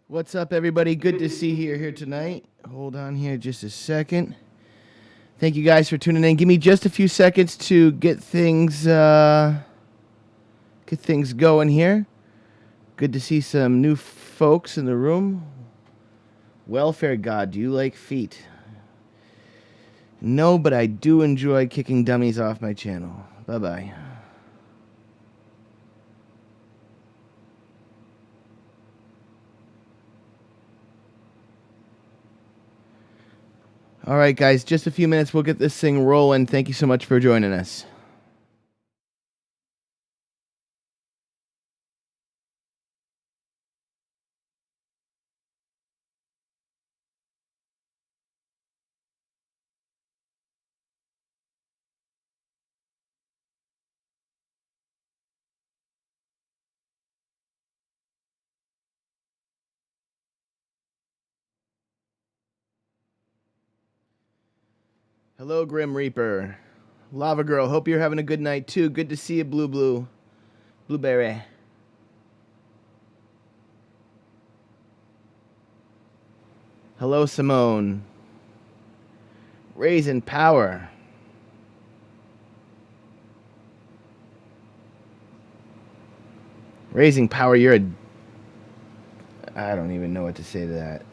What's up, everybody? Good to see you here tonight. Hold on here just a second. Thank you guys for tuning in. Give me just a few seconds to get things going here. Good to see some new folks in the room. Welfare God, do you like feet? No, but I do enjoy kicking dummies off my channel. Bye-bye. All right, guys, just a few minutes. We'll get this thing rolling. Thank you so much for joining us. Hello, Grim Reaper. Lava Girl, hope you're having a good night, too. Good to see you, Blueberry. Hello, Simone. Raise in power. Raising power, you're a... I don't even know what to say to that.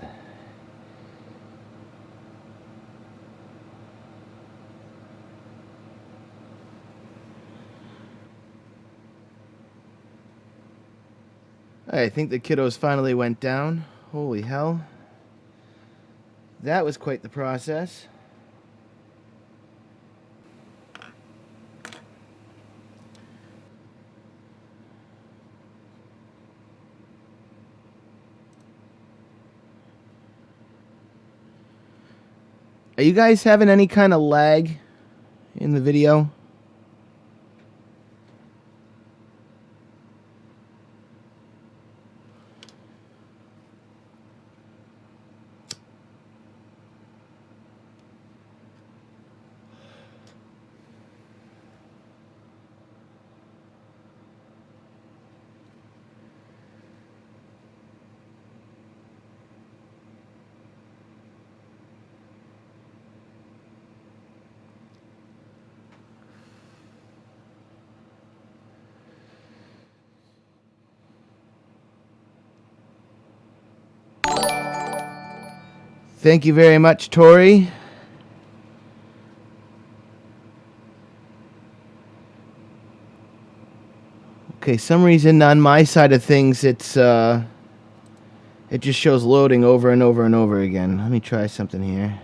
I think the kiddos finally went down. Holy hell. That was quite the process. Are you guys having any kind of lag in the video? Thank you very much, Tori. Okay, some reason on my side of things it just shows loading over and over and over again. Let me try something here.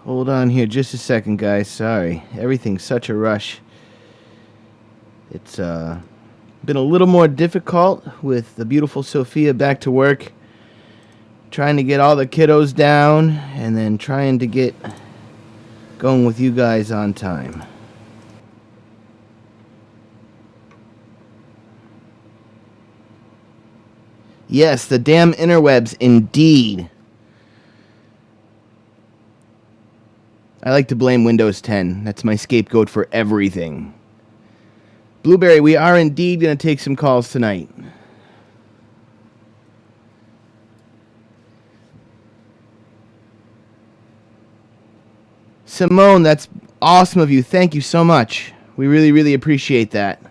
Hold on here just a second, guys. Sorry. Everything's such a rush. It's been a little more difficult with the beautiful Sophia back to work. Trying to get all the kiddos down and then trying to get going with you guys on time. Yes, the damn interwebs, indeed. I like to blame Windows 10. That's my scapegoat for everything. Blueberry, we are indeed going to take some calls tonight. Simone, that's awesome of you. Thank you so much. We really, really appreciate that.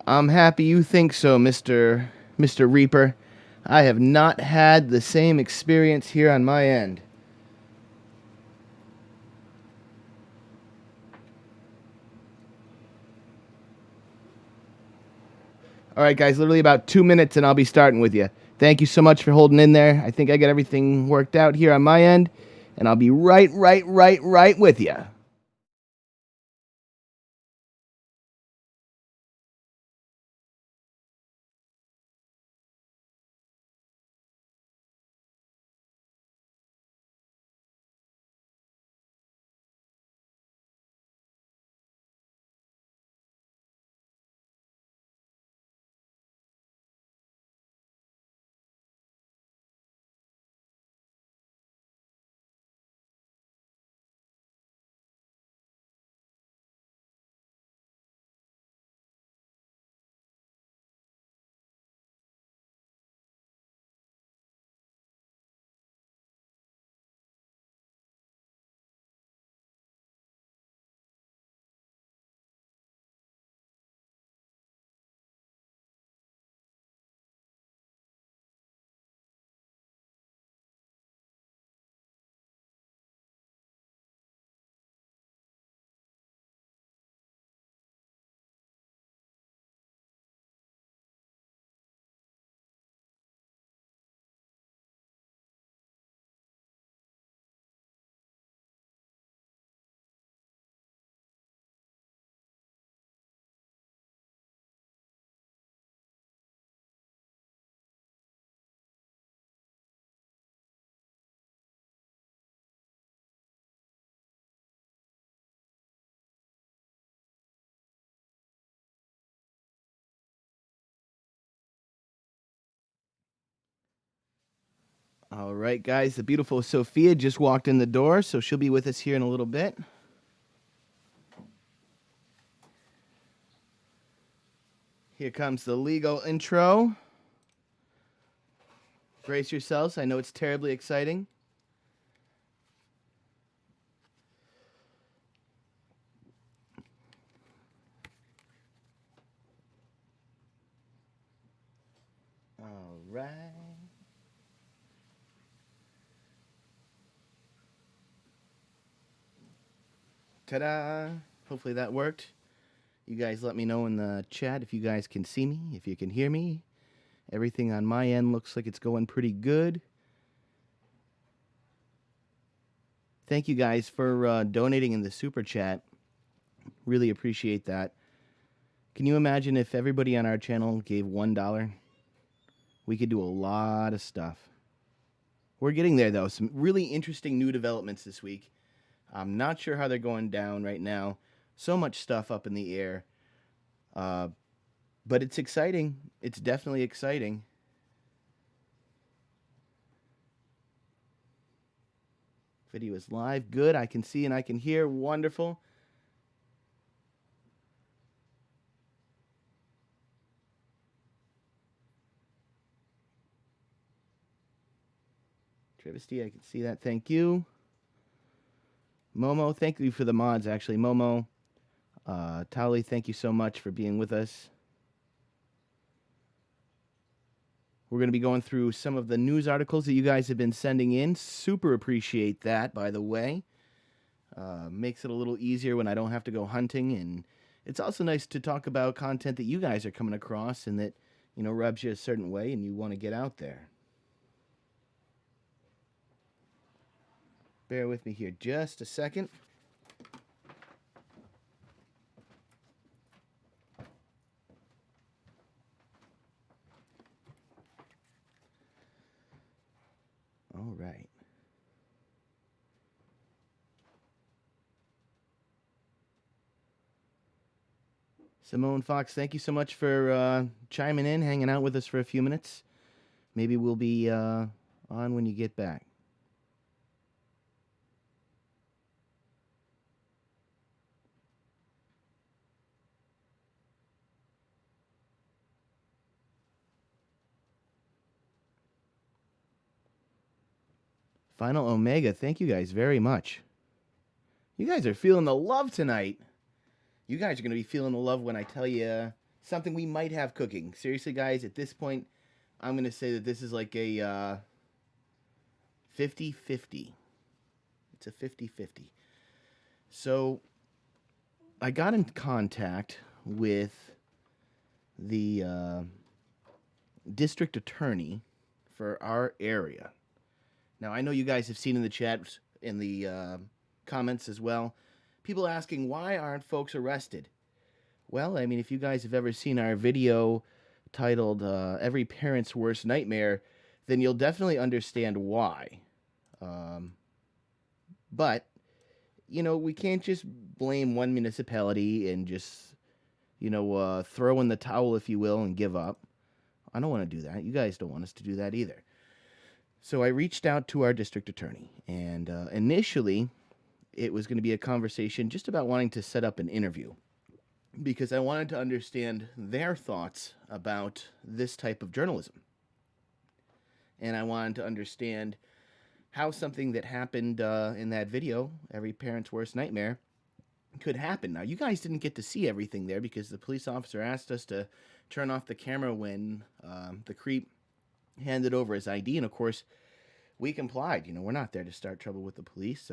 I'm happy you think so, Mr. Reaper. I have not had the same experience here on my end. All right, guys, literally about 2 minutes and I'll be starting with you. Thank you so much for holding in there. I think I got everything worked out here on my end, and I'll be right with you. All right, guys, the beautiful Sophia just walked in the door, so she'll be with us here in a little bit. Here comes the legal intro. Brace yourselves. I know it's terribly exciting. All right. Ta-da. Hopefully that worked. You guys let me know in the chat if you guys can see me, if you can hear me. Everything on my end looks like it's going pretty good. Thank you guys for donating in the super chat. Really appreciate that. Can you imagine if everybody on our channel gave $1? We could do a lot of stuff. We're getting there, though. Some really interesting new developments this week. I'm not sure how they're going down right now. So much stuff up in the air. But it's exciting. It's definitely exciting. Video is live. Good. I can see and I can hear. Wonderful. Travesty, I can see that. Thank you. Momo, thank you for the mods, actually. Momo, Tali, thank you so much for being with us. We're going to be going through some of the news articles that you guys have been sending in. Super appreciate that, by the way. Makes it a little easier when I don't have to go hunting. And it's also nice to talk about content that you guys are coming across and that, rubs you a certain way and you want to get out there. Bear with me here just a second. All right. Simone Fox, thank you so much for chiming in, hanging out with us for a few minutes. Maybe we'll be on when you get back. Final Omega, thank you guys very much. You guys are feeling the love tonight. You guys are going to be feeling the love when I tell you something we might have cooking. Seriously, guys, at this point, I'm going to say that this is like a 50-50. It's a 50-50. So I got in contact with the district attorney for our area. Now, I know you guys have seen in the chat, in the comments as well, people asking, why aren't folks arrested? Well, I mean, if you guys have ever seen our video titled Every Parent's Worst Nightmare, then you'll definitely understand why. But, we can't just blame one municipality and just, throw in the towel, if you will, and give up. I don't want to do that. You guys don't want us to do that either. So I reached out to our district attorney, and initially it was going to be a conversation just about wanting to set up an interview because I wanted to understand their thoughts about this type of journalism. And I wanted to understand how something that happened in that video, Every Parent's Worst Nightmare, could happen. Now, you guys didn't get to see everything there because the police officer asked us to turn off the camera when the creep handed over his ID. And, of course, we complied. We're not there to start trouble with the police.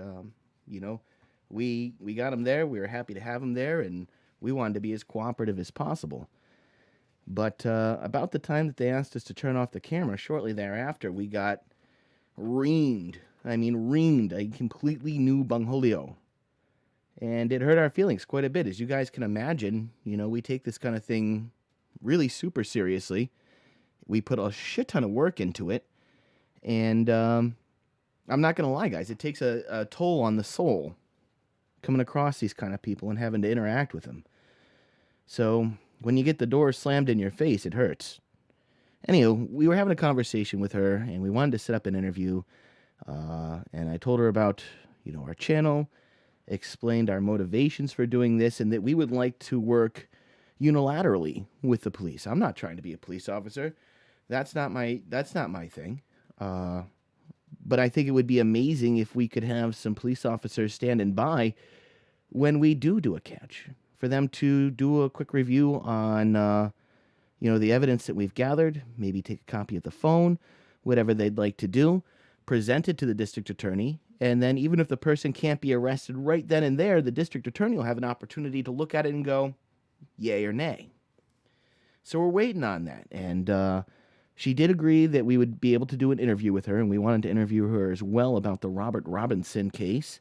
We got him there. We were happy to have him there, and we wanted to be as cooperative as possible. But about the time that they asked us to turn off the camera, shortly thereafter, we got reamed. I mean, reamed. A completely new bunghole. And it hurt our feelings quite a bit. As you guys can imagine, we take this kind of thing really super seriously. We put a shit ton of work into it. And I'm not going to lie, guys. It takes a toll on the soul coming across these kind of people and having to interact with them. So when you get the door slammed in your face, it hurts. Anywho, we were having a conversation with her, and we wanted to set up an interview. And I told her about, our channel, explained our motivations for doing this, and that we would like to work unilaterally with the police. I'm not trying to be a police officer. That's not my thing. But I think it would be amazing if we could have some police officers standing by when we do a catch, for them to do a quick review on, the evidence that we've gathered, maybe take a copy of the phone, whatever they'd like to do, present it to the district attorney, and then even if the person can't be arrested right then and there, the district attorney will have an opportunity to look at it and go, yay or nay. So we're waiting on that, and she did agree that we would be able to do an interview with her, and we wanted to interview her as well about the Robert Robinson case,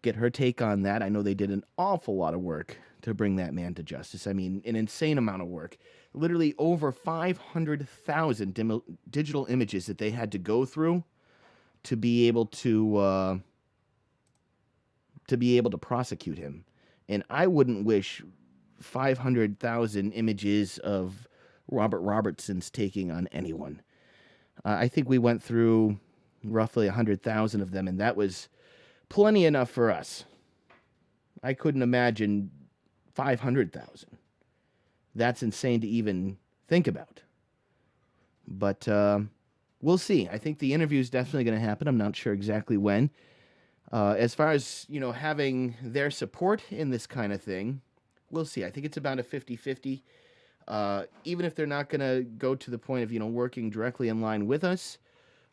get her take on that. I know they did an awful lot of work to bring that man to justice. I mean, an insane amount of work. Literally over 500,000 digital images that they had to go through to be able to prosecute him. And I wouldn't wish 500,000 images of Robert Robertson's taking on anyone. I think we went through roughly 100,000 of them, and that was plenty enough for us. I couldn't imagine 500,000. That's insane to even think about. But we'll see. I think the interview is definitely going to happen. I'm not sure exactly when. As far as, having their support in this kind of thing, we'll see. I think it's about a 50-50. Even if they're not going to go to the point of, working directly in line with us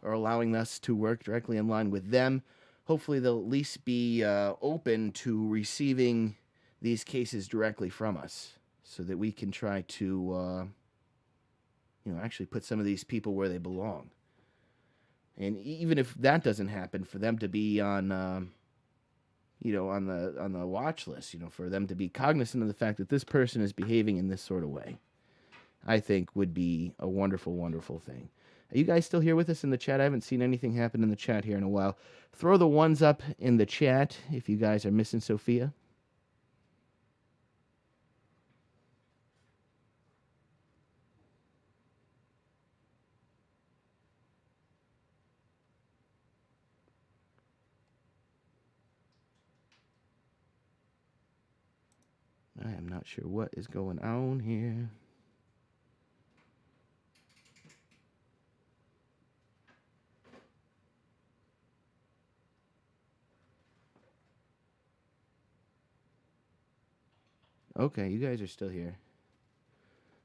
or allowing us to work directly in line with them, hopefully they'll at least be open to receiving these cases directly from us so that we can try to, actually put some of these people where they belong. And even if that doesn't happen, for them to be on, on the watch list, for them to be cognizant of the fact that this person is behaving in this sort of way, I think would be a wonderful, wonderful thing. Are you guys still here with us in the chat? I haven't seen anything happen in the chat here in a while. Throw the ones up in the chat if you guys are missing Sophia. I am not sure what is going on here. Okay, you guys are still here.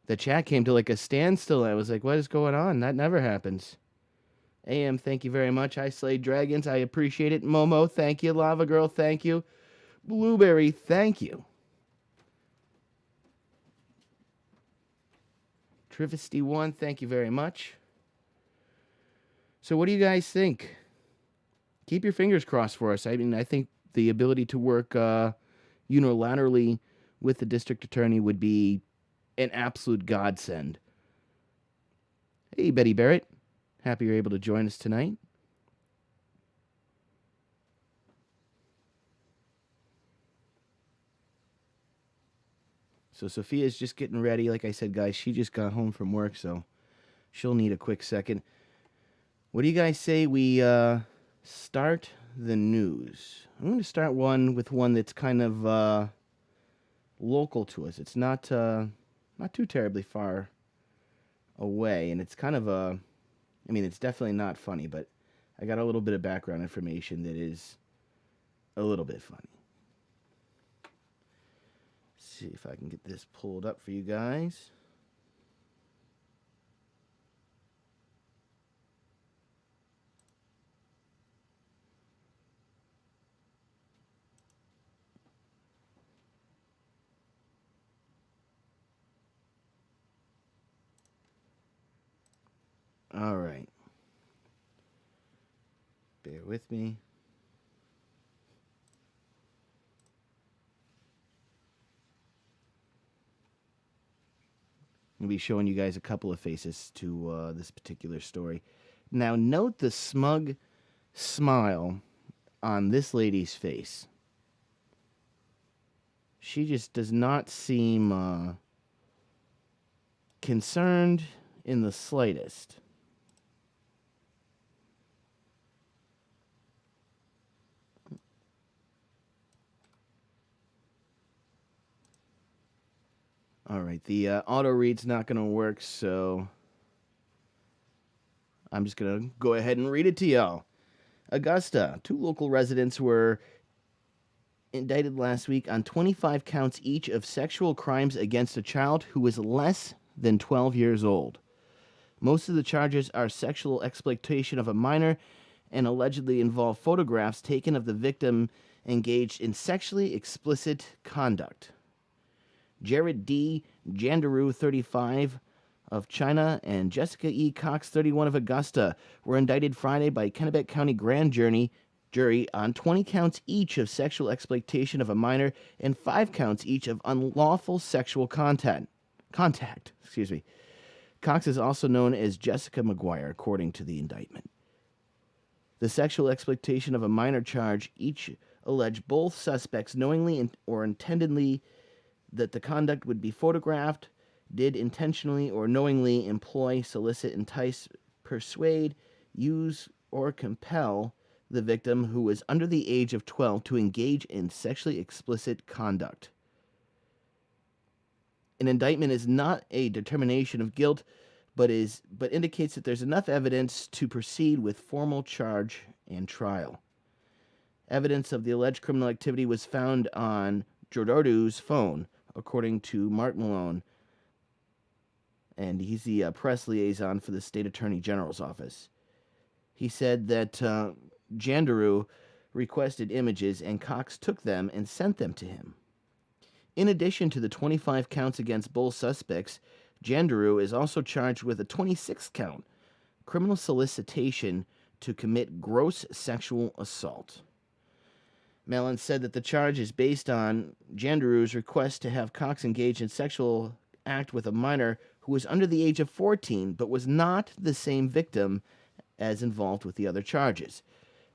The chat came to like a standstill. I was like, what is going on? That never happens. AM, thank you very much. I Slay Dragons. I appreciate it. Momo, thank you. Lava Girl, thank you. Blueberry, thank you. Trifisty1, thank you very much. So what do you guys think? Keep your fingers crossed for us. I mean, I think the ability to work unilaterally with the district attorney would be an absolute godsend. Hey, Betty Barrett. Happy you're able to join us tonight. So Sophia's just getting ready. Like I said, guys, she just got home from work, so she'll need a quick second. What do you guys say we start the news? I'm going to start with one that's kind of local to us. It's not too terribly far away, and it's kind of it's definitely not funny, but I got a little bit of background information that is a little bit funny. Let's see if I can get this pulled up for you guys. All right. Bear with me. I'm going to be showing you guys a couple of faces to this particular story. Now, note the smug smile on this lady's face. She just does not seem concerned in the slightest. All right, the auto read's not going to work, so I'm just going to go ahead and read it to y'all. Augusta, 2 local residents were indicted last week on 25 counts each of sexual crimes against a child who was less than 12 years old. Most of the charges are sexual exploitation of a minor and allegedly involve photographs taken of the victim engaged in sexually explicit conduct. Jared D. Jandaru, 35, of China, and Jessica E. Cox, 31, of Augusta, were indicted Friday by Kennebec County Grand Jury on 20 counts each of sexual exploitation of a minor and 5 counts each of unlawful sexual contact. Cox is also known as Jessica McGuire, according to the indictment. The sexual exploitation of a minor charge each allege both suspects knowingly or intendedly that the conduct would be photographed, did intentionally or knowingly employ, solicit, entice, persuade, use, or compel the victim who was under the age of 12 to engage in sexually explicit conduct. An indictment is not a determination of guilt, but indicates that there's enough evidence to proceed with formal charge and trial. Evidence of the alleged criminal activity was found on Jordardu's phone, according to Mark Malone, and he's the press liaison for the State Attorney General's office. He said that Jandaru requested images and Cox took them and sent them to him. In addition to the 25 counts against both suspects, Jandaru is also charged with a 26th count, criminal solicitation to commit gross sexual assault. Mellon said that the charge is based on Jandaru's request to have Cox engage in sexual act with a minor who was under the age of 14 but was not the same victim as involved with the other charges.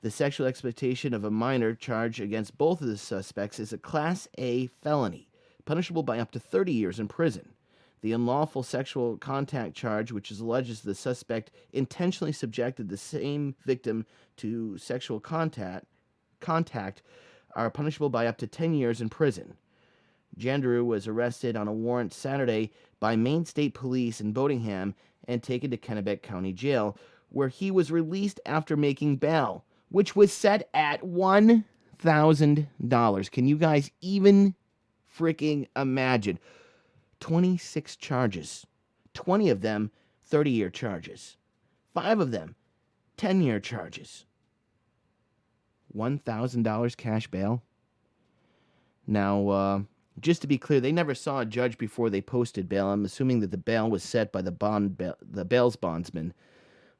The sexual exploitation of a minor charge against both of the suspects is a Class A felony, punishable by up to 30 years in prison. The unlawful sexual contact charge, which alleges the suspect intentionally subjected the same victim to sexual contact, are punishable by up to 10 years in prison. Jandaru was arrested on a warrant Saturday by Maine State Police in Boatingham and taken to Kennebec County Jail, where he was released after making bail, which was set at $1,000. Can you guys even freaking imagine? 26 charges. 20 of them 30-year charges. 5 of them 10-year charges. $1,000 cash bail. Now, just to be clear, they never saw a judge before they posted bail. I'm assuming that the bail was set by the bail's bondsman,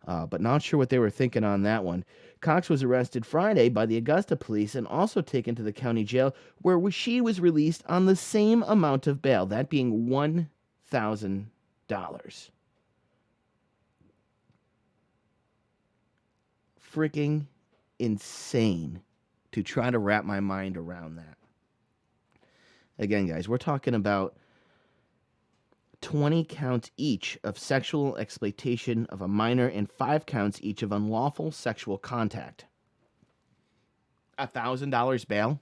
but not sure what they were thinking on that one. Cox was arrested Friday by the Augusta police and also taken to the county jail, where she was released on the same amount of bail, that being $1,000. Freaking insane to try to wrap my mind around that. Again, guys, we're talking about 20 counts each of sexual exploitation of a minor and 5 counts each of unlawful sexual contact. $1,000 bail?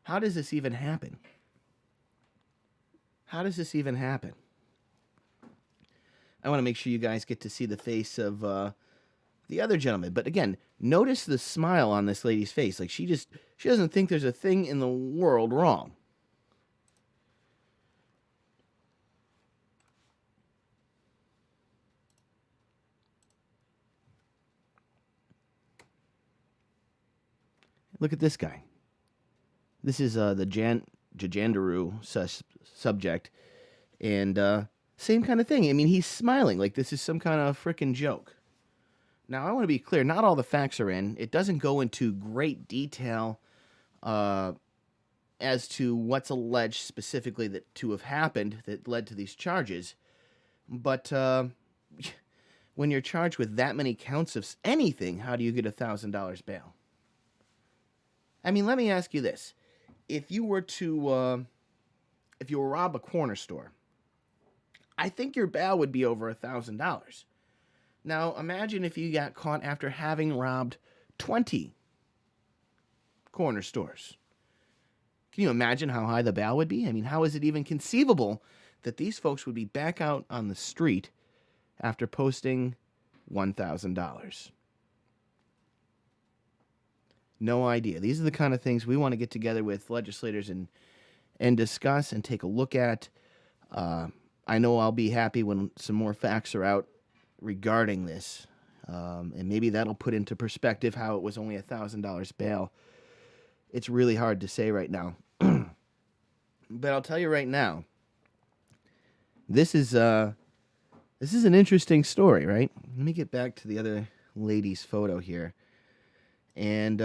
How does this even happen? How does this even happen? I want to make sure you guys get to see the face of the other gentleman. But again, notice the smile on this lady's face. Like she doesn't think there's a thing in the world wrong. Look at this guy. This is the Jajandaru subject. And same kind of thing. I mean, he's smiling like this is some kind of frickin' joke. Now, I want to be clear. Not all the facts are in. It doesn't go into great detail as to what's alleged specifically to have happened that led to these charges. But when you're charged with that many counts of anything, how do you get $1,000 bail? I mean, let me ask you this. If you were to rob a corner store, I think your bail would be over $1,000. Now, imagine if you got caught after having robbed 20 corner stores. Can you imagine how high the bail would be? I mean, how is it even conceivable that these folks would be back out on the street after posting $1,000? No idea. These are the kind of things we want to get together with legislators and discuss and take a look at. I know I'll be happy when some more facts are out regarding this. And maybe that'll put into perspective how it was only $1,000 bail. It's really hard to say right now. But I'll tell you right now, this is an interesting story, right? Let me get back to the other lady's photo here. And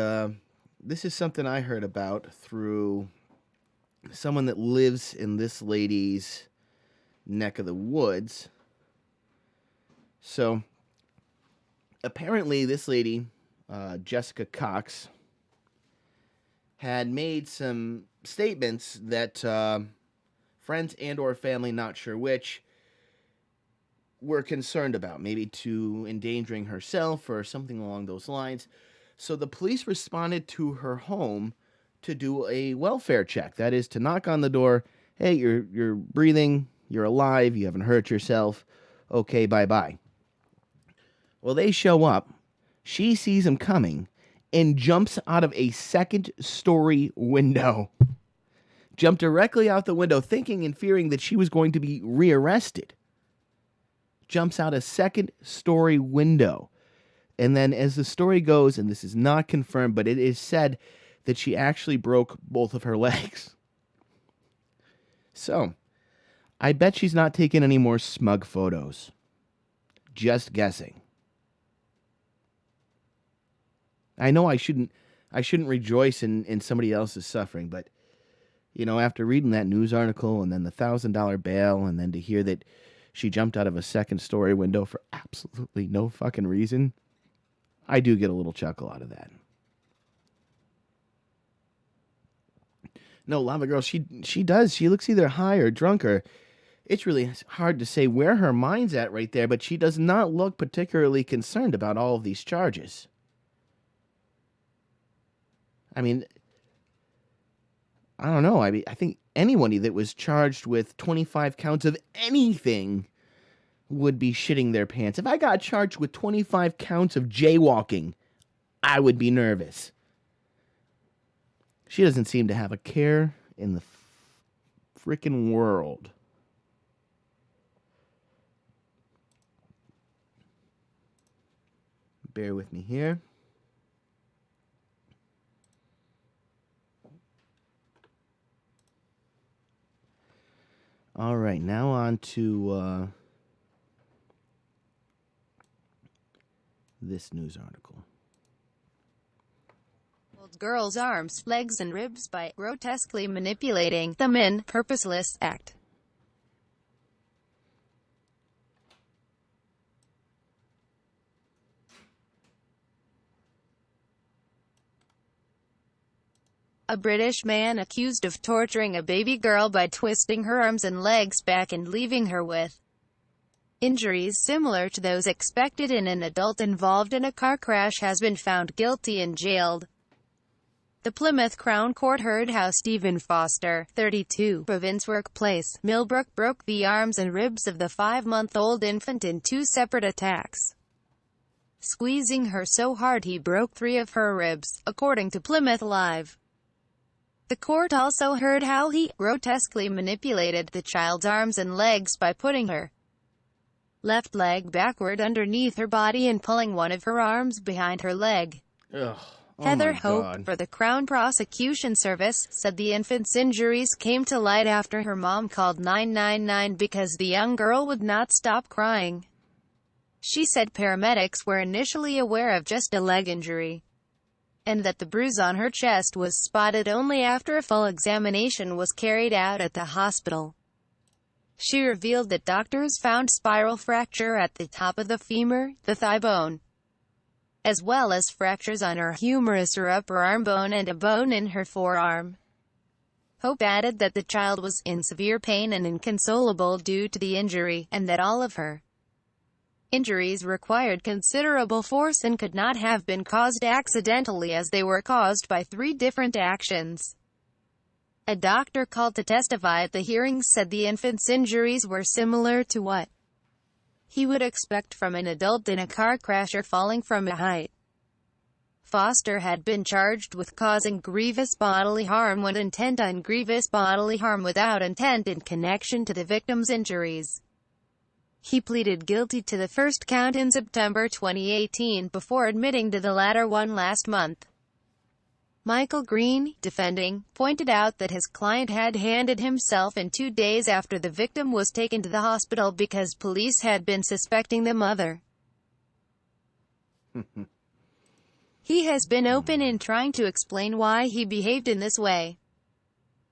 this is something I heard about through someone that lives in this lady's neck of the woods. So, apparently this lady, Jessica Cox, had made some statements that friends and or family, not sure which, were concerned about, maybe to endangering herself or something along those lines. So the police responded to her home to do a welfare check. That is to knock on the door. Hey, you're breathing, you're alive, you haven't hurt yourself. Okay, bye-bye. Well, they show up. She sees him coming and jumps out of a second-story window. Jumped directly out the window, thinking and fearing that she was going to be rearrested. Jumps out a second-story window. And then as the story goes, and this is not confirmed, but it is said that she actually broke both of her legs. So, I bet she's not taking any more smug photos. Just guessing. I know I shouldn't rejoice in somebody else's suffering, but, you know, after reading that news article and then the $1,000 bail and then to hear that she jumped out of a second-story window for absolutely no fucking reason, I do get a little chuckle out of that. No, Lava Girl, she does. She looks either high or drunk, or it's really hard to say where her mind's at right there, but she does not look particularly concerned about all of these charges. I mean, I don't know. I mean, I think anyone that was charged with 25 counts of anything would be shitting their pants. If I got charged with 25 counts of jaywalking, I would be nervous. She doesn't seem to have a care in the frickin' world. Bear with me here. All right, now on to this news article. Girls' arms, legs, and ribs by grotesquely manipulating them in purposeless act. A British man accused of torturing a baby girl by twisting her arms and legs back and leaving her with injuries similar to those expected in an adult involved in a car crash has been found guilty and jailed. The Plymouth Crown Court heard how Stephen Foster, 32, of Innswork Place, Millbrook, broke the arms and ribs of the 5-month-old infant in 2 separate attacks, squeezing her so hard he broke 3 of her ribs, according to Plymouth Live. The court also heard how he grotesquely manipulated the child's arms and legs by putting her left leg backward underneath her body and pulling one of her arms behind her leg. Ugh. Oh Heather my Hope, God. for the Crown Prosecution Service, said the infant's injuries came to light after her mom called 999 because the young girl would not stop crying. She said paramedics were initially aware of just a leg injury, and that the bruise on her chest was spotted only after a full examination was carried out at the hospital. She revealed that doctors found spiral fracture at the top of the femur, the thigh bone, as well as fractures on her humerus or upper arm bone and a bone in her forearm. Hope added that the child was in severe pain and inconsolable due to the injury, and that all of her injuries required considerable force and could not have been caused accidentally as they were caused by 3 different actions. A doctor called to testify at the hearings said the infant's injuries were similar to what he would expect from an adult in a car crash or falling from a height. Foster had been charged with causing grievous bodily harm with intent and grievous bodily harm without intent in connection to the victim's injuries. He pleaded guilty to the first count in September 2018 before admitting to the latter one last month. Michael Green, defending, pointed out that his client had handed himself in 2 days after the victim was taken to the hospital because police had been suspecting the mother. He has been open in trying to explain why he behaved in this way.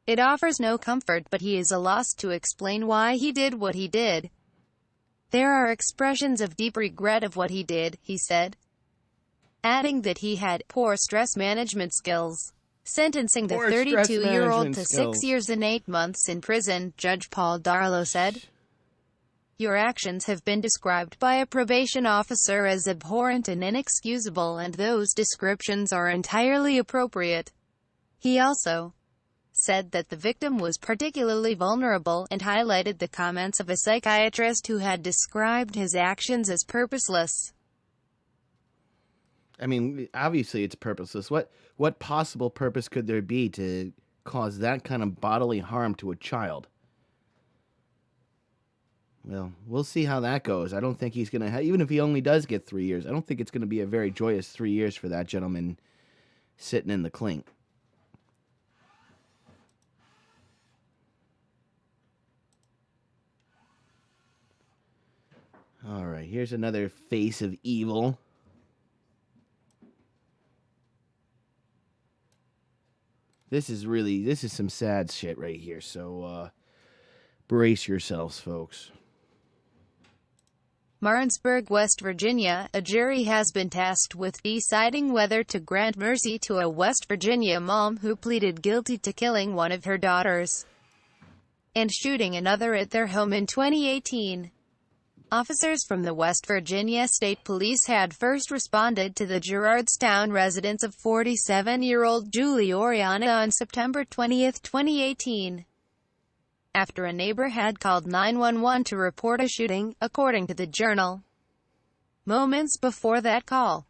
It offers no comfort, but he is a loss to explain why he did what he did. There are expressions of deep regret of what he did, he said, adding that he had poor stress management skills. Sentencing the 32-year-old to 6 years and 8 months in prison, Judge Paul Darlow said, "Your actions have been described by a probation officer as abhorrent and inexcusable, and those descriptions are entirely appropriate." He also said that the victim was particularly vulnerable, and highlighted the comments of a psychiatrist who had described his actions as purposeless. I mean, obviously it's purposeless. What possible purpose could there be to cause that kind of bodily harm to a child? Well, we'll see how that goes. I don't think he's going to even if he only does get 3 years, I don't think it's going to be a very joyous 3 years for that gentleman sitting in the clink. All right, here's another face of evil. This is some sad shit right here, so brace yourselves, folks. Martinsburg, West Virginia, a jury has been tasked with deciding whether to grant mercy to a West Virginia mom who pleaded guilty to killing one of her daughters and shooting another at their home in 2018. Officers from the West Virginia State Police had first responded to the Gerardstown residence of 47-year-old Julie Oriana on September 20, 2018, after a neighbor had called 911 to report a shooting, according to the Journal. Moments before that call,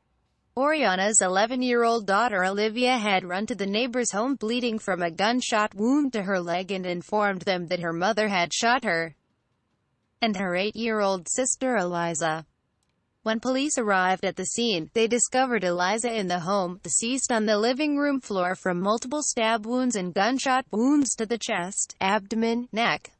Oriana's 11-year-old daughter Olivia had run to the neighbor's home bleeding from a gunshot wound to her leg and informed them that her mother had shot her and her 8-year-old sister Eliza. When police arrived at the scene, they discovered Eliza in the home, deceased on the living room floor from multiple stab wounds and gunshot wounds to the chest, abdomen, neck,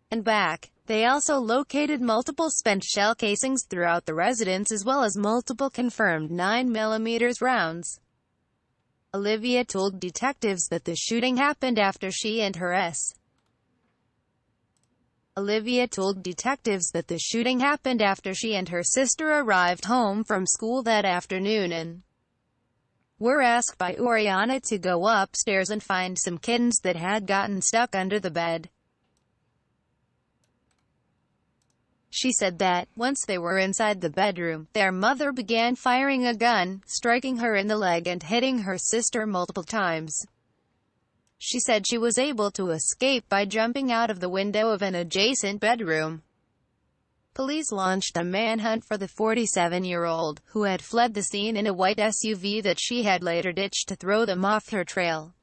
and back. They also located multiple spent shell casings throughout the residence as well as multiple confirmed 9mm rounds. Olivia told detectives that the shooting happened after she and her sister arrived home from school that afternoon and were asked by Oriana to go upstairs and find some kittens that had gotten stuck under the bed. She said that, once they were inside the bedroom, their mother began firing a gun, striking her in the leg and hitting her sister multiple times. She said she was able to escape by jumping out of the window of an adjacent bedroom. Police launched a manhunt for the 47-year-old, who had fled the scene in a white SUV that she had later ditched to throw them off her trail.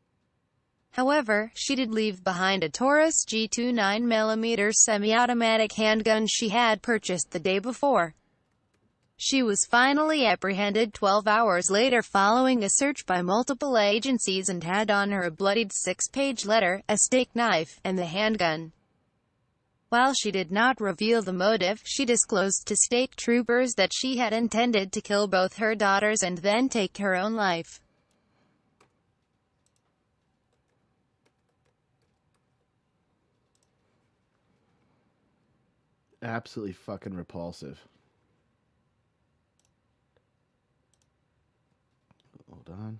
However, she did leave behind a Taurus G2 9mm semi-automatic handgun she had purchased the day before. She was finally apprehended 12 hours later following a search by multiple agencies and had on her a bloodied 6-page letter, a steak knife, and the handgun. While she did not reveal the motive, she disclosed to state troopers that she had intended to kill both her daughters and then take her own life. Absolutely fucking repulsive. Hold on.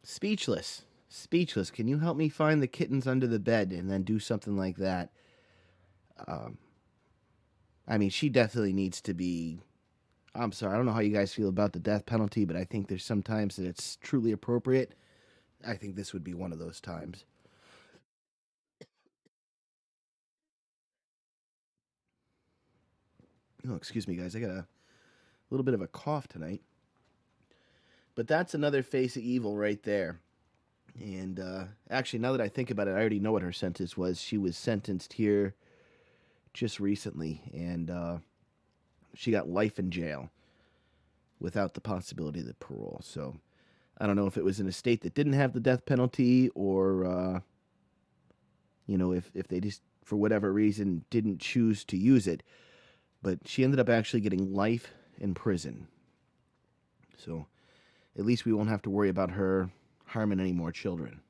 Speechless. Speechless. Can you help me find the kittens under the bed and then do something like that? I mean, she definitely needs to be... I'm sorry, I don't know how you guys feel about the death penalty, but I think there's some times that it's truly appropriate. I think this would be one of those times. Oh, excuse me, guys. I got a little bit of a cough tonight. But that's another face of evil right there. And actually, now that I think about it, I already know what her sentence was. She was sentenced here just recently, and she got life in jail without the possibility of the parole. So I don't know if it was in a state that didn't have the death penalty or, if they just, for whatever reason, didn't choose to use it. But she ended up actually getting life in prison. So at least we won't have to worry about her harming any more children.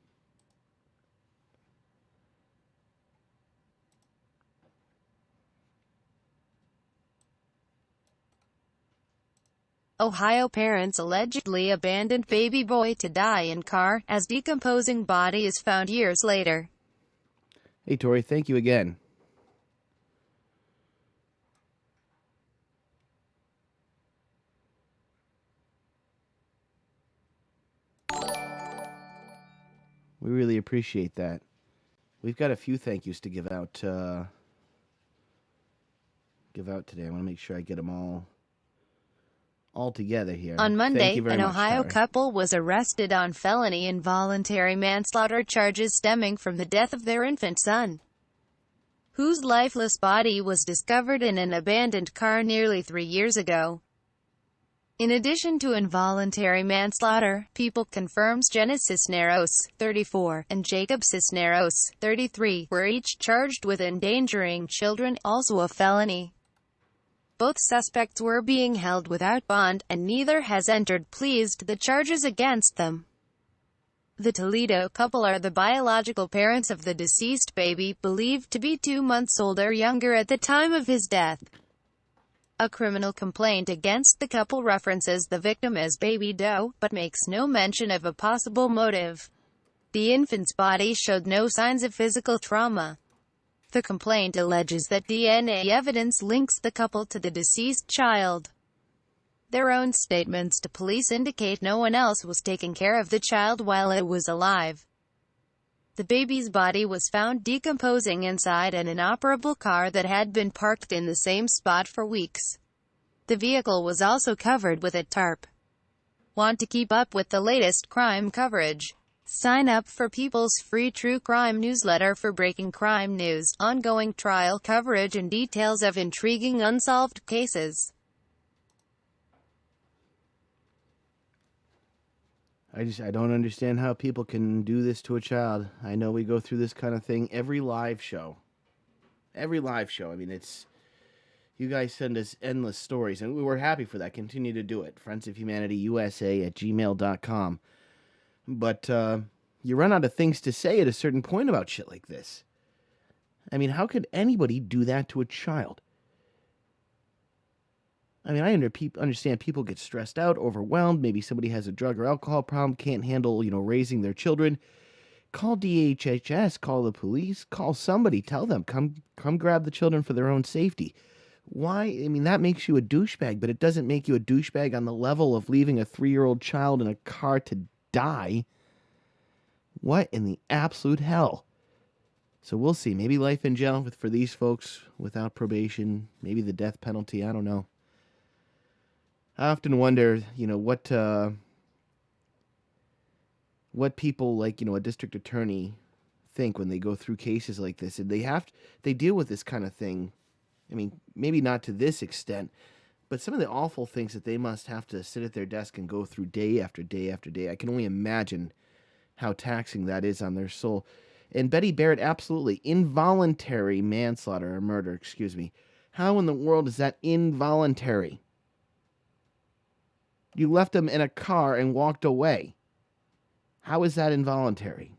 Ohio parents allegedly abandoned baby boy to die in car, as decomposing body is found years later. Hey, Tori, thank you again. We really appreciate that. We've got a few thank yous to give out today. I want to make sure I get them all together here. On Monday, Thank you very an much, Ohio Tara. couple was arrested on felony involuntary manslaughter charges stemming from the death of their infant son, whose lifeless body was discovered in an abandoned car nearly 3 years ago. In addition to involuntary manslaughter, people confirms Jenna Cisneros, 34, and Jacob Cisneros, 33, were each charged with endangering children, also a felony. Both suspects were being held without bond, and neither has entered pleas to the charges against them. The Toledo couple are the biological parents of the deceased baby, believed to be 2 months old or younger at the time of his death. A criminal complaint against the couple references the victim as Baby Doe, but makes no mention of a possible motive. The infant's body showed no signs of physical trauma. The complaint alleges that DNA evidence links the couple to the deceased child. Their own statements to police indicate no one else was taking care of the child while it was alive. The baby's body was found decomposing inside an inoperable car that had been parked in the same spot for weeks. The vehicle was also covered with a tarp. Want to keep up with the latest crime coverage? Sign up for People's free true crime newsletter for breaking crime news, ongoing trial coverage and details of intriguing unsolved cases. I don't understand how people can do this to a child. I know we go through this kind of thing every live show. Every live show. I mean, you guys send us endless stories, and we're happy for that. Continue to do it. friendsofhumanityusa@gmail.com. But you run out of things to say at a certain point about shit like this. I mean, how could anybody do that to a child? I mean, I understand people get stressed out, overwhelmed. Maybe somebody has a drug or alcohol problem, can't handle, raising their children. Call DHHS, call the police, call somebody, tell them, come grab the children for their own safety. Why? I mean, that makes you a douchebag, but it doesn't make you a douchebag on the level of leaving a 3-year-old child in a car to die. What in the absolute hell? So we'll see. Maybe life in jail for these folks without probation. Maybe the death penalty. I don't know. I often wonder, what people like, a district attorney think when they go through cases like this. And they deal with this kind of thing. I mean, maybe not to this extent, but some of the awful things that they must have to sit at their desk and go through day after day after day. I can only imagine how taxing that is on their soul. And Betty Barrett, absolutely. Involuntary manslaughter or murder, excuse me. How in the world is that involuntary? You left them in a car and walked away. How is that involuntary?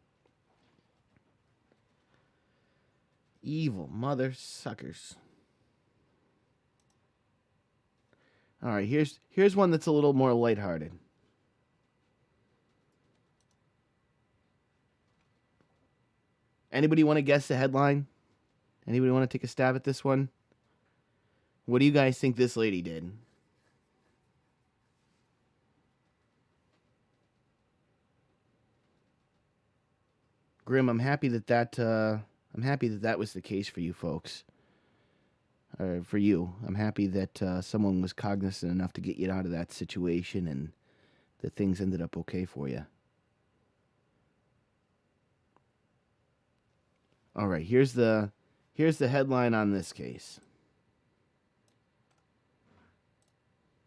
Evil mother suckers. All right, here's one that's a little more lighthearted. Anybody want to guess the headline? Anybody want to take a stab at this one? What do you guys think this lady did? Grim, I'm happy that was the case for you folks. Or for you. I'm happy that someone was cognizant enough to get you out of that situation and that things ended up okay for you. All right, here's the headline on this case.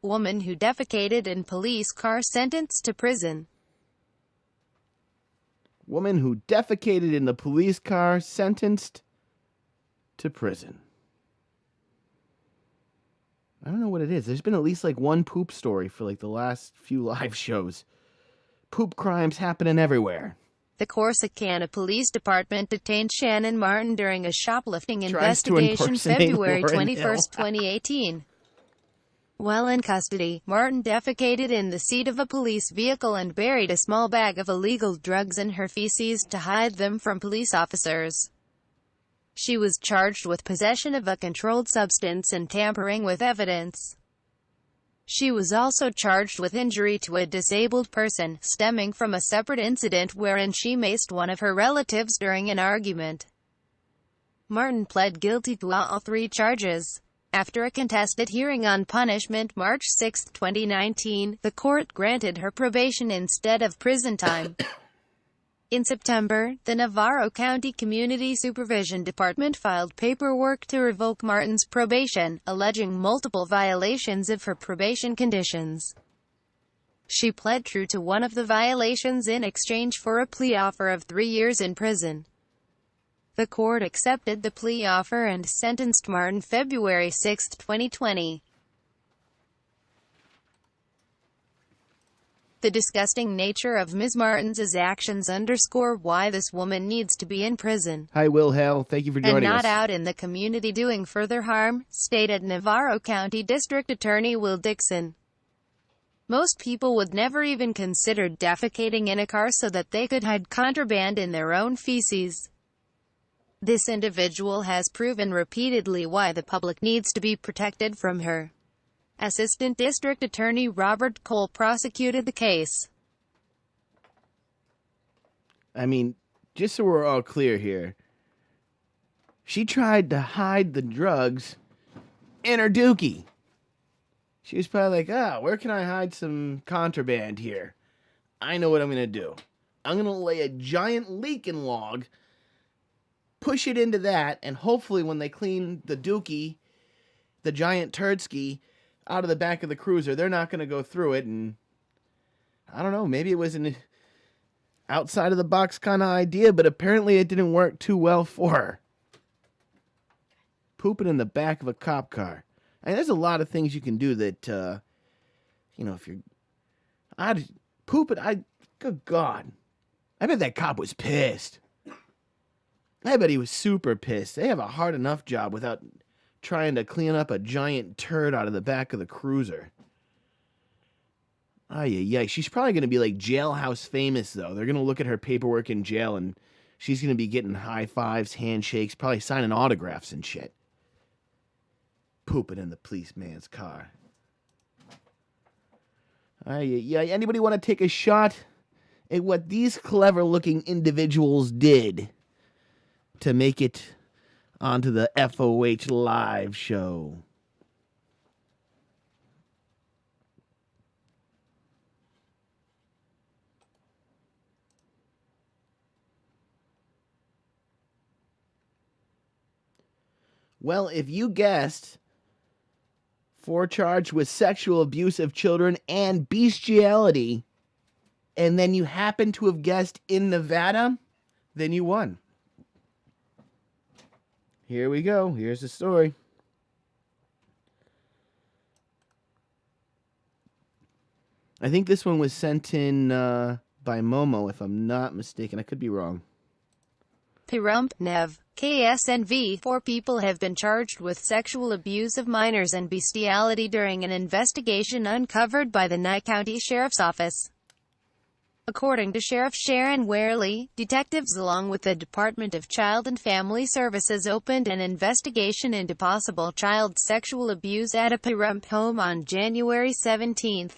Woman who defecated in police car sentenced to prison. Woman who defecated in the police car sentenced to prison. I don't know what it is. There's been at least like one poop story for like the last few live shows. Poop crimes happening everywhere. The Corsicana Police Department detained Shannon Martin during a shoplifting investigation February 21st, 2018. While in custody, Martin defecated in the seat of a police vehicle and buried a small bag of illegal drugs in her feces to hide them from police officers. She was charged with possession of a controlled substance and tampering with evidence. She was also charged with injury to a disabled person, stemming from a separate incident wherein she maced one of her relatives during an argument. Martin pled guilty to all 3 charges. After a contested hearing on punishment March 6, 2019, the court granted her probation instead of prison time. In September, the Navarro County Community Supervision Department filed paperwork to revoke Martin's probation, alleging multiple violations of her probation conditions. She pled true to one of the violations in exchange for a plea offer of 3 years in prison. The court accepted the plea offer and sentenced Martin February 6, 2020. The disgusting nature of Ms. Martin's actions underscore why this woman needs to be in prison. Hi, Will Hale. Thank you for joining us. And not out in the community doing further harm, stated Navarro County District Attorney Will Dixon. Most people would never even consider defecating in a car so that they could hide contraband in their own feces. This individual has proven repeatedly why the public needs to be protected from her. Assistant District Attorney Robert Cole prosecuted the case. I mean, just so we're all clear here, she tried to hide the drugs in her dookie. She was probably like, where can I hide some contraband here? I know what I'm going to do. I'm going to lay a giant leaking log, push it into that, and hopefully when they clean the dookie, the giant turdski, out of the back of the cruiser, they're not going to go through it. And I don't know, maybe it was an outside of the box kind of idea, but apparently it didn't work too well for her. Pooping in the back of a cop car. I mean, there's a lot of things you can do that, if you're... I'd poop it, good God. I bet that cop was pissed. I bet he was super pissed. They have a hard enough job without trying to clean up a giant turd out of the back of the cruiser. Yeah. She's probably going to be like jailhouse famous, though. They're going to look at her paperwork in jail, and she's going to be getting high fives, handshakes, probably signing autographs and shit. Pooping in the policeman's car. Yeah. Anybody want to take a shot at what these clever-looking individuals did to make it onto the F.O.H. live show? Well, if you guessed, 4 charged with sexual abuse of children and bestiality, and then you happen to have guessed in Nevada, then you won. Here we go. Here's the story. I think this one was sent in by Momo, if I'm not mistaken. I could be wrong. Pirump, Nev, KSNV. 4 people have been charged with sexual abuse of minors and bestiality during an investigation uncovered by the Nye County Sheriff's Office. According to Sheriff Sharon Warely, detectives along with the Department of Child and Family Services opened an investigation into possible child sexual abuse at a Pirump home on January 17.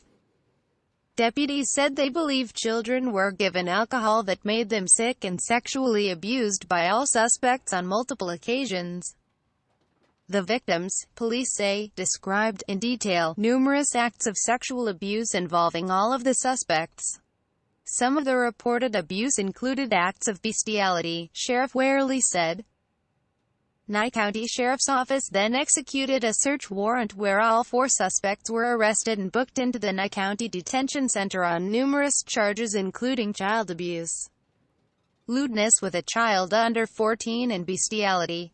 Deputies said they believe children were given alcohol that made them sick and sexually abused by all suspects on multiple occasions. The victims, police say, described in detail numerous acts of sexual abuse involving all of the suspects. Some of the reported abuse included acts of bestiality, Sheriff Warely said. Nye County Sheriff's Office then executed a search warrant where all 4 suspects were arrested and booked into the Nye County Detention Center on numerous charges including child abuse, lewdness with a child under 14 and bestiality.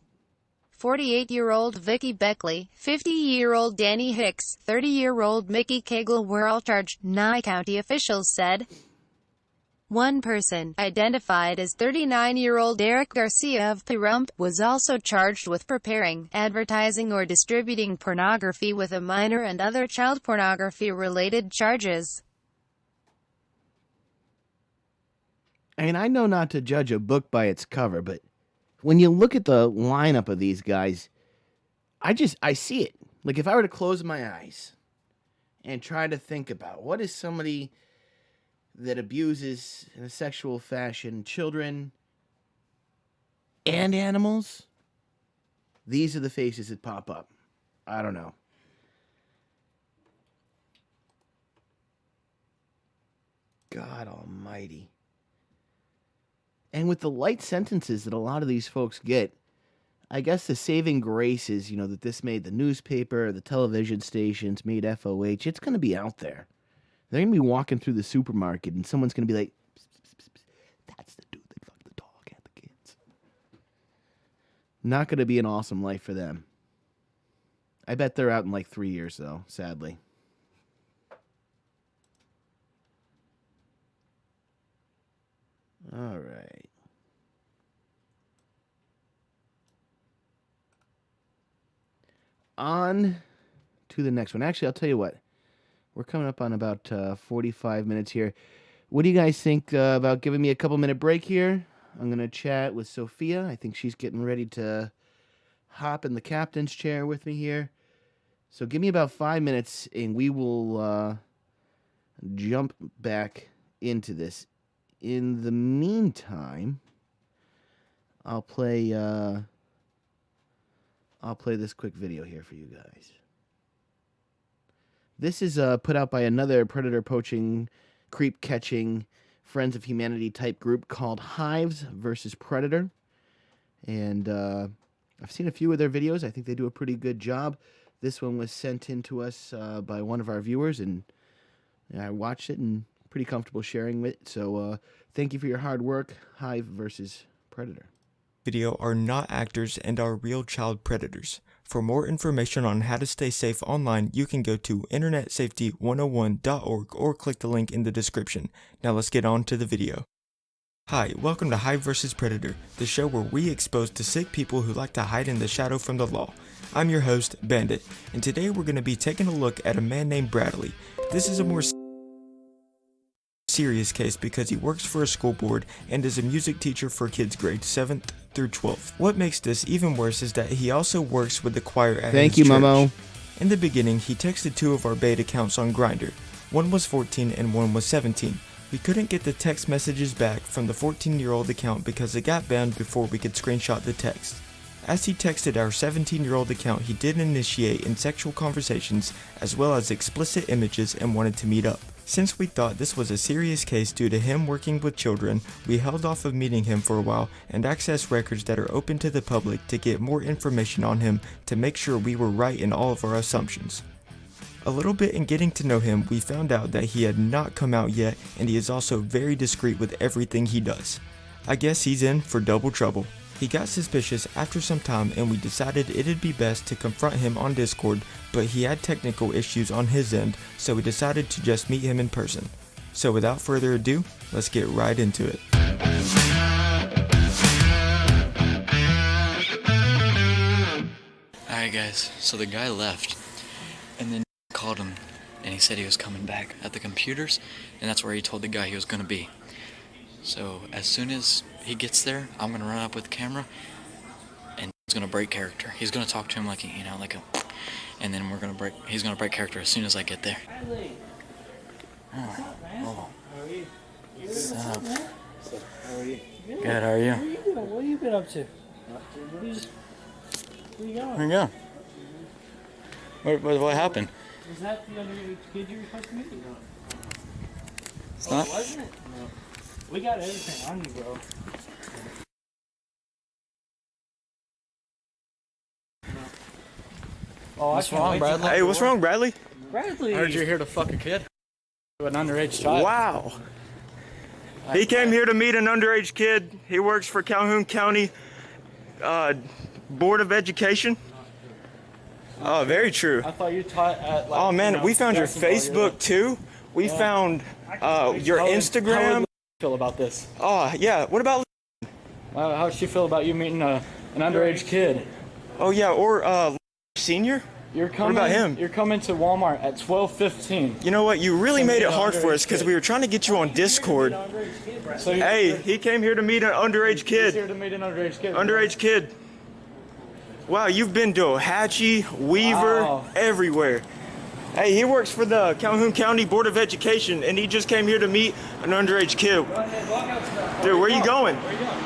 48-year-old Vicky Beckley, 50-year-old Danny Hicks, 30-year-old Mickey Cagle were all charged, Nye County officials said. One person, identified as 39-year-old Eric Garcia of Pirump, was also charged with preparing, advertising or distributing pornography with a minor and other child pornography-related charges. And I know not to judge a book by its cover, but when you look at the lineup of these guys, I see it. Like, if I were to close my eyes and try to think about what is somebody that abuses in a sexual fashion children and animals, these are the faces that pop up. I don't know. God almighty. And with the light sentences that a lot of these folks get, I guess the saving grace is, that this made the newspaper, the television stations, made FOH. It's going to be out there. They're going to be walking through the supermarket, and someone's going to be like, psst, psst, psst, psst. That's the dude that fucked the dog and the kids. Not going to be an awesome life for them. I bet they're out in like 3 years, though, sadly. All right. On to the next one. Actually, I'll tell you what. We're coming up on about 45 minutes here. What do you guys think about giving me a couple-minute break here? I'm going to chat with Sophia. I think she's getting ready to hop in the captain's chair with me here. So give me about 5 minutes, and we will jump back into this. In the meantime, I'll play this quick video here for you guys. This is put out by another predator poaching, creep catching, Friends of Humanity type group called Hives versus Predator. And I've seen a few of their videos. I think they do a pretty good job. This one was sent in to us by one of our viewers, and I watched it and pretty comfortable sharing it. So thank you for your hard work, Hive versus Predator. Video are not actors and are real child predators. For more information on how to stay safe online, you can go to internetsafety101.org or click the link in the description. Now let's get on to the video. Hi, welcome to Hive vs. Predator, the show where we expose to sick people who like to hide in the shadow from the law. I'm your host, Bandit, and today we're going to be taking a look at a man named Bradley. This is a more serious case because he works for a school board and is a music teacher for kids grades 7th through 12th. What makes this even worse is that he also works with the choir at his church. Momo. In the beginning, he texted two of our bait accounts on Grindr. One was 14 and one was 17. We couldn't get the text messages back from the 14-year-old account because it got banned before we could screenshot the text. As he texted our 17-year-old account, he did initiate in sexual conversations as well as explicit images and wanted to meet up. Since we thought this was a serious case due to him working with children, we held off of meeting him for a while and accessed records that are open to the public to get more information on him to make sure we were right in all of our assumptions. A little bit in getting to know him, we found out that he had not come out yet and he is also very discreet with everything he does. I guess he's in for double trouble. He got suspicious after some time and we decided it'd be best to confront him on Discord, but he had technical issues on his end, so we decided to just meet him in person. So without further ado, let's get right into it. Alright guys, so the guy left, and then called him, and he said he was coming back at the computers, and that's where he told the guy he was going to be. So as soon as he gets there, I'm going to run up with the camera, and he's going to break character. He's going to talk to him like, and then he's going to break character as soon as I get there. What's up, man? Oh. How are you? What's up? How are you? Good, how are you? What are you doing? What have you been up to? Where you going? Where you going? What happened? Was that the underage kid you were supposed to meet? No. It's Oh, not? wasn't it? No. We got everything on you, bro. Oh, What's wrong, Bradley? Hey, what's wrong, Bradley? Bradley! I heard you're here to fuck a kid. An underage child. Wow. He came here to meet an underage kid. He works for Calhoun County Board of Education. Oh, very true. I thought you taught at like, Oh man, we found your Facebook too. We found your How Instagram. would feel about this? Oh yeah, what about? How would she feel about you meeting an underage kid? Oh yeah, or senior? You're coming. What about him? You're coming to Walmart at 12:15. You know what? You really So made meet it an hard for underage us because kid. we were trying to get you on Discord. So Hey, he came here to meet an underage He's here kid. to meet an underage kid. Underage kid. Wow, you've been to Hatchie, Weaver, Wow. everywhere. Hey, he works for the Calhoun County Board of Education, and he just came here to meet an underage kid. Go ahead, walk outside. Dude, where you going? Where you going?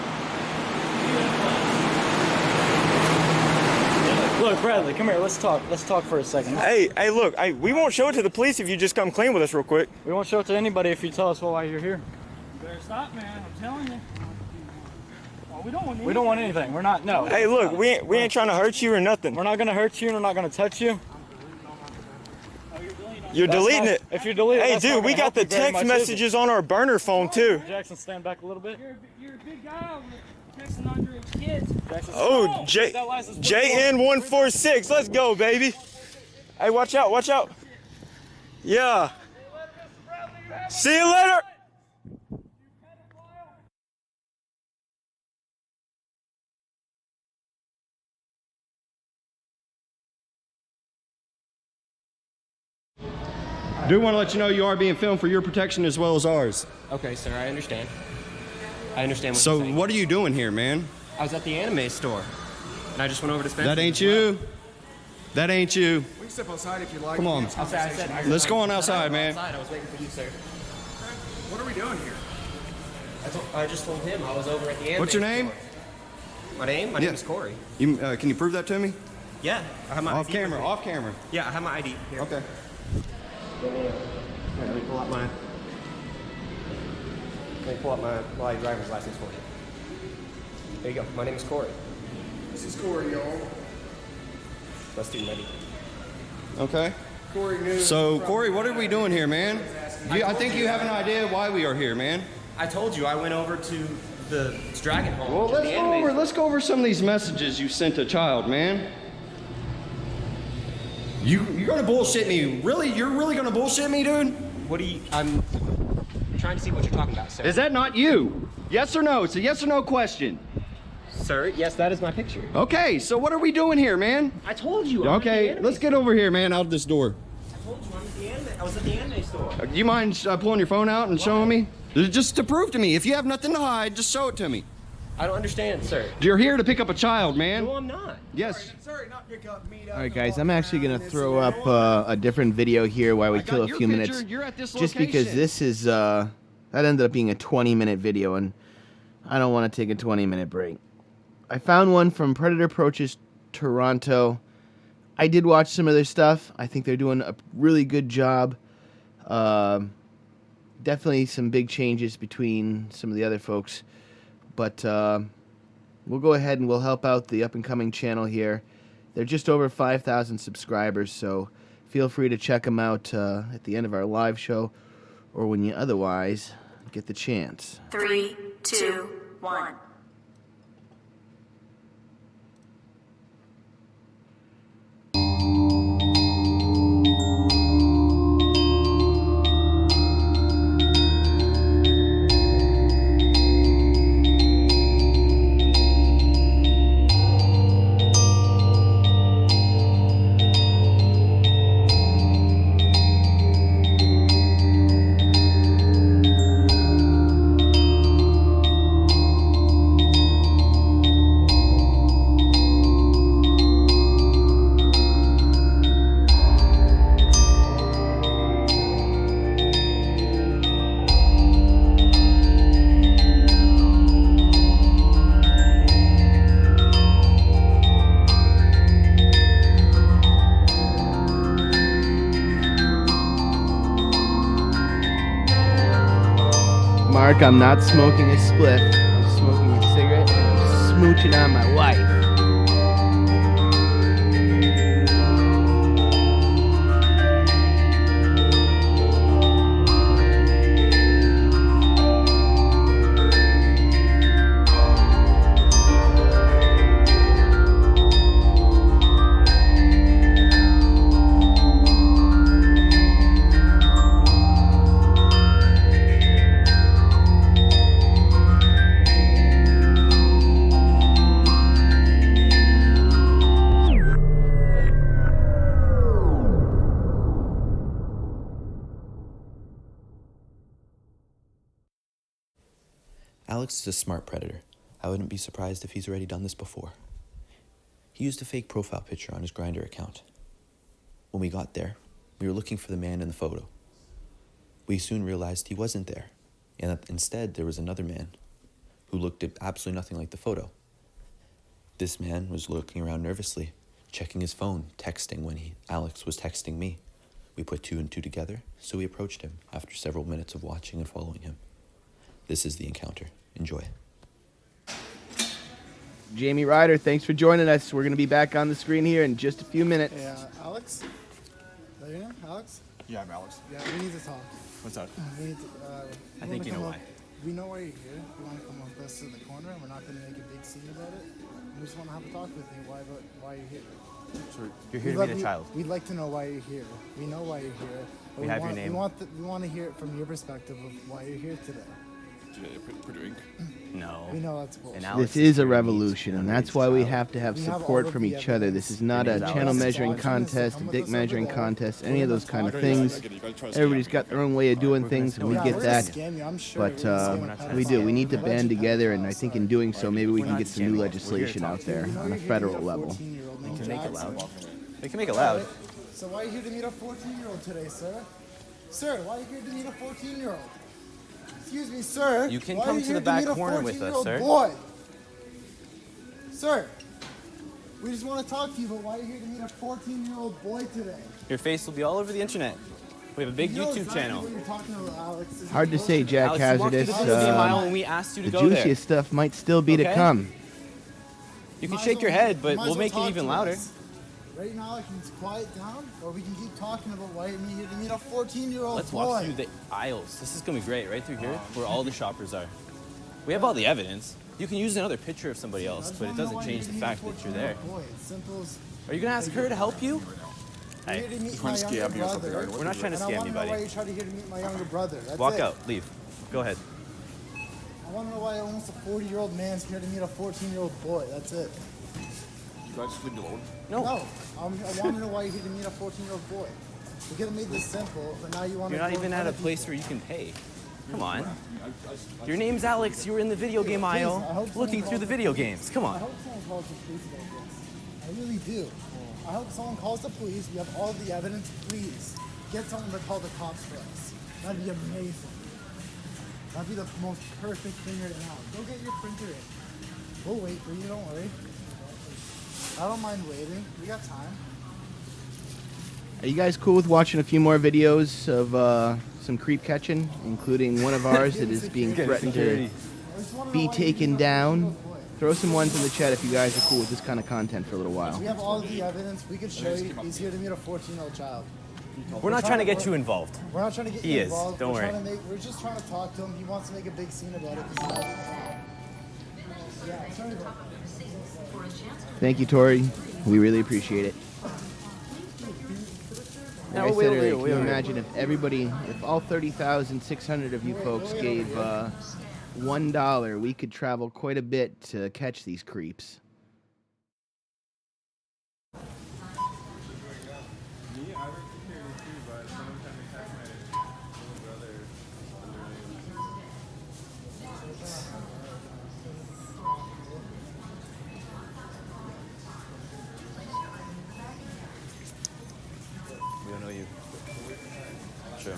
Look, Bradley, come here. Let's talk. Let's talk for a second. Hey, look, we won't show it to the police if you just come clean with us real quick. We won't show it to anybody if you tell us why you're here. You better stop, man. I'm telling you. Oh, we don't want anything. We don't want anything. We're not. No. Hey, look, we ain't trying to hurt you or nothing. We're not gonna hurt you. We're not gonna touch you. You're deleting it. If you delete it, Hey, that's not dude, we gonna got help the you very text much, is it? messages on our burner phone too. Jackson, stand back a little bit. You're a big guy with texting underage kids. Jackson, Oh, stand that license plate JN146. Let's go, baby. Hey, watch out, watch out. Yeah. See you later. Do want to let you know you are being filmed for your protection as well as ours. Okay, sir, I understand. I understand what So you're saying. what are you doing here, man? I was at the anime store, and I just went over to Spencer's. That ain't you. That ain't you. We can step outside if you like. Come on. I said, Let's go on outside, man. I was waiting for you, sir. What are we doing here? I just told him I was over at the anime What's your name? store. My name? My name is Corey. You, can you prove that to me? Yeah, I have my Off ID camera, with me. off camera. Yeah, I have my ID here. Okay. Let me pull out my driver's license for you. There you go. My name is Corey. This is Corey, y'all. Let's do ready. Okay. So, Corey, what are we doing here, man? I think you have an idea why we are here, man. I told you I went over to the Dragon Home. Well, to the anime let's go over some of these messages you sent a child, man. You're gonna bullshit me. Really? You're really gonna bullshit me, dude? What do you... I'm trying to see what you're talking about, sir. Is that not you? Yes or no? It's a yes or no question. Sir, yes, that is my picture. Okay, so what are we doing here, man? I told you. I'm at the Okay, anime let's get over here, man, out this door. I told you I'm at the anime. I was at the anime store. Do you mind pulling your phone out and showing me? Just to prove to me. If you have nothing to hide, just show it to me. I don't understand, sir. You're here to pick up a child, man. No, I'm not. Yes. All right, guys, I'm actually going to throw up a different video here while we kill a few minutes. You're at this Just because location. this is, that ended up being a 20-minute video, and I don't want to take a 20-minute break. I found one from Predator Approaches Toronto. I did watch some of their stuff. I think they're doing a really good job. Definitely some big changes between some of the other folks. But we'll go ahead and we'll help out the up-and-coming channel here. They're just over 5,000 subscribers, so feel free to check them out at the end of our live show or when you otherwise get the chance. 3, 2, 1. Mark, I'm not smoking a spliff. I'm smoking a cigarette and I'm smooching on my wife. Alex is a smart predator. I wouldn't be surprised if he's already done this before. He used a fake profile picture on his Grindr account. When we got there, we were looking for the man in the photo. We soon realized he wasn't there, and that instead there was another man who looked absolutely nothing like the photo. This man was looking around nervously, checking his phone, texting when Alex was texting me. We put two and two together, so we approached him after several minutes of watching and following him. This is the encounter. Enjoy. Jamie Ryder, thanks for joining us. We're going to be back on the screen here in just a few minutes. Hey, Alex? Is that your name? Alex? Yeah, I'm Alex. Yeah, we need to talk. What's up? We need to, I think you know why. We know why you're here. You want to come with us to the corner, and we're not going to make a big scene about it. We just want to have a talk with you. Why you're here? So you're here to meet a child. We'd like to know why you're here. We know why you're here. We have your name. We want to hear it from your perspective of why you're here today. Predator Inc. No. We know that's bullshit. This is a revolution, and that's why we have to have support from each other. This is not a channel measuring contest, a dick measuring contest, any of those kind of things. Everybody's got their own way of doing things, and we get that. But we do. We need to band together, and I think in doing so, maybe we can get some new legislation out there on a federal level. They can make it loud. They can make it loud. So why are you here to meet a 14-year-old today, sir? Sir, why are you here to meet a 14-year-old? Excuse me, sir. You can come to the back corner with us, sir. Boy? Sir, we just want to talk to you about why you're here to meet a 14-year-old boy today. Your face will be all over the internet. We have a big You know YouTube exactly channel. what you're talking about, Alex. This is Hard to say, bullshit. Jack Alex, you walked through Hazardous. the video game aisle when we asked you to The go there. juiciest stuff might still be to Okay? come. You can Might shake as your well- head, but might as we'll well make it talk even to louder. us. Right now, I can quiet down, or we can keep talking about why you're here to meet a 14-year-old Let's boy. walk through the aisles. This is gonna be great, right through here, where all the shoppers are. We have all the evidence. You can use another picture of somebody else, but it doesn't change the fact that you're there. Boy, it's simple as Are you gonna ask her to help you? you're here to meet my younger brother. We're not trying to and I scam want you, to know why buddy. you're trying to here to meet my younger brother. That's Walk it. out, leave. Go ahead. I want to know why almost a 40-year-old man's here to meet a 14-year-old boy. That's it. You guys just leave me alone? No. I want to know why you're here to meet a 14-year-old boy. We could have made this simple, but now you want You're to not go even in at front a of place people. where you can pay. Come on. Your name's Alex. You were in the video game Please, I aisle hope looking someone through the calls video the police. games. Come I on. hope someone calls the police about this. I really do. I hope someone calls the police. We have all the evidence. Please get someone to call the cops for us. That'd be amazing. That'd be the most perfect thing right now. Go get your printer in. We'll wait for you. Don't worry. I don't mind waiting. We got time. Are you guys cool with watching a few more videos of some creep catching, including one of ours that is being threatened to be taken down? Throw some ones in the chat if you guys are cool with this kind of content for a little while. We have all of the evidence. We could show you. He's here to meet a 14-year-old child. We're not trying to get you involved. We're not trying to get He you is. involved. Don't worry. We're just trying to talk to him. He wants to make a big scene about it. Yeah, sorry about that. Thank you, Tori. We really appreciate it. Like I said earlier, can you imagine if all 30,600 of you folks gave $1, we could travel quite a bit to catch these creeps. We don't know you. Sure.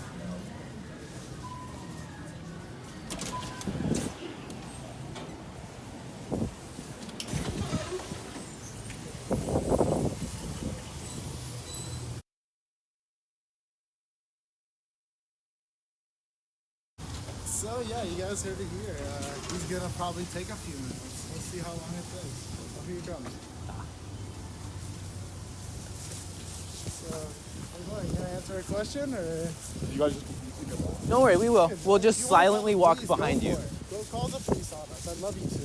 So yeah, you guys heard it here. He's gonna probably take a few minutes. We'll see how long it takes. Oh, here you come. So, what, you gonna answer a question or? You guys just don't worry, we will. We'll just silently walk behind you. Go call the police on us. I'd love you to.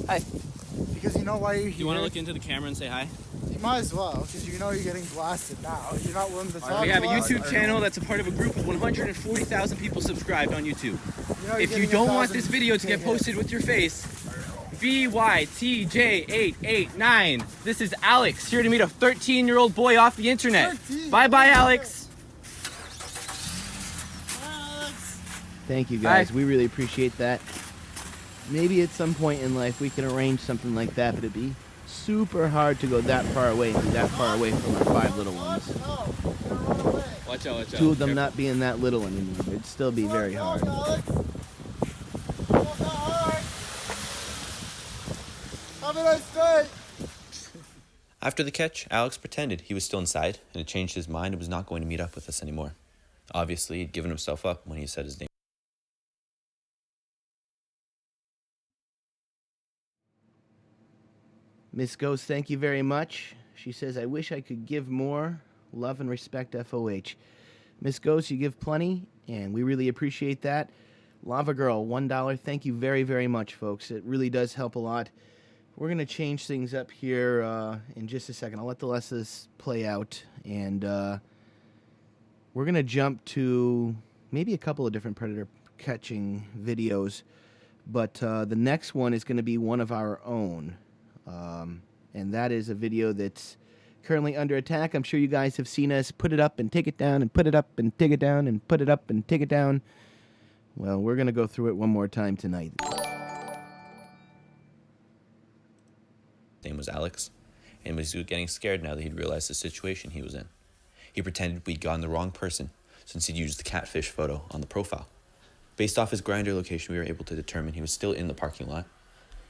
Hi. Because you know why you're here. Do you want to look into the camera and say hi? You might as well, because you know you're getting blasted now. You're not willing to talk. We have a to us. YouTube channel that's a part of a group of 140,000 people subscribed on YouTube. You know If you don't want this video to get posted with your face, VYTJ889. This is Alex, here to meet a 13-year-old boy off the internet. 13? Bye-bye, Alex. Thank you guys. Bye. We really appreciate that. Maybe at some point in life we can arrange something like that, but it'd be super hard to go that far away and be that far away from our 5 little ones. Watch out, watch out. 2 of them not being that little anymore. It'd still be very hard. Have a nice day. After the catch, Alex pretended he was still inside and had changed his mind and was not going to meet up with us anymore. Obviously, he'd given himself up when he said his name. Miss Ghost, thank you very much. She says, I wish I could give more. Love and respect, F.O.H. Miss Ghost, you give plenty, and we really appreciate that. Lava Girl, $1. Thank you very, very much, folks. It really does help a lot. We're going to change things up here in just a second. I'll let the rest of this play out, and we're going to jump to maybe a couple of different predator catching videos, but the next one is going to be one of our own. And that is a video that's currently under attack. I'm sure you guys have seen us put it up and take it down and put it up and take it down and put it up and take it down. Well, we're going to go through it one more time tonight. His name was Alex, and was getting scared now that he'd realized the situation he was in. He pretended we'd gotten the wrong person, since he'd used the catfish photo on the profile. Based off his Grindr location, we were able to determine he was still in the parking lot,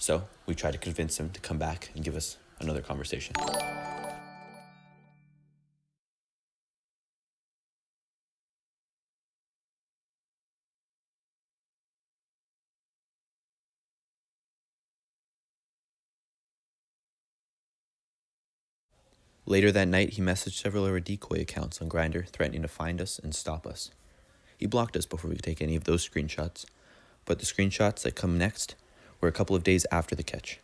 So we tried to convince him to come back and give us another conversation. Later that night, he messaged several of our decoy accounts on Grindr, threatening to find us and stop us. He blocked us before we could take any of those screenshots, but the screenshots that come next were a couple of days after the catch.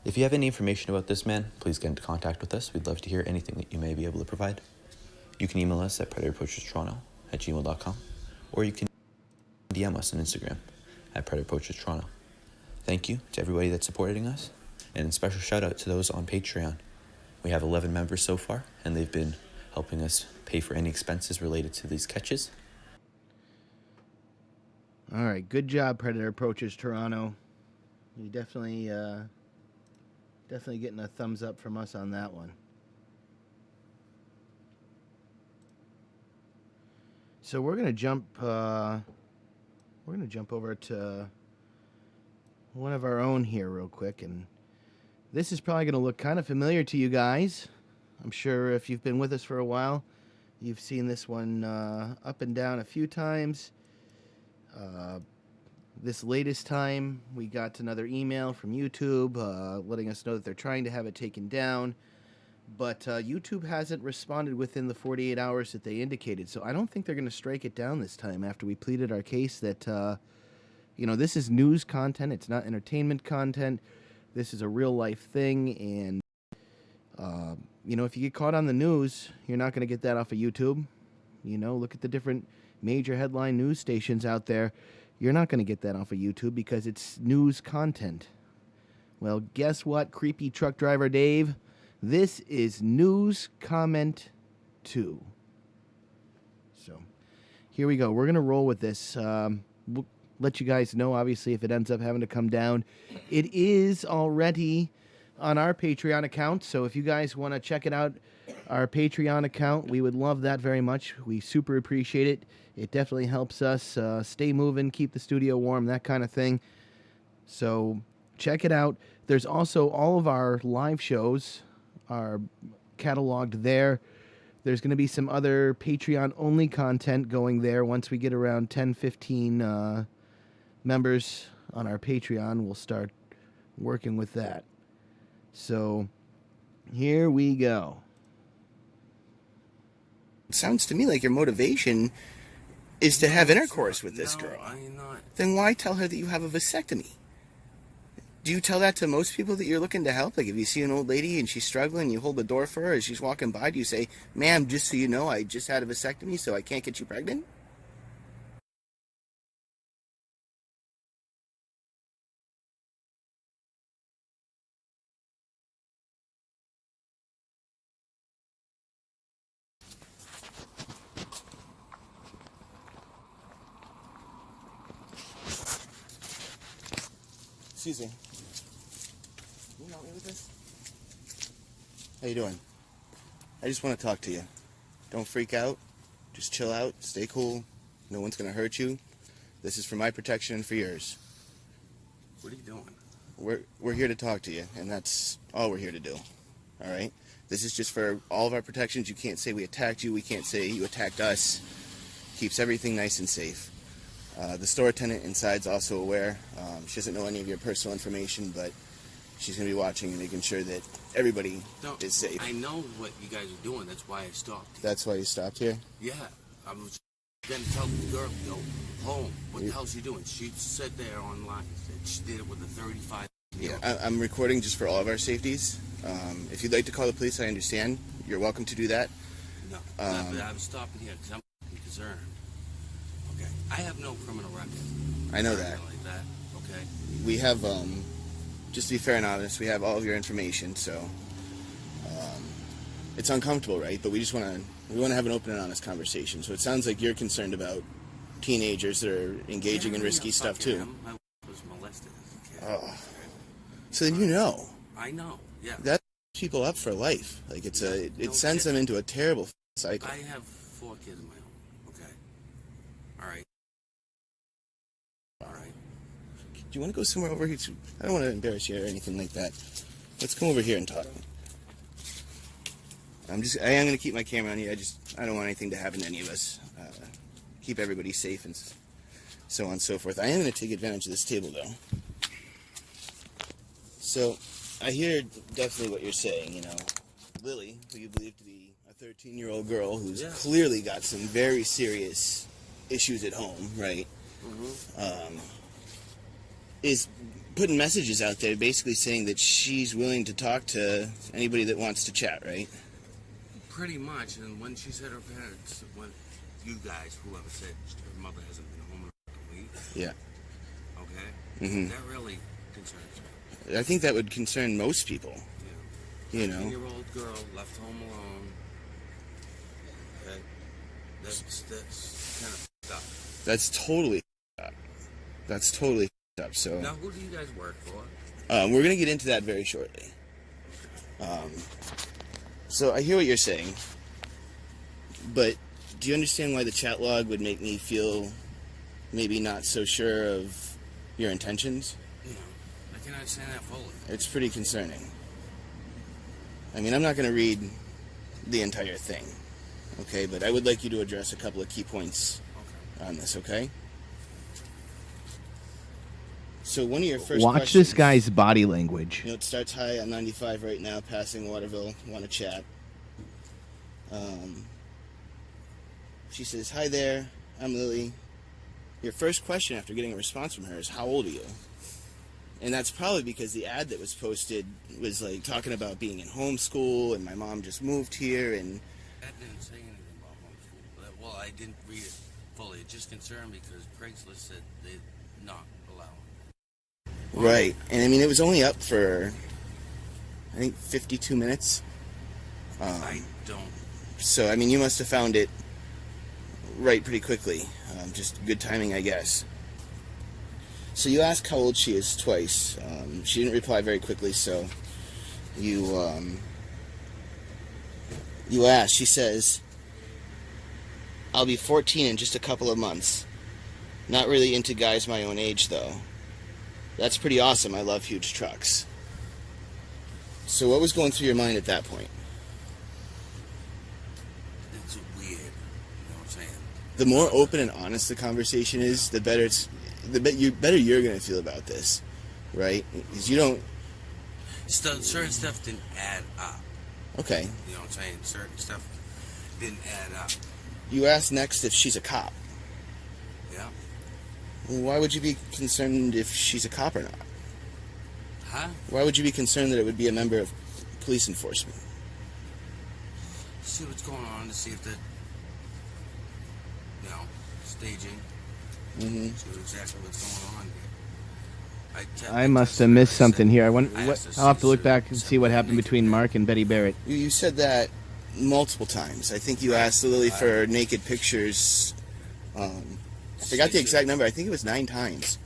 If you have any information about this man, please get into contact with us. We'd love to hear anything that you may be able to provide. You can email us at predatorpoacherstoronto@gmail.com, or you can DM us on Instagram at predatorpoacherstoronto. Thank you to everybody that's supporting us, and a special shout out to those on Patreon. We have 11 members so far, and they've been helping us pay for any expenses related to these catches. All right, good job, Predator Approaches Toronto. You definitely getting a thumbs up from us on that one. So we're gonna jump over to one of our own here real quick, and this is probably gonna look kind of familiar to you guys. I'm sure if you've been with us for a while, you've seen this one up and down a few times. This latest time, we got another email from YouTube letting us know that they're trying to have it taken down, but YouTube hasn't responded within the 48 hours that they indicated, so I don't think they're going to strike it down this time after we pleaded our case that, this is news content, it's not entertainment content, this is a real-life thing, and, if you get caught on the news, you're not going to get that off of YouTube. Look at the different major headline news stations out there. You're not going to get that off of YouTube because it's news content. Well, guess what, creepy truck driver Dave? This is news comment 2. So, here we go. We're going to roll with this. We'll let you guys know, obviously, if it ends up having to come down. It is already on our Patreon account, so if you guys want to check it out, our Patreon account, we would love that very much. We super appreciate it. It definitely helps us stay moving, keep the studio warm, that kind of thing. So check it out. There's also all of our live shows are cataloged there. There's going to be some other Patreon-only content going there. Once we get around 10, 15 members on our Patreon, we'll start working with that. So here we go. It sounds to me like your motivation is to have intercourse with this girl. Then why tell her that you have a vasectomy? Do you tell that to most people that you're looking to help? Like if you see an old lady and she's struggling, you hold the door for her as she's walking by, do you say, "Ma'am, just so you know, I just had a vasectomy, so I can't get you pregnant"? Excuse me. Can you help me with this? How you doing? I just want to talk to you. Don't freak out. Just chill out. Stay cool. No one's going to hurt you. This is for my protection and for yours. What are you doing? We're here to talk to you, and that's all we're here to do. All right? This is just for all of our protections. You can't say we attacked you. We can't say you attacked us. Keeps everything nice and safe. The store attendant inside's also aware. She doesn't know any of your personal information, but she's going to be watching and making sure that everybody is safe. I know what you guys are doing. That's why I stopped. That's why you stopped here? Yeah. I was going to tell the girl, go home. What the hell's she doing? She said there online. She did it with a 35. Yeah, I'm recording just for all of our safeties. If you'd like to call the police, I understand. You're welcome to do that. No, I'm stopping here because I'm concerned. Okay, I have no criminal record. I know that. Like that. Okay. We have, just to be fair and honest, we have all of your information, so it's uncomfortable, right? But we just want to have an open and honest conversation. So it sounds like you're concerned about teenagers that are engaging in risky stuff too. My wife was molested as a kid. Oh. So then you know. I know. Yeah. That people up for life. Like it sends them into a terrible cycle. I have 4 kids of my own. Okay. All right. All right. Do you want to go somewhere over here? I don't want to embarrass you or anything like that. Let's come over here and talk. I am going to keep my camera on you. I don't want anything to happen to any of us. Keep everybody safe and so on and so forth. I am going to take advantage of this table, though. So, I hear definitely what you're saying, you know. Lily, who you believe to be a 13-year-old girl who's clearly got some very serious issues at home, right? Mm-hmm. Is putting messages out there basically saying that she's willing to talk to anybody that wants to chat, right? Pretty much, and when she said her parents, when you guys, whoever said her mother hasn't been home in a week. Yeah. Okay? Mm-hmm. That really concerns me. I think that would concern most people. Yeah. You know? 13-year-old girl left home alone. Okay? That's kind of f***ed up. That's totally f***ed up. That's totally f***ed up, so... Now, who do you guys work for? We're going to get into that very shortly. So I hear what you're saying, but do you understand why the chat log would make me feel maybe not so sure of your intentions? You know, I can understand that fully. It's pretty concerning. I mean, I'm not going to read the entire thing, okay? But I would like you to address a couple of key points on this, okay? So one of your first Watch questions, this guy's body language. You know, it starts high on 95 right now, passing Waterville. Want to chat? She says, "Hi there, I'm Lily." Your first question after getting a response from her is, "How old are you?" And that's probably because the ad that was posted was like talking about being in homeschool, and my mom just moved here, and That didn't say anything about homeschool. Well, I didn't read it fully. It just concerned me because Craigslist said they'd not allow it. Right. And I mean, it was only up for, I think, 52 minutes. I don't. So, I mean, you must have found it right pretty quickly. Just good timing, I guess. So you asked how old she is twice. She didn't reply very quickly, so you asked. She says, "I'll be 14 in just a couple of months. Not really into guys my own age, though. That's pretty awesome. I love huge trucks." So what was going through your mind at that point? It's weird. You know what I'm saying? The more open and honest the conversation is, the better better you're going to feel about this, right? Because you don't... Certain stuff didn't add up. Okay. You know what I'm saying? Certain stuff didn't add up. You asked next if she's a cop. Yeah. Why would you be concerned if she's a cop or not? Huh? Why would you be concerned that it would be a member of police enforcement? See what's going on, to see if the, you know, staging. Mm-hmm. See exactly what's going on here. I must have missed something here. I'll have to look back and see what happened between Mark and Betty Barrett. You said that multiple times. I think you asked Lily for naked pictures. I forgot the exact number. I think it was 9 times.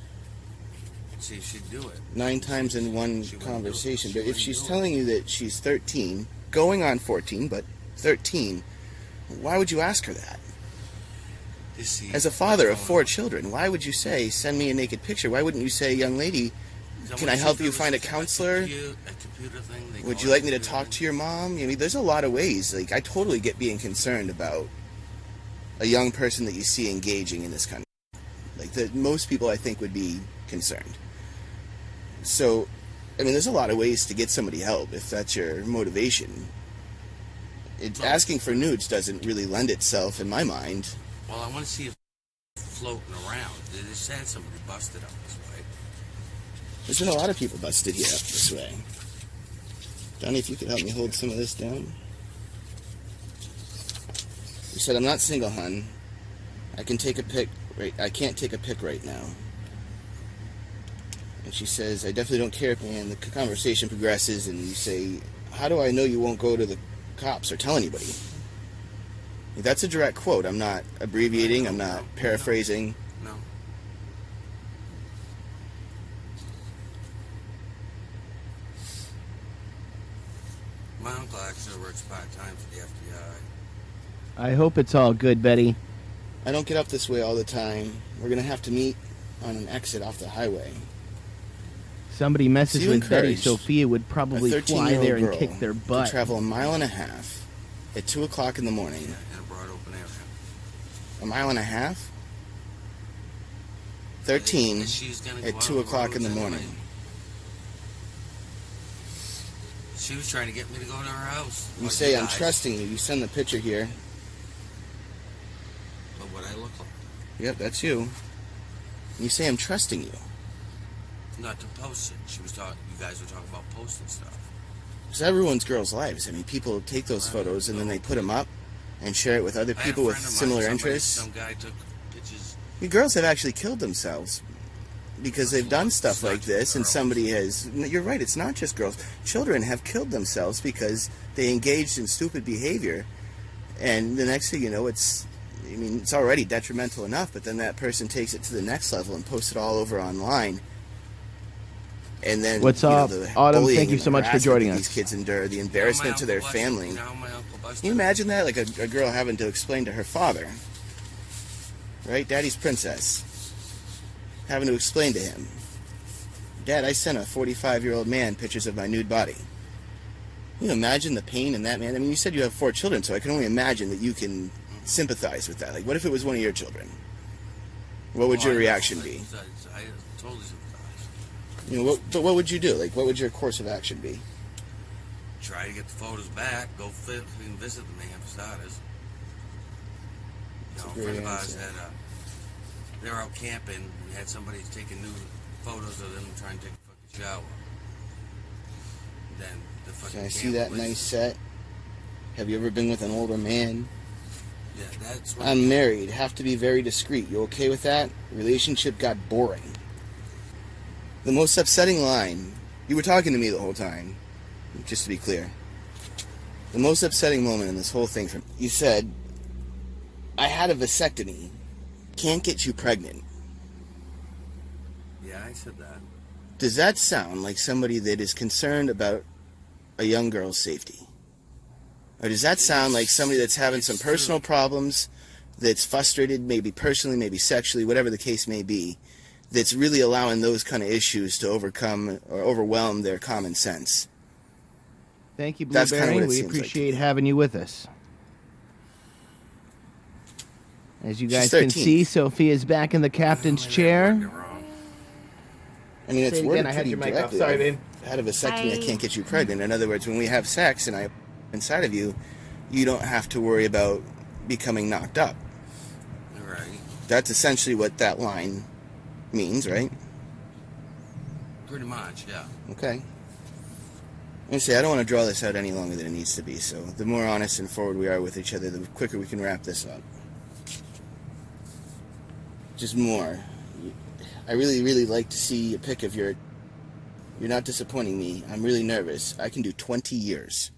See if she'd do it. 9 times in one conversation. But if she's telling you that she's 13, going on 14, but 13, why would you ask her that? As a father of 4 children, why would you say, "Send me a naked picture"? Why wouldn't you say, "Young lady, can I help you find a counselor? Would you like me to talk to your mom?" I mean, there's a lot of ways. Like, I totally get being concerned about a young person that you see engaging in this kind of... Like, most people, I think, would be concerned. So, I mean, there's a lot of ways to get somebody help if that's your motivation. Asking for nudes doesn't really lend itself in my mind. Well, I want to see if floating around. They said somebody busted up this way. There's been a lot of people busted here up this way. Johnny, if you could help me hold some of this down. You said, I'm not single, hun. I can take a pic. I can't take a pic right now. And she says, I definitely don't care. And the conversation progresses, and you say, how do I know you won't go to the cops or tell anybody? That's a direct quote. I'm not abbreviating. I'm not paraphrasing. No. My uncle actually works part-time for the FBI. I hope it's all good, Betty. I don't get up this way all the time. We're going to have to meet on an exit off the highway. Somebody messes So you with Betty, encouraged Sophia would probably fly there and girl kick their to butt. travel a mile and a half at 2 o'clock in the morning. Yeah, in a broad open area. A mile and a half? 13 at 2 o'clock in the morning. She was trying to get me to go to her house. You say, I'm trusting you. You send the picture here. But what I look like. Yep, that's you. You say, I'm trusting you. Not to post it. She was talking. You guys were talking about posting stuff. Because that ruins girls' lives. I mean, people take those photos and then they put them up and share it with other people with similar interests. Some guy took pictures. Girls have actually killed themselves because they've done stuff like this, and somebody has. You're right. It's not just girls. Children have killed themselves because they engaged in stupid behavior, and the next thing you know, it's. I mean, it's already detrimental enough, but then that person takes it to the next level and posts it all over online. And then, What's up, Autumn? Thank you so much for joining us. These kids endure, the embarrassment to their family. Can you imagine that? Like a girl having to explain to her father, right? Daddy's princess. Having to explain to him, Dad, I sent a 45-year-old man pictures of my nude body. Can you imagine the pain in that, man? I mean, you said you have 4 children, so I can only imagine that you can sympathize with that. Like, what if it was one of your children? What would your reaction be? I totally sympathize. You know, what would you do? Like, what would your course of action be? Try to get the photos back. Go and visit the man for starters. You know, a friend of ours had they were out camping and had somebody taking new photos of them trying to take a fucking shower. Then the fucking. Can I see that nice set? Have you ever been with an older man? Yeah, that's what I'm married. Have to be very discreet. You okay with that? Relationship got boring. The most upsetting line, you were talking to me the whole time, just to be clear. The most upsetting moment in this whole thing, you said, I had a vasectomy. Can't get you pregnant. Yeah, I said that. Does that sound like somebody that is concerned about a young girl's safety? Or does that sound like somebody that's having some personal problems, that's frustrated, maybe personally, maybe sexually, whatever the case may be, that's really allowing those kind of issues to overcome or overwhelm their common sense? Thank you, That's Blueberry. kinda what it We seems like. appreciate having you with us. As you She's guys can 13. see, Sophia's back in the captain's chair. I mean, it's Say it worded again, I had pretty your mic off. directly. Sorry, I've babe. had a vasectomy, I can't get you pregnant. In other words, when we have sex and I inside of you, you don't have to worry about becoming knocked up. Right. That's essentially what that line means, right? Pretty much, yeah. Okay. I say I don't want to draw this out any longer than it needs to be. So the more honest and forward we are with each other, the quicker we can wrap this up. Just more. I really, really like to see a pic of your. You're not disappointing me. I'm really nervous. I can do 20 years.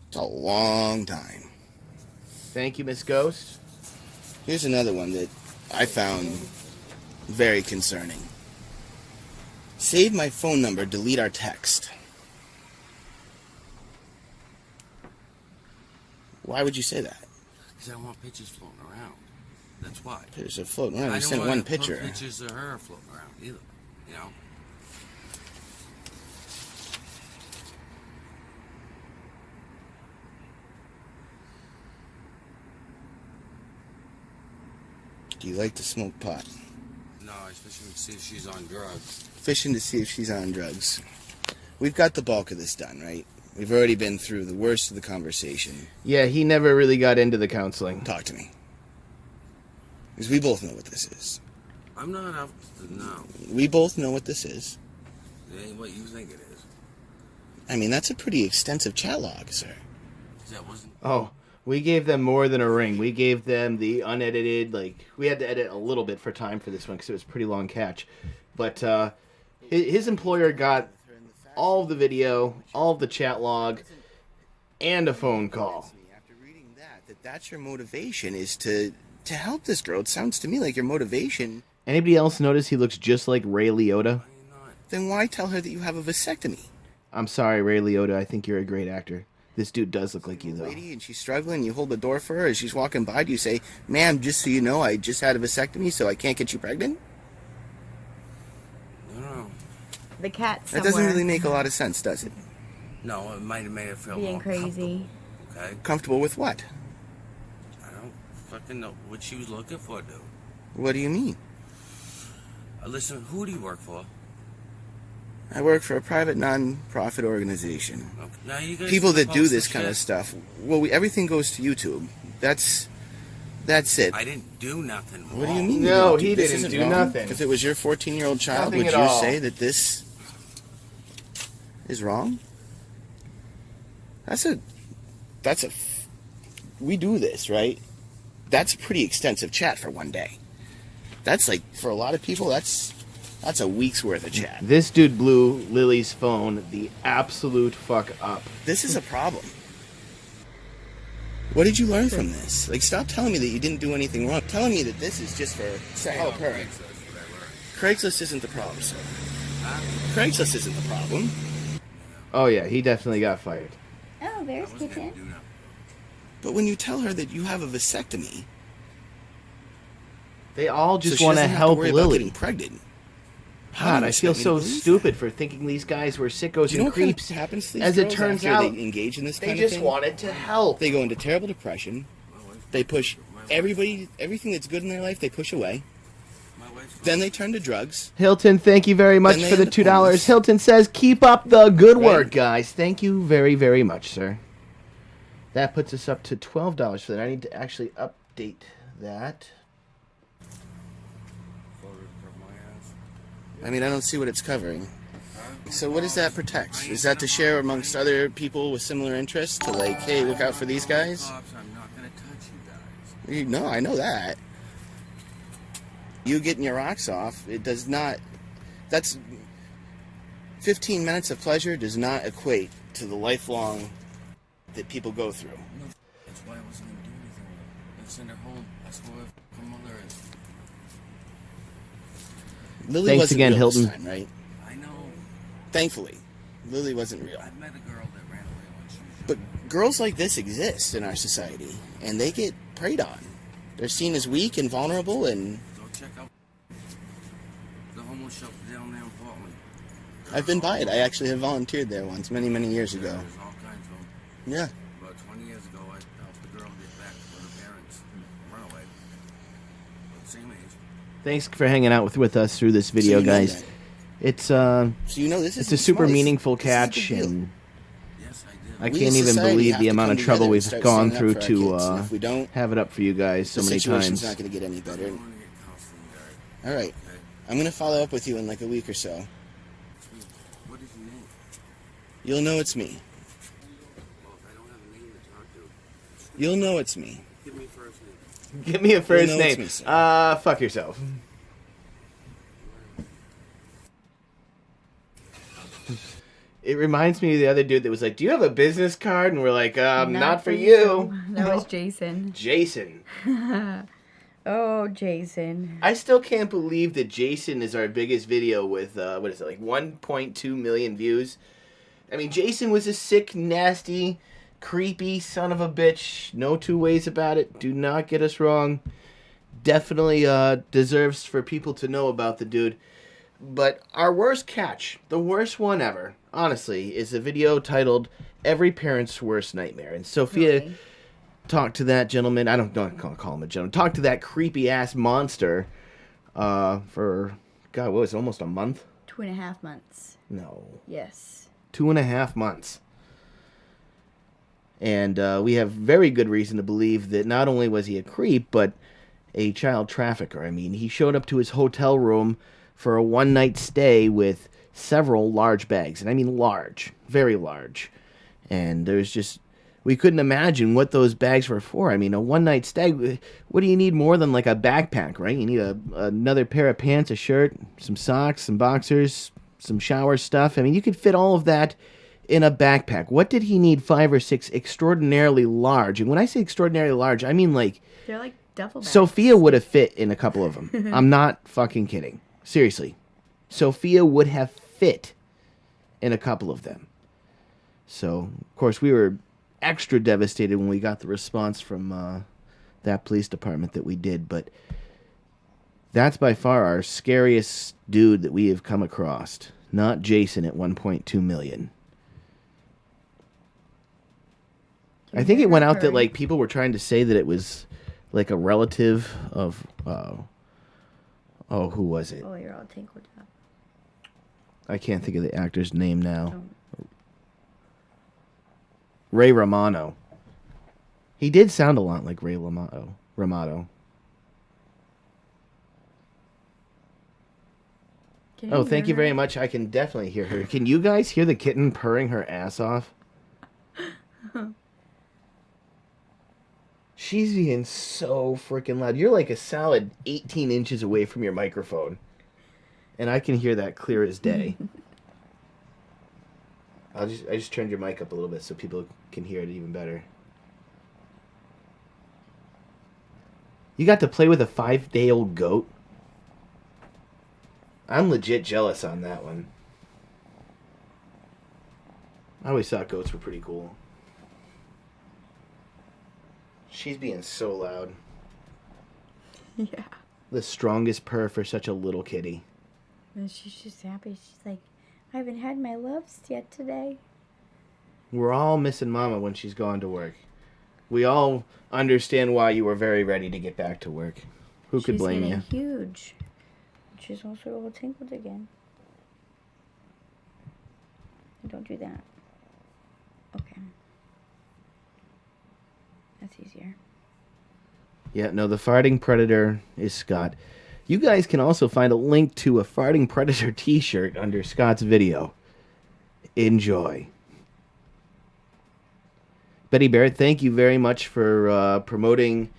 It's a long time. Thank you, Miss Ghost. Here's another one that I found very concerning. Save my phone number, delete our text. Why would you say that? Because I want pictures floating around. That's why. Pictures are floating around. I You don't sent wanna one put picture. pictures of her floating around either. You know. Do you like to smoke pot? No, I was fishing to see if she's on drugs. Fishing to see if she's on drugs. We've got the bulk of this done, right? We've already been through the worst of the conversation. Yeah, he never really got into the counseling. Talk to me. Because we both know what this is. I'm not up to know. We both know what this is. It ain't what you think it is. I mean, that's a pretty extensive chat log, sir. That wasn't... Oh, we gave them more than a ring. We gave them the unedited, like, we had to edit a little bit for time for this one because it was a pretty long catch. But his employer got all of the video, all of the chat log, and a phone call. After reading that's your motivation is to help this girl. It sounds to me like your motivation. Anybody else notice he looks just like Ray Liotta? Then why tell her that you have a vasectomy? I'm sorry, Ray Liotta. I think you're a great actor. This dude does look like you, though. Lady, and she's struggling. You hold the door for her as she's walking by. Do you say, "Ma'am, just so you know, I just had a vasectomy, so I can't get you pregnant"? No. The cat That doesn't really make a lot of sense, does it? No, it might have made her feel being more crazy. Okay. Comfortable with what? I don't fucking know what she was looking for, dude. What do you mean? Listen, who do you work for? I work for a private non-profit organization. Okay. Now you guys People that do post this some kind of shit. stuff, well, everything goes to YouTube. That's it. I didn't do nothing wrong. What do you mean? No, you he this didn't isn't do wrong? nothing. If it was your 14-year-old child, Nothing would at you all. say that this is wrong? We do this, right? That's a pretty extensive chat for one day. That's like, for a lot of people, that's a week's worth of chat. This dude blew Lily's phone the absolute fuck up. This is a problem. What did you learn from this? Like, stop telling me that you didn't do anything wrong. Telling me that this is just to help her. Craigslist isn't the problem, sir. Craigslist isn't the problem. Oh yeah, he definitely got fired. Oh, there's Kitten. But when you tell her that you have a vasectomy, They all just so want to to help worry about Lily. getting pregnant. God, do you I feel expect me to so believe stupid for thinking these guys were sickos Do you know and what kind of creeps. happens to these As it girls turns after out, they engage in this they kind just of thing? wanted to help. They go into terrible depression. They push everything that's good in their life, they push away. Then they turn to drugs. Hilton, thank you very much Then they for the end up $2. homeless. Hilton says, keep up the good Right. work, guys. Thank you very, very much, sir. That puts us up to $12 for that. I need to actually update that. I mean, I don't see what it's covering. So what does that protect? Is that to share amongst other people with similar interests? To like, hey, look out for these guys? I'm not gonna touch you guys. No, I know that. You getting your rocks off, it does not... That's... 15 minutes of pleasure does not equate to the lifelong that people go through. That's why I wasn't gonna do anything with her. Let's send her home. That's where her mother is. Lily Thanks wasn't again, real Hilton. this time, right? I know. Thankfully, Lily wasn't real. I met a girl that ran away when she was But girls like this exist in our society, and they get preyed on. They're seen as weak and vulnerable, and Go check out the homeless shelter down there in Portland. I've been by it. I actually have volunteered there once, many, many years ago. There's all kinds of them. Yeah. About 20 years ago, I helped the girl get back with her parents and run away. About the same age. Thanks for hanging out with us through this video, you know guys. that. It's So you know this it's isn't a super small. meaningful This is a big catch, deal. and Yes, I did. I We can't as even society believe have the to amount come of trouble together and we've start gone standing through up for our to kids, and if we don't, have it up for you guys so the many situation's times. not going to get any better. I want to get counseling, guy. All right. I'm going to follow up with you in like a week or so. What is your name? You'll know it's me. Well, if I don't have a name to talk to, You'll know it's me. give me first name. Give me a first know it's name. me, sir. Fuck yourself. It reminds me of the other dude that was like, "Do you have a business card?" And we're like, not for you." That was Jason. Jason. Oh, Jason. I still can't believe that Jason is our biggest video with, what is it, like 1.2 million views? I mean, Jason was a sick, nasty, creepy son of a bitch. No two ways about it. Do not get us wrong. Definitely deserves for people to know about the dude. But our worst catch, the worst one ever, honestly, is a video titled Every Parent's Worst Nightmare. And Sophia... Really? Talk to that gentleman. I don't call him a gentleman. Talk to that creepy ass monster for, God, what was it, almost a month? 2.5 months. No. Yes. 2.5 months. And we have very good reason to believe that not only was he a creep, but a child trafficker. I mean, he showed up to his hotel room for a one-night stay with several large bags. And I mean large, very large. And there's just, we couldn't imagine what those bags were for. I mean, a one-night stay, what do you need more than like a backpack, right? You need another pair of pants, a shirt, some socks, some boxers, some shower stuff. I mean, you could fit all of that in a backpack. What did he need 5 or 6 extraordinarily large? And when I say extraordinarily large, I mean like... They're like duffel bags. Sophia would have fit in a couple of them. I'm not fucking kidding. Seriously. Sophia would have fit in a couple of them. So, of course, we were extra devastated when we got the response from that police department that we did. But that's by far our scariest dude that we have come across. Not Jason at 1.2 million. I think it went out that like people were trying to say that it was like a relative of who was it? Oh, you're all tangled up. I can't think of the actor's name now. Ray Romano. He did sound a lot like Ray Romano. Oh, thank you very much. I can definitely hear her. Can you guys hear the kitten purring her ass off? She's being so freaking loud. You're like a solid 18 inches away from your microphone. And I can hear that clear as day. I just turned your mic up a little bit so people can hear it even better. You got to play with a 5-day-old goat? I'm legit jealous on that one. I always thought goats were pretty cool. She's being so loud. Yeah. The strongest purr for such a little kitty. And she's just happy. She's like, I haven't had my loves yet today. We're all missing Mama when she's gone to work. We all understand why you were very ready to get back to work. Who could blame you? She's getting huge. She's also all tangled again. Don't do that. Okay. That's easier. Yeah, no, the farting predator is Scott. You guys can also find a link to a farting predator t-shirt under Scott's video. Enjoy. Betty Barrett, thank you very much for promoting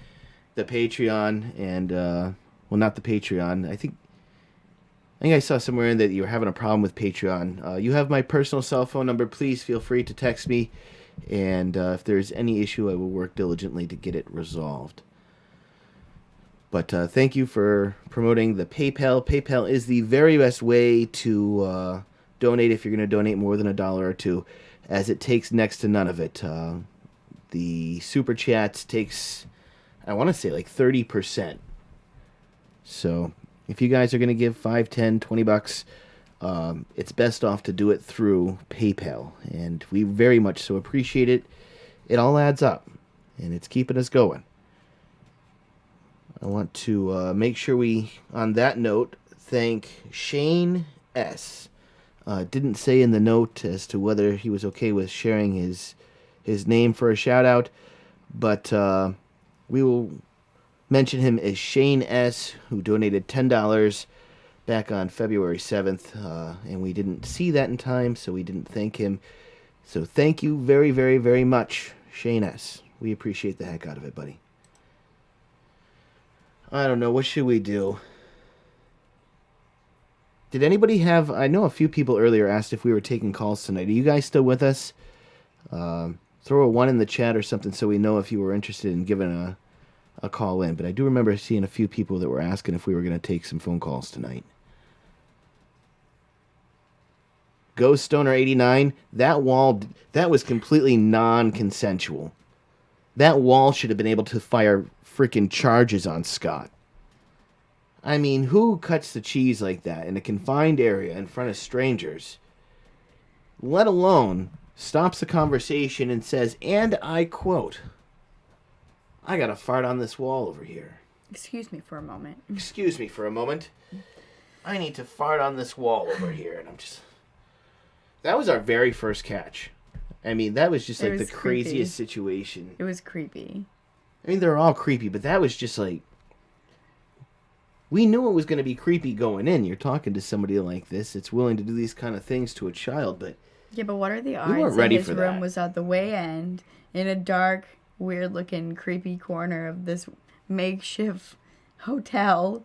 the Patreon and, well, not the Patreon. I think I saw somewhere in that you were having a problem with Patreon. You have my personal cell phone number. Please feel free to text me. And if there's any issue, I will work diligently to get it resolved. But thank you for promoting the PayPal. PayPal is the very best way to donate if you're going to donate more than $1 or $2, as it takes next to none of it. The Super Chats takes, I want to say, like 30%. So if you guys are going to give $5, $10, $20, it's best off to do it through PayPal, and we very much so appreciate it. It all adds up, and it's keeping us going. I want to make sure we, on that note, thank Shane S. Didn't say in the note as to whether he was okay with sharing his name for a shout-out, but we will mention him as Shane S., who donated $10 back on February 7th, and we didn't see that in time, so we didn't thank him. So thank you very, very, very much, Shane S. We appreciate the heck out of it, buddy. I don't know, what should we do? Did anybody have... I know a few people earlier asked if we were taking calls tonight. Are you guys still with us? Throw a 1 in the chat or something so we know if you were interested in giving a call in. But I do remember seeing a few people that were asking if we were going to take some phone calls tonight. Ghost Stoner 89, that wall, that was completely non-consensual. That wall should have been able to fire freaking charges on Scott. I mean, who cuts the cheese like that in a confined area in front of strangers? Let alone stops the conversation and says, and I quote, I got to fart on this wall over here. Excuse me for a moment. Excuse me for a moment. I need to fart on this wall over here, and I'm just... That was our very first catch. I mean, that was just like the craziest situation. It was creepy. I mean, they're all creepy, but that was just like... We knew it was going to be creepy going in. You're talking to somebody like this that's willing to do these kind of things to a child, but... Yeah, but what are the odds we weren't ready that his for room that. was at the way end in a dark, weird-looking, creepy corner of this makeshift hotel?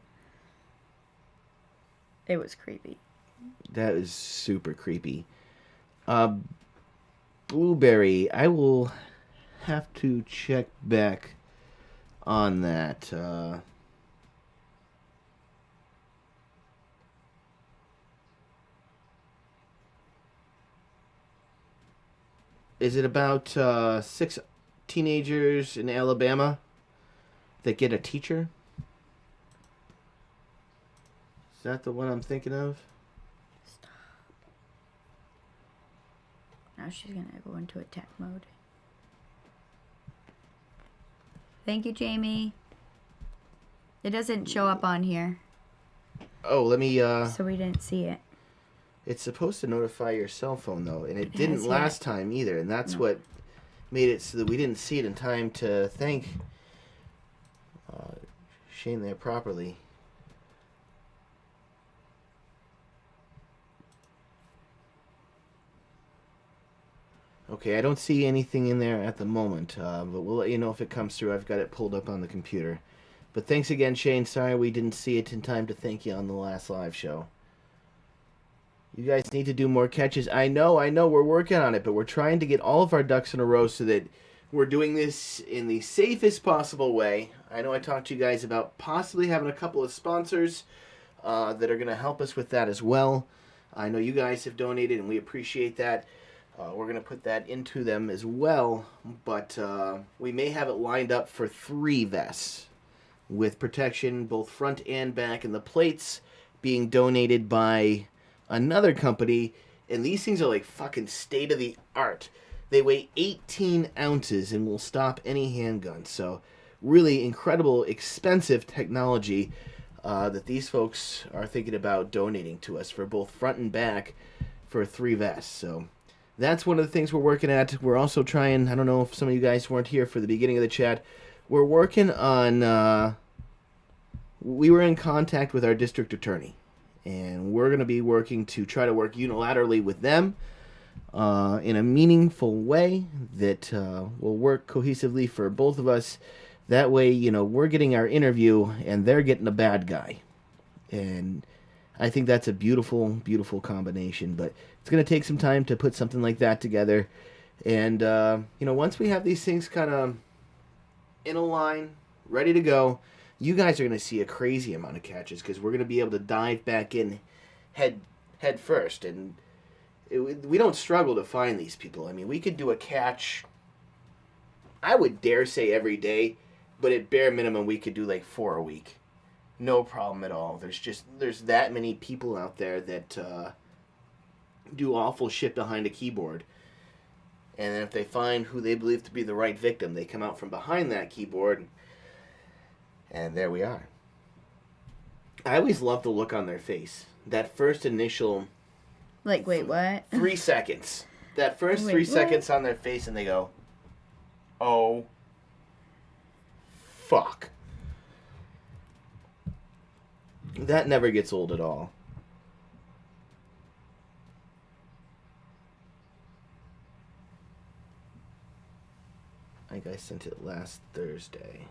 It was creepy. That is super creepy. Blueberry, I will have to check back on that. Is it about 6 teenagers in Alabama that get a teacher? Is that the one I'm thinking of? Now she's gonna go into attack mode. Thank you, Jamie. It doesn't show up on here. Oh, let me... So we didn't see it. It's supposed to notify your cell phone, though, and it It didn't has last time either, and that's what made it so that we didn't see it in time to thank Shane there properly. Okay, I don't see anything in there at the moment, but we'll let you know if it comes through. I've got it pulled up on the computer. But thanks again, Shane. Sorry we didn't see it in time to thank you on the last live show. You guys need to do more catches. I know, we're working on it, but we're trying to get all of our ducks in a row so that we're doing this in the safest possible way. I know I talked to you guys about possibly having a couple of sponsors that are going to help us with that as well. I know you guys have donated, and we appreciate that. We're going to put that into them as well, but we may have it lined up for 3 vests with protection both front and back, and the plates being donated by another company, and these things are like fucking state of the art. They weigh 18 ounces and will stop any handgun. So really incredible, expensive technology that these folks are thinking about donating to us for both front and back for 3 vests. So that's one of the things we're working at. We're also trying, I don't know if some of you guys weren't here for the beginning of the chat, we're working on, we were in contact with our district attorney. And we're going to be working to try to work unilaterally with them in a meaningful way that will work cohesively for both of us. That way, you know, we're getting our interview and they're getting a bad guy. And I think that's a beautiful, beautiful combination. But it's going to take some time to put something like that together. And, you know, once we have these things kind of in a line, ready to go, you guys are going to see a crazy amount of catches because we're going to be able to dive back in head first. And we don't struggle to find these people. I mean, we could do a catch, I would dare say every day, but at bare minimum, we could do like 4 a week. No problem at all. There's that many people out there that do awful shit behind a keyboard. And then if they find who they believe to be the right victim, they come out from behind that keyboard. And there we are. I always love the look on their face. That first initial... Like, wait, what? 3 seconds. That first Wait, 3 what? seconds on their face and they go, oh, fuck. That never gets old at all. I think I sent it last Thursday.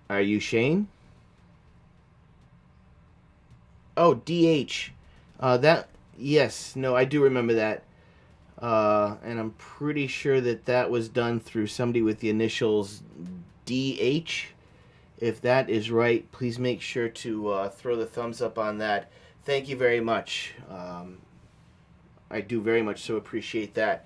Are you Shane? Oh, DH. Yes, no, I do remember that. And I'm pretty sure that was done through somebody with the initials DH. If that is right, please make sure to throw the thumbs up on that. Thank you very much. I do very much so appreciate that.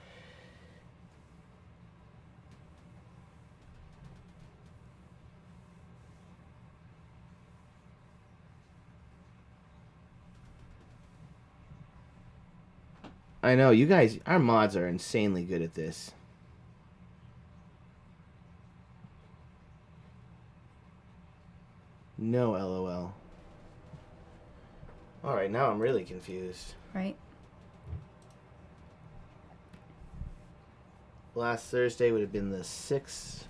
I know, you guys, our mods are insanely good at this. No LOL. Alright, now I'm really confused. Right? Last Thursday would have been the 6th.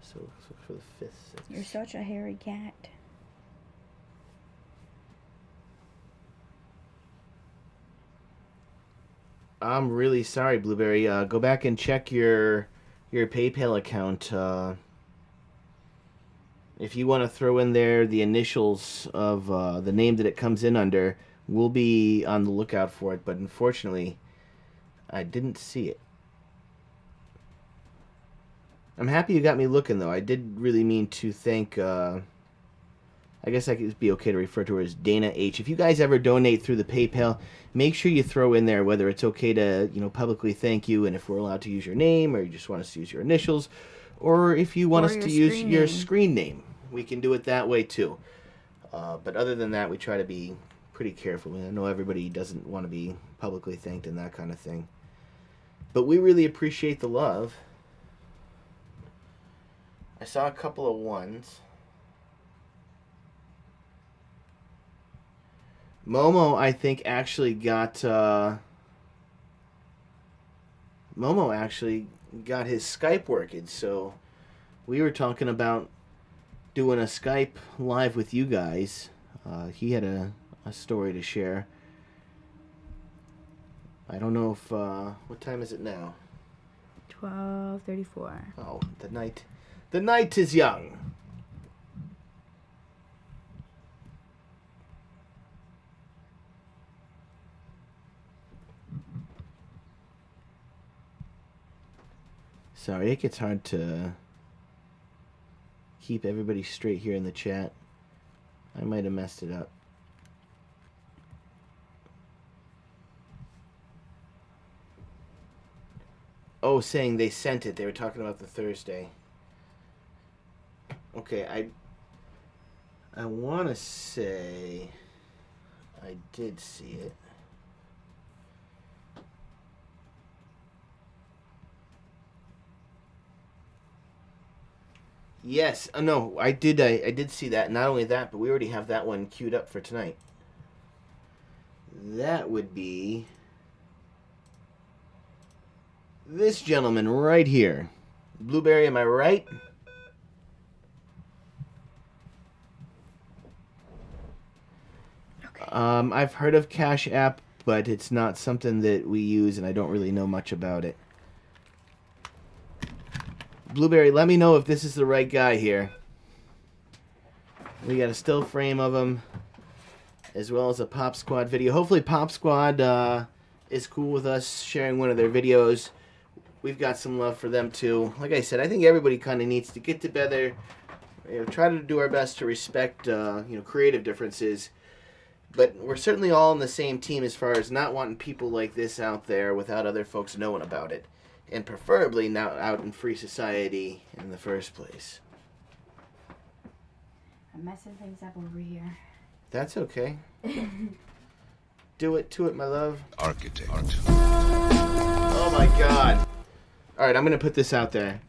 So for the 5th, 6th. You're such a hairy cat. I'm really sorry, Blueberry. Go back and check your PayPal account. If you want to throw in there the initials of the name that it comes in under, we'll be on the lookout for it. But unfortunately, I didn't see it. I'm happy you got me looking, though. I did really mean to thank... I guess I could be okay to refer to her as Dana H. If you guys ever donate through the PayPal, make sure you throw in there whether it's okay to, publicly thank you, and if we're allowed to use your name, or you just want us to use your initials, or if you want us to use your screen name. We can do it that way, too. But other than that, we try to be pretty careful. I know everybody doesn't want to be publicly thanked and that kind of thing. But we really appreciate the love. I saw a couple of ones. Momo, I think, actually got... Momo actually got his Skype working, so we were talking about doing a Skype live with you guys. He had a story to share. I don't know if... what time is it now? 12:34. Oh, the night is young. Sorry, it gets hard to keep everybody straight here in the chat. I might have messed it up. Oh, saying they sent it. They were talking about the Thursday. Okay, I want to say I did see it. Yes, no, I did see that. Not only that, but we already have that one queued up for tonight. That would be this gentleman right here. Blueberry, am I right? Okay. I've heard of Cash App, but it's not something that we use, and I don't really know much about it. Blueberry, let me know if this is the right guy here. We got a still frame of him, as well as a Pop Squad video. Hopefully Pop Squad is cool with us sharing one of their videos. We've got some love for them too. Like I said, I think everybody kind of needs to get together, try to do our best to respect creative differences. But we're certainly all on the same team as far as not wanting people like this out there without other folks knowing about it. And preferably not out in free society in the first place. I'm messing things up over here. That's okay. Do it to it, my love. Architect. Oh my god. Alright, I'm going to put this out there.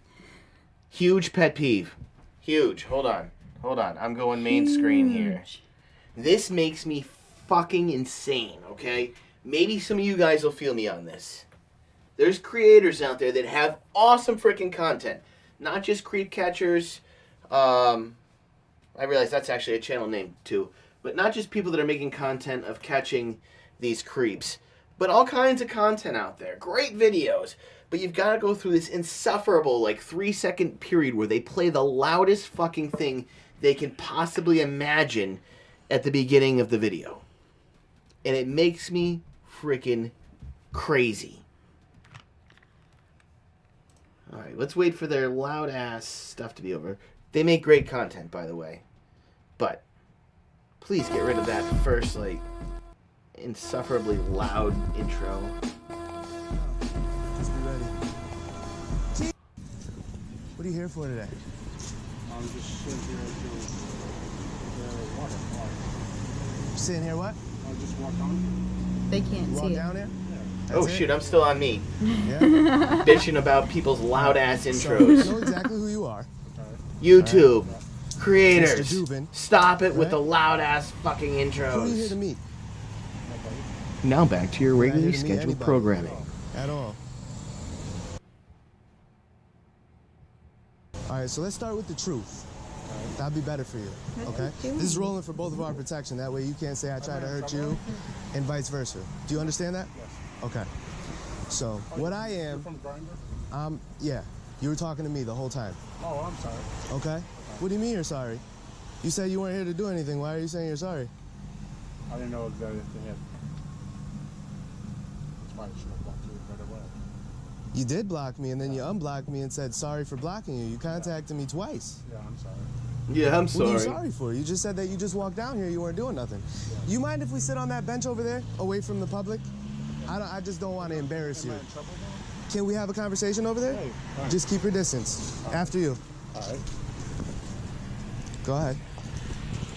Huge pet peeve. Huge. Hold on. I'm going main screen here. This makes me fucking insane, okay? Maybe some of you guys will feel me on this. There's creators out there that have awesome freaking content. Not just creep catchers. I realize that's actually a channel name too. But not just people that are making content of catching these creeps. But all kinds of content out there. Great videos. But you've got to go through this insufferable 3-second period where they play the loudest fucking thing they can possibly imagine at the beginning of the video. And it makes me freaking crazy. Alright, let's wait for their loud-ass stuff to be over. They make great content, by the way. But, please get rid of that first, insufferably loud intro. Just be ready. What are you here for today? I'm just sitting here to water. Sitting here what? I'll just walk on. They can't You see walk it. down here? Oh it. shit, I'm still on me. Yeah. Bitching about people's loud ass So, I intros. know exactly who you are. YouTube Mr. creators, Dubin. stop it with Right? the loud ass fucking Who are you here to intros. meet? Now back to your You're not regularly here to meet scheduled anybody. programming. At all. All right, so let's start with the truth. That'll be better for you, okay? This is rolling for both of our protection. That way you can't say I tried to hurt you and vice versa. Do you understand that? Yes. Okay. So, what I am... From Grindr? Yeah. You were talking to me the whole time. Oh, I'm sorry. Okay? What do you mean you're sorry? You said you weren't here to do anything. Why are you saying you're sorry? I didn't know exactly if they had. That's why I should have blocked you right away. You did block me, and then you unblocked me and said sorry for blocking you. You contacted me twice. Yeah, I'm sorry. Yeah, I'm What are you sorry. sorry for? You just said that you just walked down here. You weren't doing nothing. Yeah. You mind if we sit on that bench over there, away from the public? I just don't want to embarrass you. Can we have a conversation over there? Hey, just keep your distance. After you. All right. Go ahead.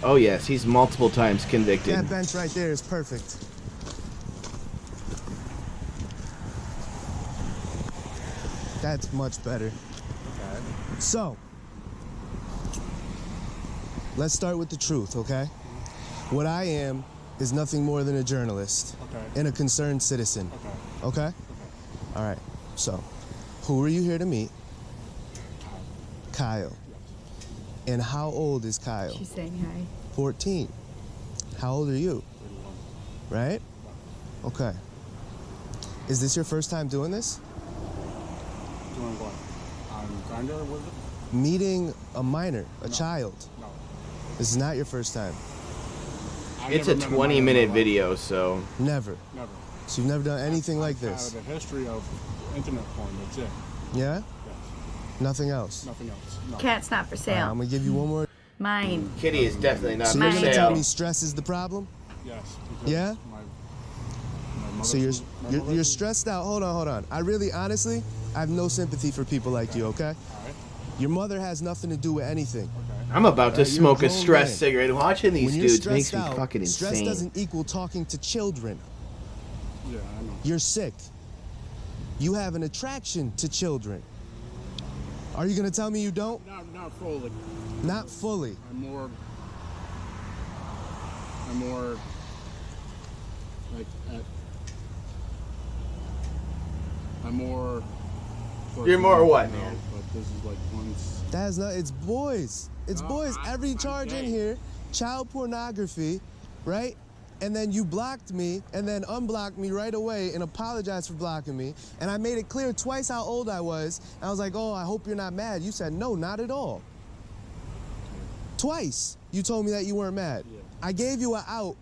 Oh yes, he's multiple times convicted. That bench right there is perfect. That's much better. Okay. So, let's start with the truth, okay? What I am is nothing more than a journalist and a concerned citizen. Okay? All right. So, who are you here to meet? Kyle. And how old is Kyle? She's saying hi. 14. How old are you? 31. Right? Okay. Is this your first time doing this? Doing what? On Grindr, was it? Meeting a minor, a child. No. This is not your first time. It's a 20-minute video, so... Never. Never. So you've never done anything like I've this? had a history of internet porn, that's it. Yeah? Yes. Nothing else? Nothing else. No. Cat's not for All right, sale. I'm gonna give you one more. Mine. Kitty is definitely not So for you're gonna sale. tell me stress is the problem? Yes. Yeah? My So you're stressed out. Hold on. I really, honestly, I have no sympathy for people like you, okay? All right. Your mother has nothing to do with anything. I'm about to You're smoke a grown stress man. cigarette. Watching these When you're dudes makes stressed me out, fucking stress insane. doesn't equal talking to children. Yeah, I know. You're sick. You have an attraction to children. Are you gonna tell me you don't? Not fully. Not fully. I'm more like I'm more. You're more what, man? But this is like once. That is not. It's boys. It's No, boys. Every I'm charge in gay. here, child pornography, right? And then you blocked me, and then unblocked me right away, and apologized for blocking me. And I made it clear twice how old I was. And I was like, "Oh, I hope you're not mad." You said, "No, not at all." Twice you told me that you weren't mad. Yeah. I gave you an out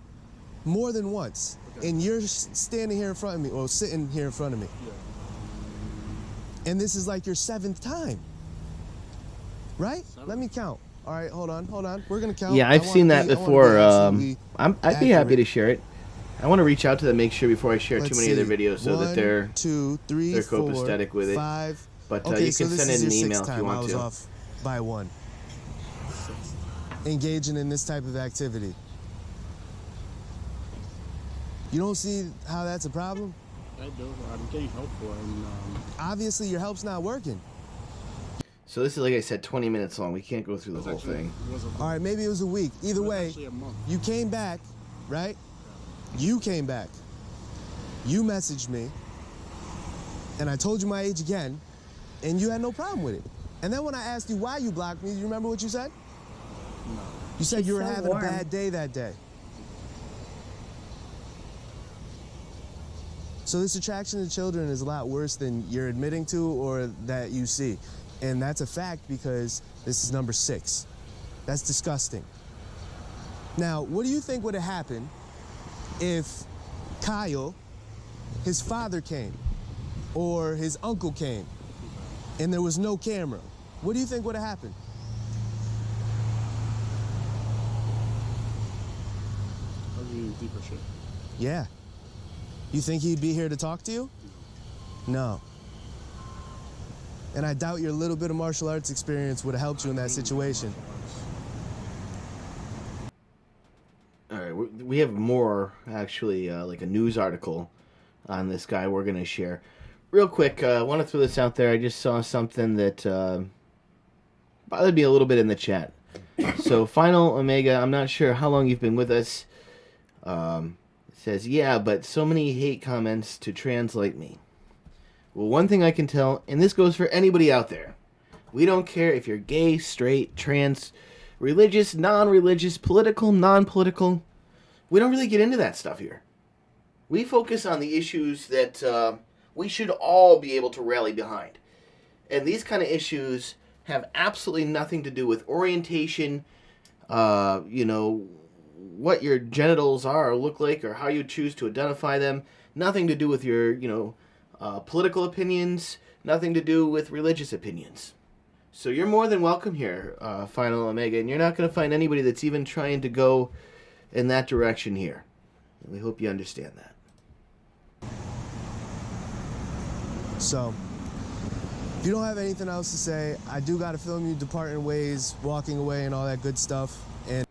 more than once, and you're standing here in front of me, or sitting here in front of me. Yeah. And this is like your 7th time, right? Let me count. All right, hold on. We're gonna count. Yeah, I've seen that before. I'd be happy to share it. I want to reach out to them, make sure before I share too many of their videos, so that they're 2, 3, they're 4, copacetic with it. 5. But Okay, you so can this send is in an your email 6th if time. you want I was to. off by 1. Engaging in this type of activity. You don't see how that's a problem? I do. I'm getting help for it. And, Obviously, your help's not working. So this is, like I said, 20 minutes long. We can't go through the whole thing. All right, maybe it was a week. Either way, actually a month. you came back, right? You came back. You messaged me, and I told you my age again, and you had no problem with it. And then when I asked you why you blocked me, do you remember what you said? No. You said She's you were so having warm. a bad day that day. So this attraction to children is a lot worse than you're admitting to or that you see. And that's a fact because this is number 6. That's disgusting. Now, what do you think would have happened if Kyle, his father came, or his uncle came, and there was no camera? What do you think would have happened? I was getting deeper shit. Yeah. You think he'd be here to talk to you? No. And I doubt your little bit of martial arts experience would have helped you in that situation. All right, we have more, actually, like a news article on this guy we're going to share. Real quick, I want to throw this out there. I just saw something that bothered me a little bit in the chat. So, Final Omega, I'm not sure how long you've been with us. It says, yeah, but so many hate comments to translate me. Well, one thing I can tell, and this goes for anybody out there, we don't care if you're gay, straight, trans, religious, non-religious, political, non-political. We don't really get into that stuff here. We focus on the issues that we should all be able to rally behind. And these kind of issues have absolutely nothing to do with orientation, what your genitals are or look like, or how you choose to identify them. Nothing to do with your, political opinions. Nothing to do with religious opinions. So you're more than welcome here, Final Omega, and you're not going to find anybody that's even trying to go in that direction here. And we hope you understand that. So, if you don't have anything else to say, I do got to film you departing ways, walking away, and all that good stuff. And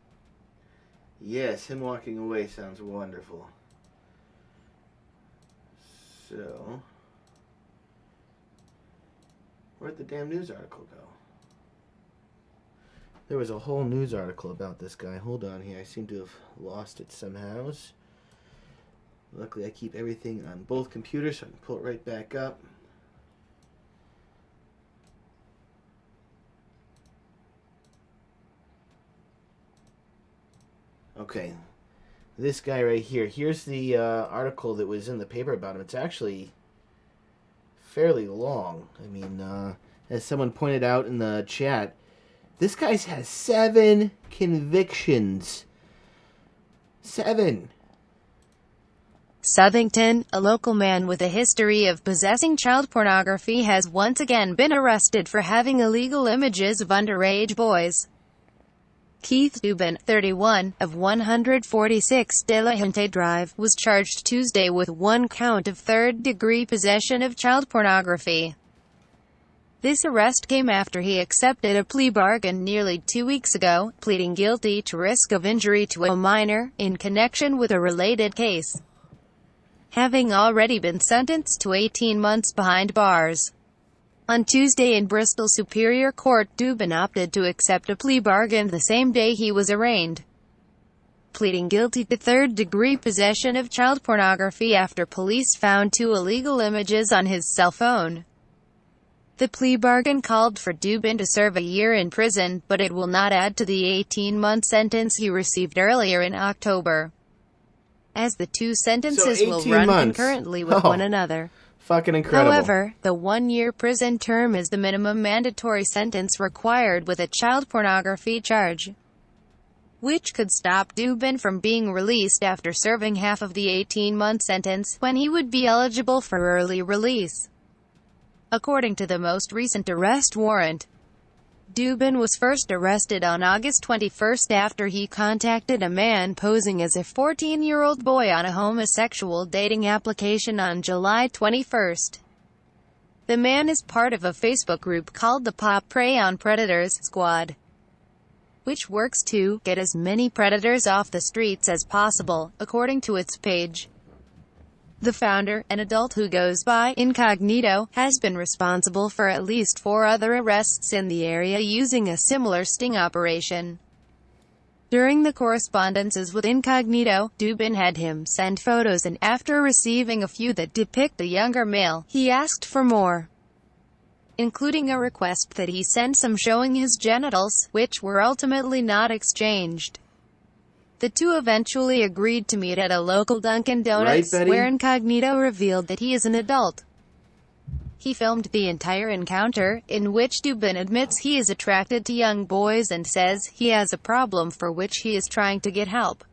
yes, him walking away sounds wonderful. So, where'd the damn news article go? There was a whole news article about this guy. Hold on here. I seem to have lost it somehow. Luckily, I keep everything on both computers, so I can pull it right back up. Okay. This guy right here. Here's the article that was in the paper about him. It's actually fairly long. I mean, as someone pointed out in the chat, this guy has 7 convictions. 7. Southington, a local man with a history of possessing child pornography, has once again been arrested for having illegal images of underage boys. Keith Dubin, 31, of 146 De La Gente Drive, was charged Tuesday with 1 count of third-degree possession of child pornography. This arrest came after he accepted a plea bargain nearly 2 weeks ago, pleading guilty to risk of injury to a minor, in connection with a related case. Having already been sentenced to 18 months behind bars. On Tuesday in Bristol Superior Court, Dubin opted to accept a plea bargain the same day he was arraigned, pleading guilty to third-degree possession of child pornography after police found 2 illegal images on his cell phone. The plea bargain called for Dubin to serve a year in prison, but it will not add to the 18-month sentence he received earlier in October, as the 2 sentences will run concurrently with one another. Fucking incredible. However, the 1-year prison term is the minimum mandatory sentence required with a child pornography charge, which could stop Dubin from being released after serving half of the 18-month sentence, when he would be eligible for early release. According to the most recent arrest warrant, Dubin was first arrested on August 21 after he contacted a man posing as a 14-year-old boy on a homosexual dating application on July 21. The man is part of a Facebook group called the Pop Prey on Predators Squad, which works to get as many predators off the streets as possible, according to its page. The founder, an adult who goes by incognito, has been responsible for at least 4 other arrests in the area using a similar sting operation. During the correspondences with incognito, Dubin had him send photos, and after receiving a few that depict a younger male, he asked for more, including a request that he send some showing his genitals, which were ultimately not exchanged. The 2 eventually agreed to meet at a local Dunkin' Donuts, Right, where incognito revealed that he is an adult. He filmed the entire encounter, in which Dubin admits he is attracted to young boys and says he has a problem for which he is trying to get help,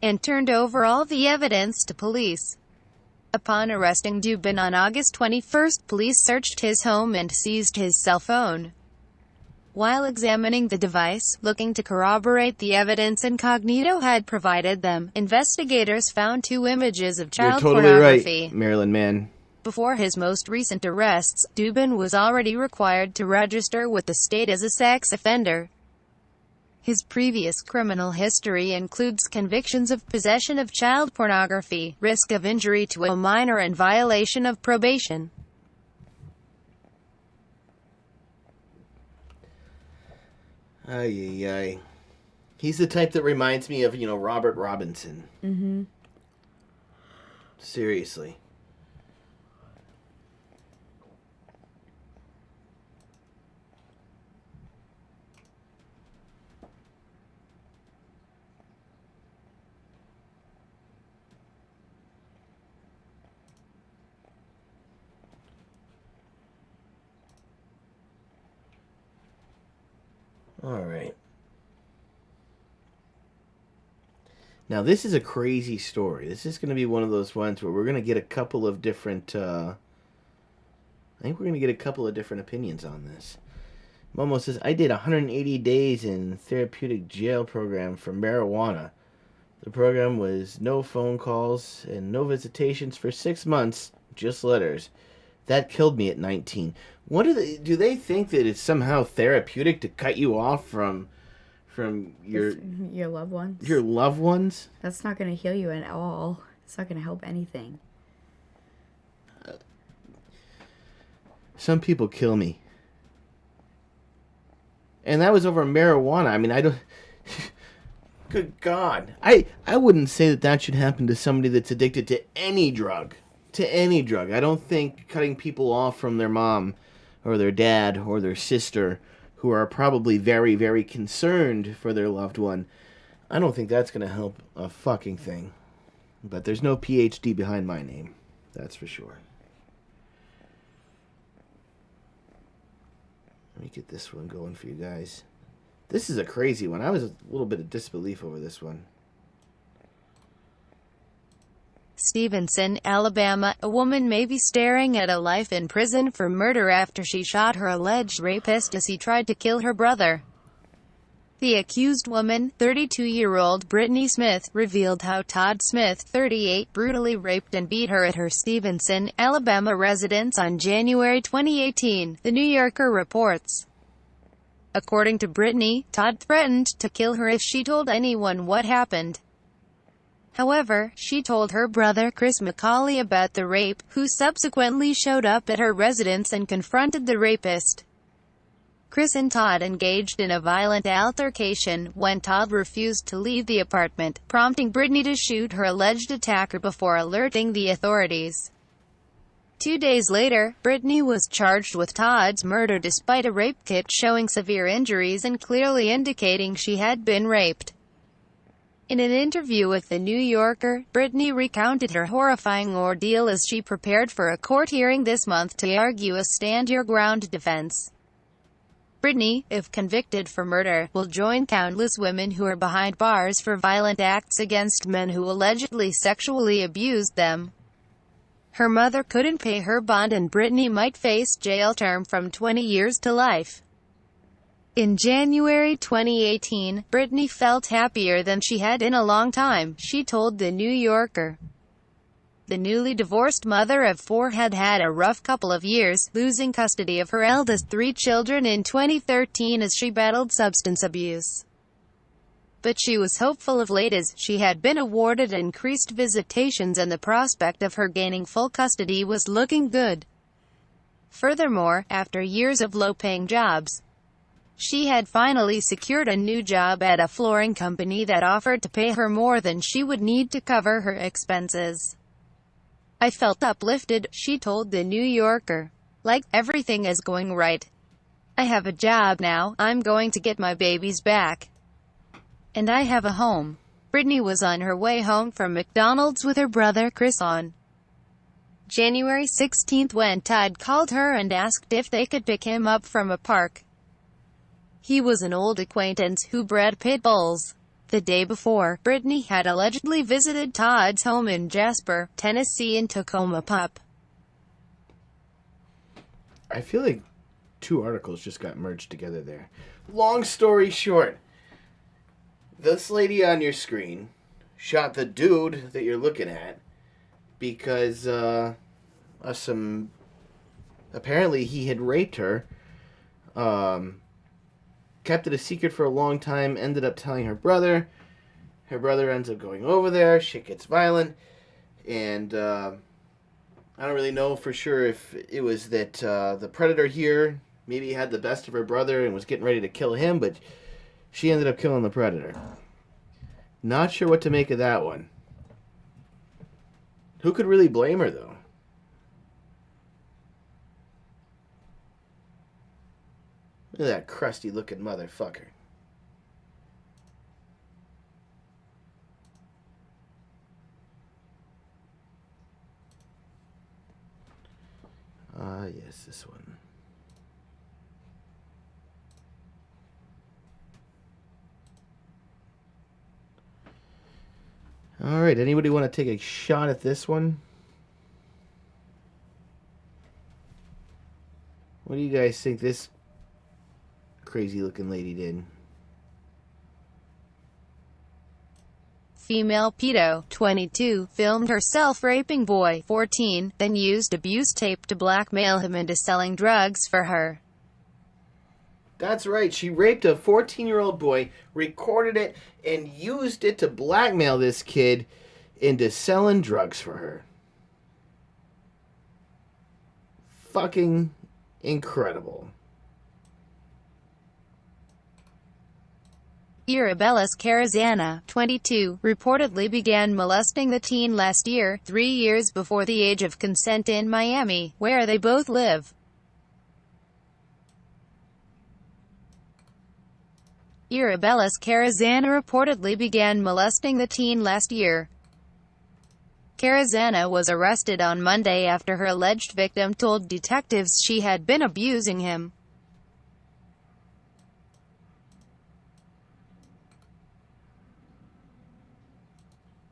and turned over all the evidence to police. Upon arresting Dubin on August 21, police searched his home and seized his cell phone. While examining the device, looking to corroborate the evidence incognito had provided them, investigators found 2 images of child You're totally pornography. right, Maryland man. Before his most recent arrests, Dubin was already required to register with the state as a sex offender. His previous criminal history includes convictions of possession of child pornography, risk of injury to a minor and violation of probation. Ay, ay, ay. He's the type that reminds me of, Robert Robinson. Mm-hmm. Seriously. All right. Now, this is a crazy story. This is going to be one of those ones where we're going to get a couple of different, I think we're going to get a couple of different opinions on this. Momo says, I did 180 days in therapeutic jail program for marijuana. The program was no phone calls and no visitations for 6 months, just letters. That killed me at 19. What do they think that it's somehow therapeutic to cut you off from your loved ones? Your loved ones? That's not going to heal you at all. It's not going to help anything. Some people kill me. And that was over marijuana. I mean, I don't... Good God. I wouldn't say that should happen to somebody that's addicted to any drug. To any drug. I don't think cutting people off from their mom or their dad or their sister who are probably very, very concerned for their loved one, I don't think that's going to help a fucking thing. But there's no PhD behind my name. That's for sure. Let me get this one going for you guys. This is a crazy one. I was a little bit of disbelief over this one. Stevenson, Alabama. A woman may be staring at a life in prison for murder after she shot her alleged rapist as he tried to kill her brother. The accused woman, 32-year-old Brittany Smith, revealed how Todd Smith, 38, brutally raped and beat her at her Stevenson, Alabama residence on January 2018, The New Yorker reports. According to Brittany, Todd threatened to kill her if she told anyone what happened. However, she told her brother Chris McCauley about the rape, who subsequently showed up at her residence and confronted the rapist. Chris and Todd engaged in a violent altercation when Todd refused to leave the apartment, prompting Brittany to shoot her alleged attacker before alerting the authorities. 2 days later, Brittany was charged with Todd's murder despite a rape kit showing severe injuries and clearly indicating she had been raped. In an interview with The New Yorker, Brittany recounted her horrifying ordeal as she prepared for a court hearing this month to argue a stand-your-ground defense. Brittany, if convicted for murder, will join countless women who are behind bars for violent acts against men who allegedly sexually abused them. Her mother couldn't pay her bond and Brittany might face jail term from 20 years to life. In January 2018, Brittany felt happier than she had in a long time, she told The New Yorker. The newly divorced mother of 4 had had a rough couple of years, losing custody of her eldest 3 children in 2013 as she battled substance abuse. But she was hopeful of late as she had been awarded increased visitations and the prospect of her gaining full custody was looking good. Furthermore, after years of low-paying jobs, she had finally secured a new job at a flooring company that offered to pay her more than she would need to cover her expenses. I felt uplifted, she told The New Yorker. Like, everything is going right. I have a job now, I'm going to get my babies back. And I have a home. Brittany was on her way home from McDonald's with her brother Chris on January 16 when Todd called her and asked if they could pick him up from a park. He was an old acquaintance who bred pit bulls. The day before, Brittany had allegedly visited Todd's home in Jasper, Tennessee and took home a pup. I feel like 2 articles just got merged together there. Long story short, this lady on your screen shot the dude that you're looking at because apparently he had raped her. kept it a secret for a long time, ended up telling her brother. Her brother ends up going over there. Shit gets violent. And I don't really know for sure if it was that the predator here maybe had the best of her brother and was getting ready to kill him, but she ended up killing the predator. Not sure what to make of that one. Who could really blame her, though? Look at that crusty-looking motherfucker. Yes, this one. All right, anybody want to take a shot at this one? What do you guys think this crazy-looking lady did? Female pedo, 22, filmed herself raping boy, 14, then used abuse tape to blackmail him into selling drugs for her. That's right. She raped a 14-year-old boy, recorded it, and used it to blackmail this kid into selling drugs for her. Fucking incredible. Irabellis Carazana, 22, reportedly began molesting the teen last year, 3 years before the age of consent in Miami, where they both live. Irabellis Carazana reportedly began molesting the teen last year. Carazana was arrested on Monday after her alleged victim told detectives she had been abusing him.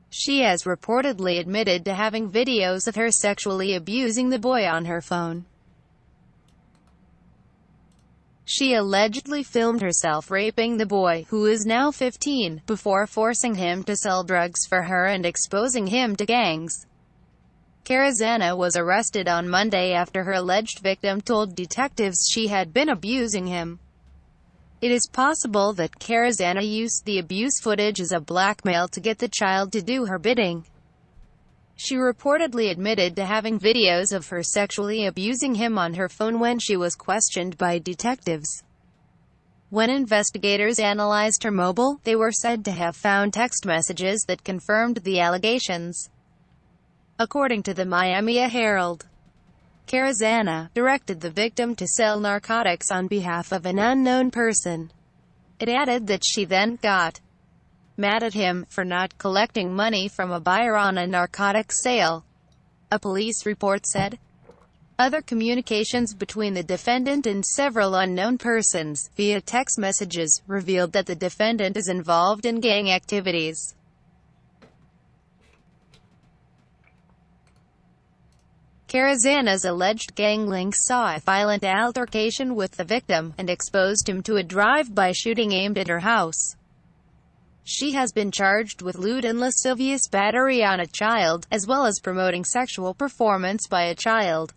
She has reportedly admitted to having videos of her sexually abusing the boy on her phone. She allegedly filmed herself raping the boy, who is now 15, before forcing him to sell drugs for her and exposing him to gangs. Carazana was arrested on Monday after her alleged victim told detectives she had been abusing him. It is possible that Carazana used the abuse footage as a blackmail to get the child to do her bidding. She reportedly admitted to having videos of her sexually abusing him on her phone when she was questioned by detectives. When investigators analyzed her mobile, they were said to have found text messages that confirmed the allegations. According to the Miami Herald, Carazana directed the victim to sell narcotics on behalf of an unknown person. It added that she then got mad at him for not collecting money from a buyer on a narcotics sale, a police report said. Other communications between the defendant and several unknown persons, via text messages, revealed that the defendant is involved in gang activities. Carazana's alleged gang links saw a violent altercation with the victim, and exposed him to a drive-by shooting aimed at her house. She has been charged with lewd and lascivious battery on a child, as well as promoting sexual performance by a child.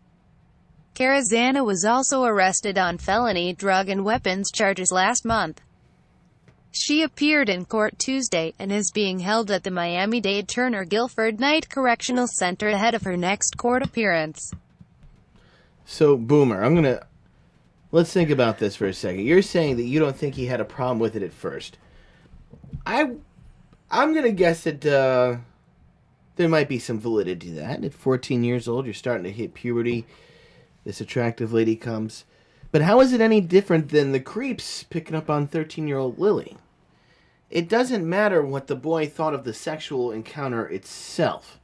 Carazana was also arrested on felony drug and weapons charges last month. She appeared in court Tuesday, and is being held at the Miami-Dade Turner Guilford Night Correctional Center ahead of her next court appearance. So, Boomer, let's think about this for a second. You're saying that you don't think he had a problem with it at first. I'm gonna guess that there might be some validity to that. At 14 years old, you're starting to hit puberty. This attractive lady comes. But how is it any different than the creeps picking up on 13-year-old Lily? It doesn't matter what the boy thought of the sexual encounter itself.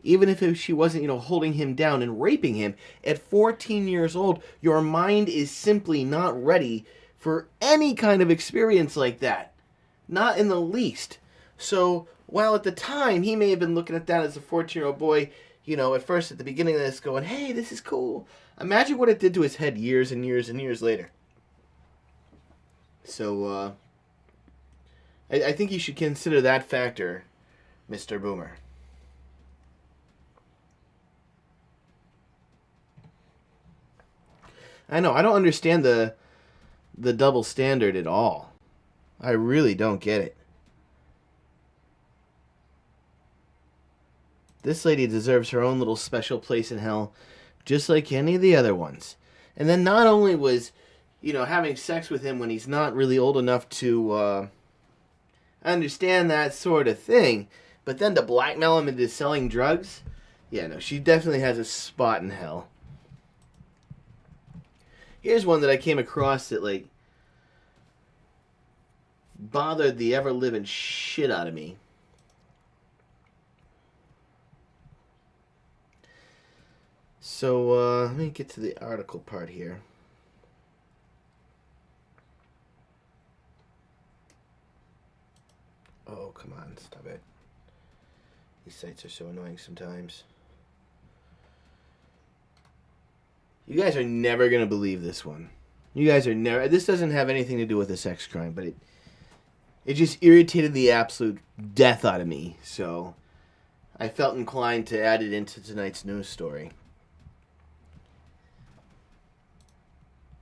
Even if she wasn't, holding him down and raping him, at 14 years old, your mind is simply not ready for any kind of experience like that. Not in the least. So, while at the time, he may have been looking at that as a 14-year-old boy, at first at the beginning of this going, hey, this is cool. Imagine what it did to his head years and years and years later. So, I think you should consider that factor, Mr. Boomer. I know, I don't understand the the double standard at all. I really don't get it. This lady deserves her own little special place in hell, just like any of the other ones. And then not only was, having sex with him when he's not really old enough to understand that sort of thing, but then to blackmail him into selling drugs? Yeah, no, she definitely has a spot in hell. Here's one that I came across that, bothered the ever-living shit out of me. So, let me get to the article part here. Oh, come on, stop it. These sites are so annoying sometimes. You guys are never going to believe this one. You guys are never... This doesn't have anything to do with a sex crime, but it just irritated the absolute death out of me. So, I felt inclined to add it into tonight's news story.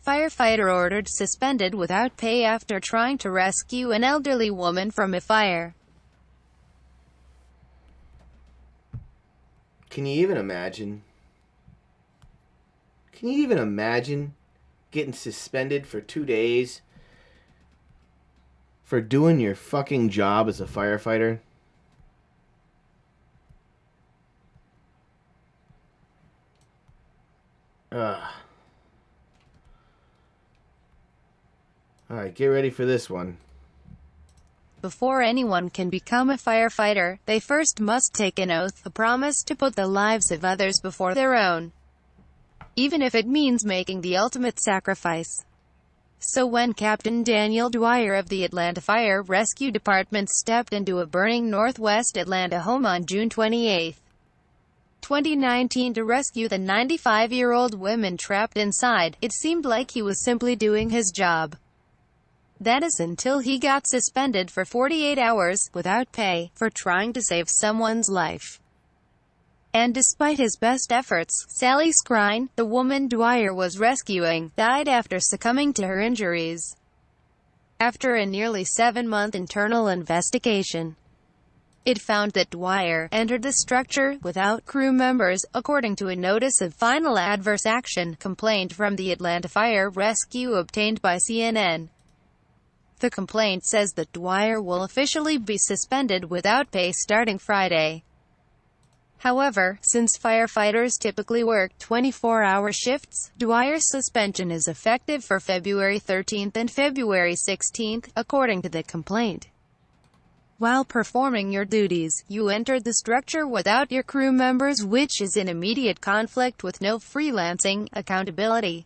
Firefighter ordered suspended without pay after trying to rescue an elderly woman from a fire. Can you even imagine? Can you even imagine getting suspended for 2 days for doing your fucking job as a firefighter? Ugh. Alright, get ready for this one. Before anyone can become a firefighter, they first must take an oath, a promise to put the lives of others before their own, even if it means making the ultimate sacrifice. So when Captain Daniel Dwyer of the Atlanta Fire Rescue Department stepped into a burning Northwest Atlanta home on June 28, 2019 to rescue the 95-year-old woman trapped inside, it seemed like he was simply doing his job. That is until he got suspended for 48 hours, without pay, for trying to save someone's life. And despite his best efforts, Sally Scrine, the woman Dwyer was rescuing, died after succumbing to her injuries. After a nearly 7-month internal investigation, it found that Dwyer entered the structure without crew members, according to a notice of final adverse action complaint from the Atlanta Fire Rescue obtained by CNN. The complaint says that Dwyer will officially be suspended without pay starting Friday. However, since firefighters typically work 24-hour shifts, Dwyer's suspension is effective for February 13th and February 16th, according to the complaint. While performing your duties, you entered the structure without your crew members, which is in immediate conflict with no freelancing, accountability,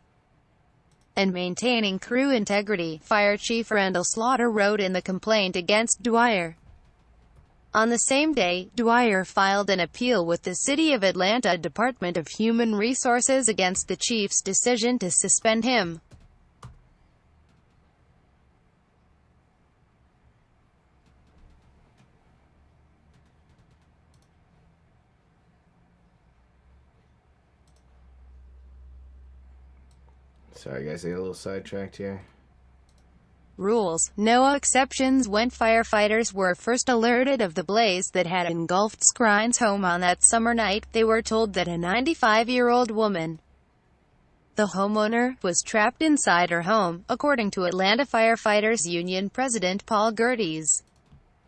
and maintaining crew integrity, Fire Chief Randall Slaughter wrote in the complaint against Dwyer. On the same day, Dwyer filed an appeal with the City of Atlanta Department of Human Resources against the chief's decision to suspend him. Sorry guys, I got a little sidetracked here. Rules. No exceptions. When firefighters were first alerted of the blaze that had engulfed Scrine's home on that summer night, they were told that a 95-year-old woman, the homeowner, was trapped inside her home, according to Atlanta Firefighters Union President Paul Gerdes.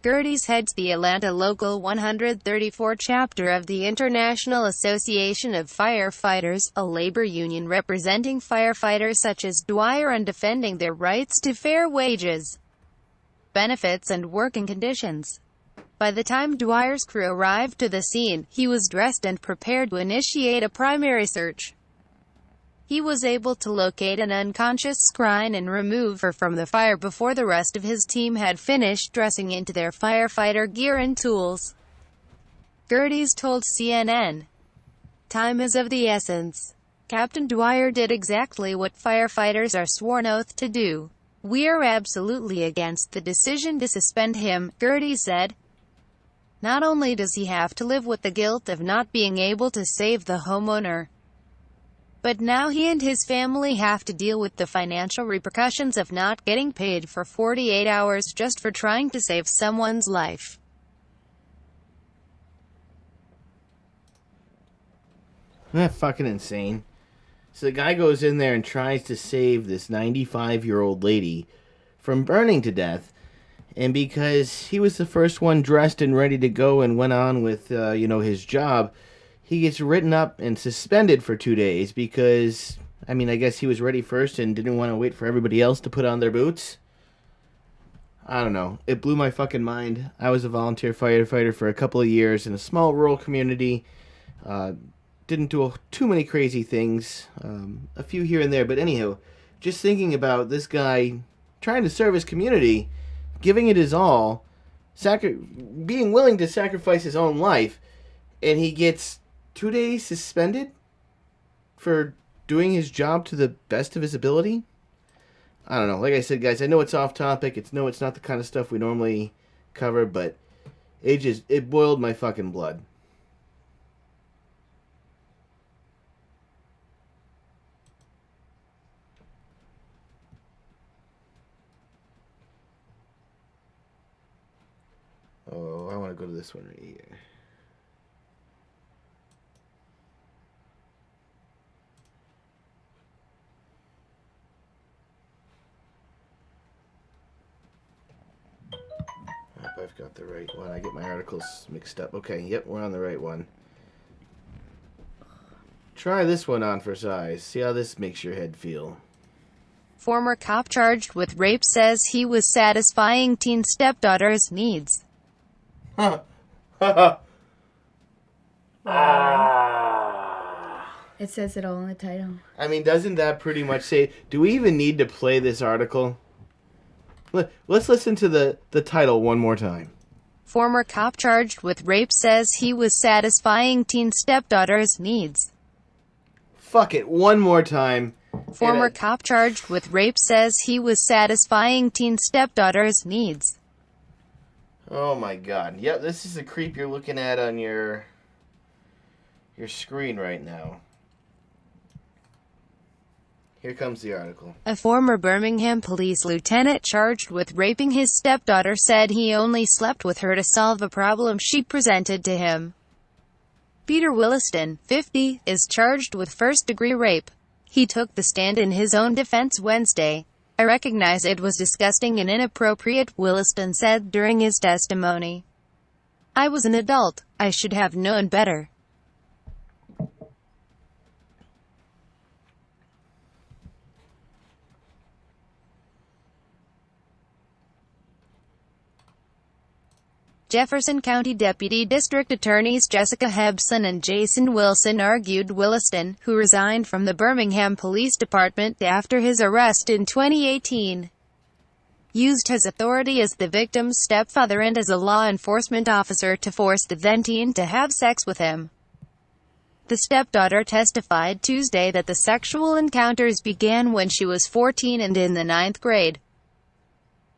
Gerdes heads the Atlanta Local 134 chapter of the International Association of Firefighters, a labor union representing firefighters such as Dwyer and defending their rights to fair wages, benefits and working conditions. By the time Dwyer's crew arrived to the scene, he was dressed and prepared to initiate a primary search. He was able to locate an unconscious Scrine and remove her from the fire before the rest of his team had finished dressing into their firefighter gear and tools. Gerdes told CNN, "Time is of the essence. Captain Dwyer did exactly what firefighters are sworn oath to do. We are absolutely against the decision to suspend him," Gerdes said. Not only does he have to live with the guilt of not being able to save the homeowner, But now he and his family have to deal with the financial repercussions of not getting paid for 48 hours just for trying to save someone's life. Isn't that fucking insane? So the guy goes in there and tries to save this 95-year-old lady from burning to death. And because he was the first one dressed and ready to go and went on with, his job, he gets written up and suspended for 2 days because, I guess he was ready first and didn't want to wait for everybody else to put on their boots. I don't know. It blew my fucking mind. I was a volunteer firefighter for a couple of years in a small rural community. Didn't do too many crazy things. A few here and there. But anyhow, just thinking about this guy trying to serve his community, giving it his all, being willing to sacrifice his own life, and he gets 2 days suspended for doing his job to the best of his ability? I don't know. Like I said, guys, I know it's off topic. It's not the kind of stuff we normally cover, but it boiled my fucking blood. Oh, I want to go to this one right here. I hope I've got the right one. I get my articles mixed up. Okay, yep, we're on the right one. Try this one on for size. See how this makes your head feel. Former cop charged with rape says he was satisfying teen stepdaughter's needs. It says it all in the title. Doesn't that pretty much say... Do we even need to play this article? Let's listen to the title one more time. Former cop charged with rape says he was satisfying teen stepdaughter's needs. Fuck it, one more time. Former cop charged with rape says he was satisfying teen stepdaughter's needs. Oh my god. Yep, this is the creep you're looking at on your screen right now. Here comes the article. A former Birmingham police lieutenant charged with raping his stepdaughter said he only slept with her to solve a problem she presented to him. Peter Williston, 50, is charged with first-degree rape. He took the stand in his own defense Wednesday. I recognize it was disgusting and inappropriate, Williston said during his testimony. I was an adult. I should have known better. Jefferson County Deputy District Attorneys Jessica Hebson and Jason Wilson argued Williston, who resigned from the Birmingham Police Department after his arrest in 2018, used his authority as the victim's stepfather and as a law enforcement officer to force the then-teen to have sex with him. The stepdaughter testified Tuesday that the sexual encounters began when she was 14 and in the 9th grade.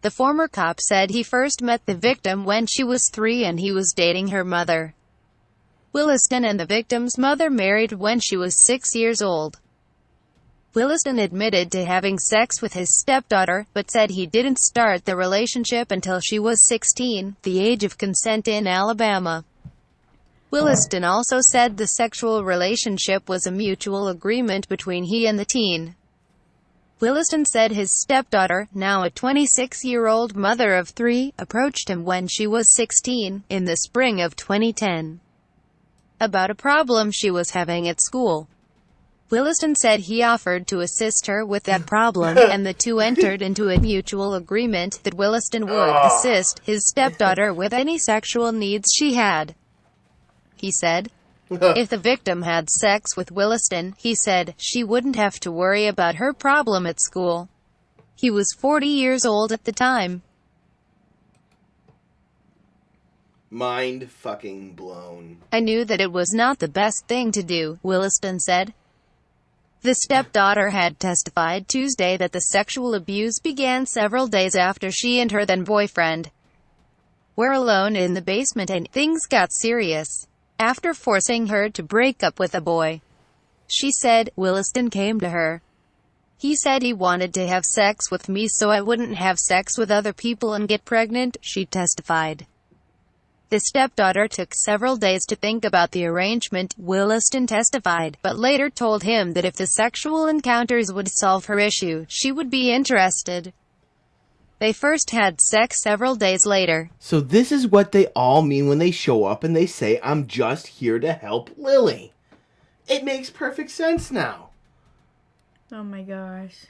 The former cop said he first met the victim when she was 3 and he was dating her mother. Williston and the victim's mother married when she was 6 years old. Williston admitted to having sex with his stepdaughter, but said he didn't start the relationship until she was 16, the age of consent in Alabama. Williston also said the sexual relationship was a mutual agreement between he and the teen. Williston said his stepdaughter, now a 26-year-old mother of 3, approached him when she was 16, in the spring of 2010, about a problem she was having at school. Williston said he offered to assist her with that problem, and the two entered into a mutual agreement that Williston would assist his stepdaughter with any sexual needs she had. He said, if the victim had sex with Williston, he said, she wouldn't have to worry about her problem at school. He was 40 years old at the time. Mind fucking blown. I knew that it was not the best thing to do, Williston said. The stepdaughter had testified Tuesday that the sexual abuse began several days after she and her then-boyfriend were alone in the basement and things got serious. After forcing her to break up with a boy, She said, Williston came to her. He said he wanted to have sex with me so I wouldn't have sex with other people and get pregnant, she testified. The stepdaughter took several days to think about the arrangement, Williston testified, but later told him that if the sexual encounters would solve her issue, she would be interested. They first had sex several days later. So this is what they all mean when they show up and they say, I'm just here to help Lily. It makes perfect sense now. Oh my gosh.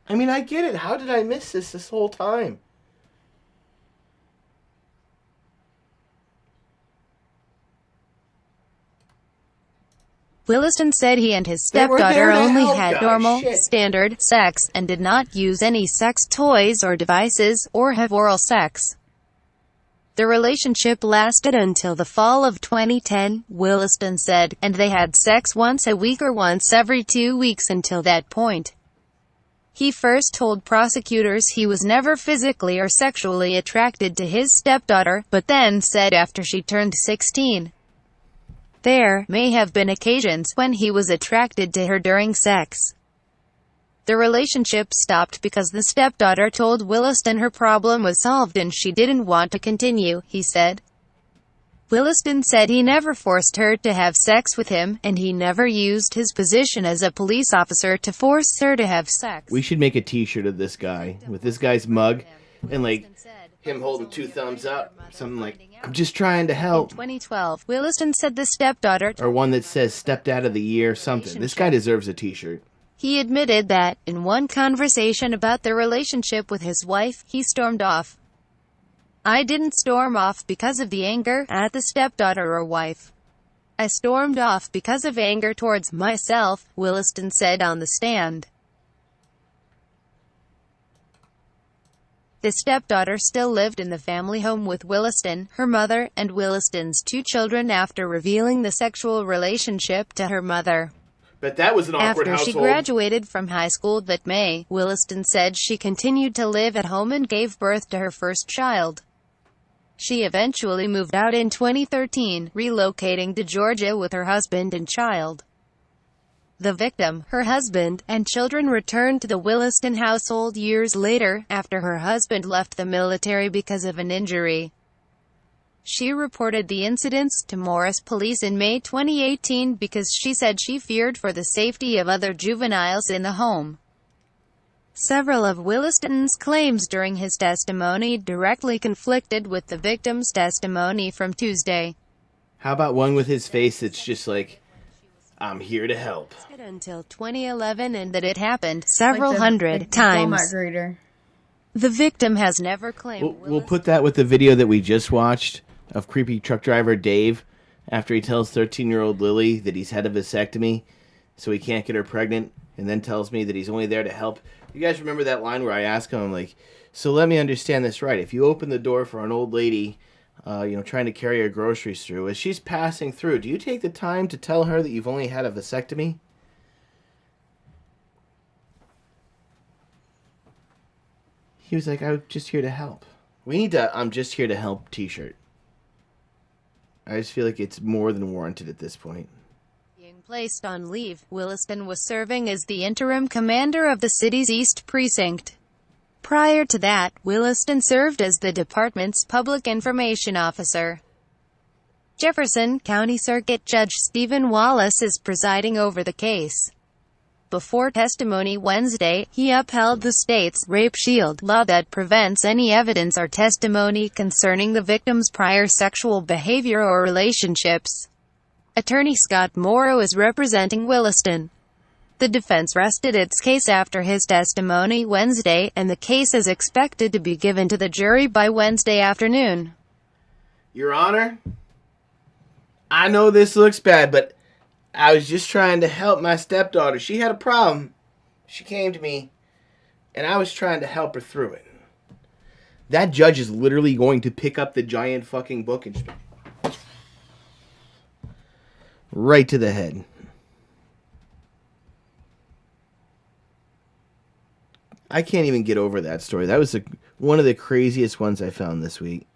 I mean, I get it. How did I miss this whole time? Williston said he and his They were stepdaughter there to only help, had guys. normal, Shit. standard sex and did not use any sex toys or devices, or have oral sex. The relationship lasted until the fall of 2010, Williston said, and they had sex once a week or once every 2 weeks until that point. He first told prosecutors he was never physically or sexually attracted to his stepdaughter, but then said after she turned 16, there may have been occasions when he was attracted to her during sex. The relationship stopped because the stepdaughter told Williston her problem was solved and she didn't want to continue, he said. Williston said he never forced her to have sex with him, and he never used his position as a police officer to force her to have sex. We should make a t-shirt of this guy, with this guy's mug, and like, him holding 2 thumbs up, something like, I'm just trying to help. In 2012, Williston said the stepdaughter, Or one that says stepdad of the year, something. This guy deserves a t-shirt. he admitted that, in one conversation about their relationship with his wife, he stormed off. I didn't storm off because of the anger at the stepdaughter or wife. I stormed off because of anger towards myself, Williston said on the stand. The stepdaughter still lived in the family home with Williston, her mother, and Williston's 2 children after revealing the sexual relationship to her mother. But that was an awkward After household. she graduated from high school that May, Williston said she continued to live at home and gave birth to her first child. She eventually moved out in 2013, relocating to Georgia with her husband and child. The victim, her husband, and children returned to the Williston household years later, after her husband left the military because of an injury. She reported the incidents to Morris Police in May 2018 because she said she feared for the safety of other juveniles in the home. Several of Williston's claims during his testimony directly conflicted with the victim's testimony from Tuesday. How about one with his face that's just like, I'm here to help. Until 2011 and that it happened several Like the hundred times. Walmart grader. The victim has never claimed We'll put that with the video that we just watched of creepy truck driver Dave after he tells 13-year-old Lily that he's had a vasectomy so he can't get her pregnant, and then tells me that he's only there to help. You guys remember that line where I ask him, I'm like, so let me understand this right. If you open the door for an old lady, trying to carry her groceries through, as she's passing through, do you take the time to tell her that you've only had a vasectomy? He was like, I'm just here to help. We need a I'm just here to help t-shirt. I just feel like it's more than warranted at this point. Being placed on leave, Williston was serving as the interim commander of the city's East Precinct. Prior to that, Williston served as the department's public information officer. Jefferson County Circuit Judge Stephen Wallace is presiding over the case. Before testimony Wednesday, he upheld the state's rape shield law that prevents any evidence or testimony concerning the victim's prior sexual behavior or relationships. Attorney Scott Morrow is representing Williston. The defense rested its case after his testimony Wednesday, and the case is expected to be given to the jury by Wednesday afternoon. Your Honor, I know this looks bad, but I was just trying to help my stepdaughter. She had a problem. She came to me, and I was trying to help her through it. That judge is literally going to pick up the giant fucking book and just right to the head. I can't even get over that story. That was one of the craziest ones I found this week.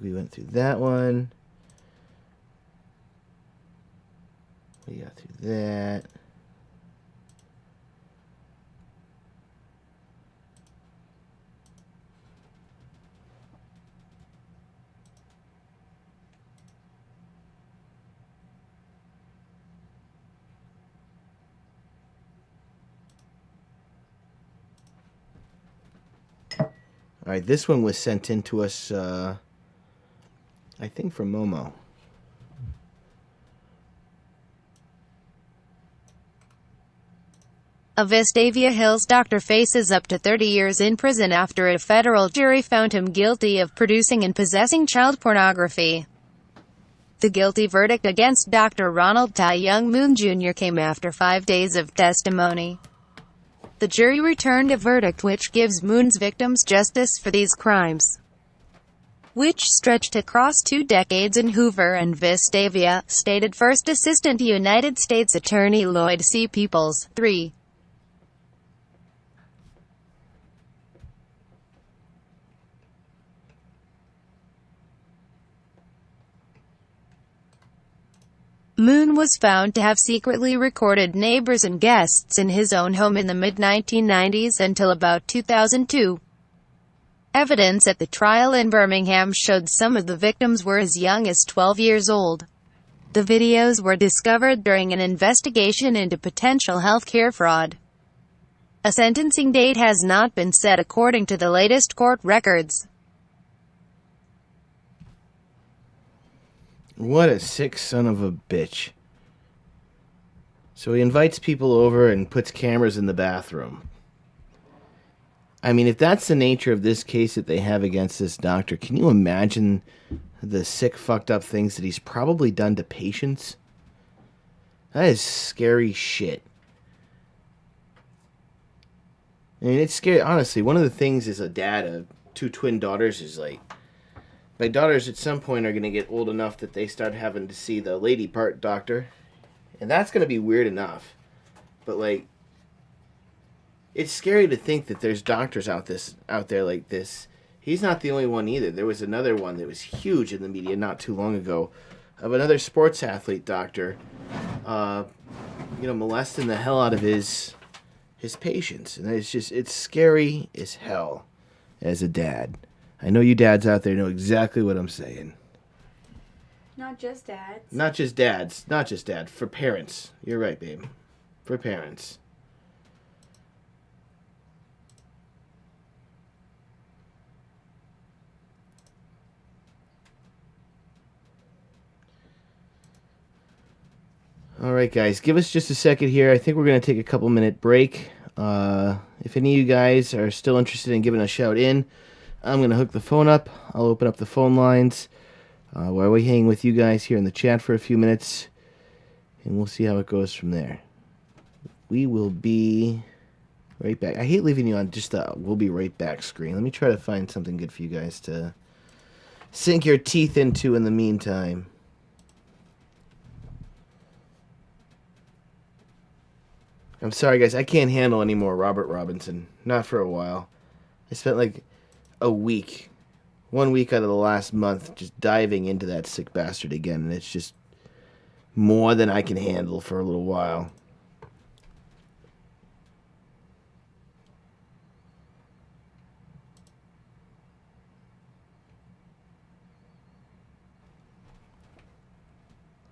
we went through that one. We got through that. All right, this one was sent in to us, I think from Momo. A Vestavia Hills doctor faces up to 30 years in prison after a federal jury found him guilty of producing and possessing child pornography. The guilty verdict against Dr. Ronald Tai Young Moon Jr. came after 5 days of testimony. The jury returned a verdict which gives Moon's victims justice for these crimes, which stretched across 2 decades in Hoover and Vestavia, stated First Assistant United States Attorney Lloyd C. Peoples. 3. Moon was found to have secretly recorded neighbors and guests in his own home in the mid-1990s until about 2002. Evidence at the trial in Birmingham showed some of the victims were as young as 12 years old. The videos were discovered during an investigation into potential healthcare fraud. A sentencing date has not been set according to the latest court records. What a sick son of a bitch. So he invites people over and puts cameras in the bathroom. I mean, if that's the nature of this case that they have against this doctor, can you imagine the sick, fucked up things that he's probably done to patients? That is scary shit. I mean, it's scary. Honestly, one of the things as a dad of 2 twin daughters is like, my daughters at some point are going to get old enough that they start having to see the lady part doctor. And that's going to be weird enough. But, like, it's scary to think that there's doctors out there like this. He's not the only one either. There was another one that was huge in the media not too long ago of another sports athlete doctor, molesting the hell out of his patients. And it's scary as hell as a dad. I know you dads out there know exactly what I'm saying. Not just dads. Not just dads. Not just dads. For parents. You're right, babe. For parents. All right, guys. Give us just a second here. I think we're going to take a couple-minute break. If any of you guys are still interested in giving a shout in, I'm going to hook the phone up. I'll open up the phone lines while we hang with you guys here in the chat for a few minutes, and we'll see how it goes from there. We will be right back. I hate leaving you on just the "we'll be right back" screen. Let me try to find something good for you guys to sink your teeth into in the meantime. I'm sorry, guys. I can't handle any more Robert Robinson. Not for a while. I spent like a week, 1 week out of the last month, just diving into that sick bastard again, and it's just more than I can handle for a little while.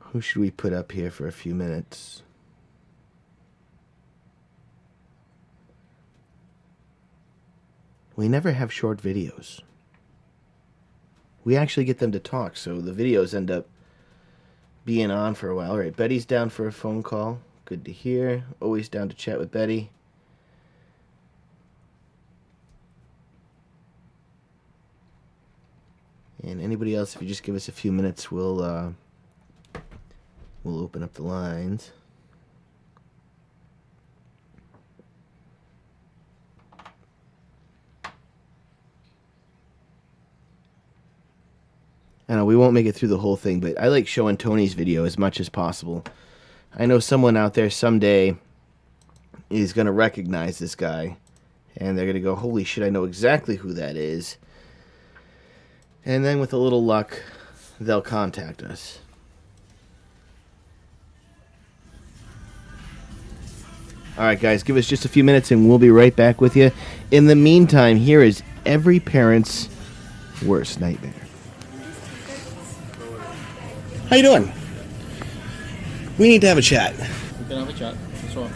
Who should we put up here for a few minutes? We never have short videos. We actually get them to talk, so the videos end up being on for a while. All right, Betty's down for a phone call. Good to hear. Always down to chat with Betty. And anybody else, if you just give us a few minutes, we'll open up the lines. I know we won't make it through the whole thing, but I like showing Tony's video as much as possible. I know someone out there someday is going to recognize this guy, and they're going to go, holy shit, I know exactly who that is. And then with a little luck, they'll contact us. Alright guys, give us just a few minutes and we'll be right back with you. In the meantime, here is every parent's worst nightmare. How you doing? We need to have a chat. We can have a chat. What's wrong?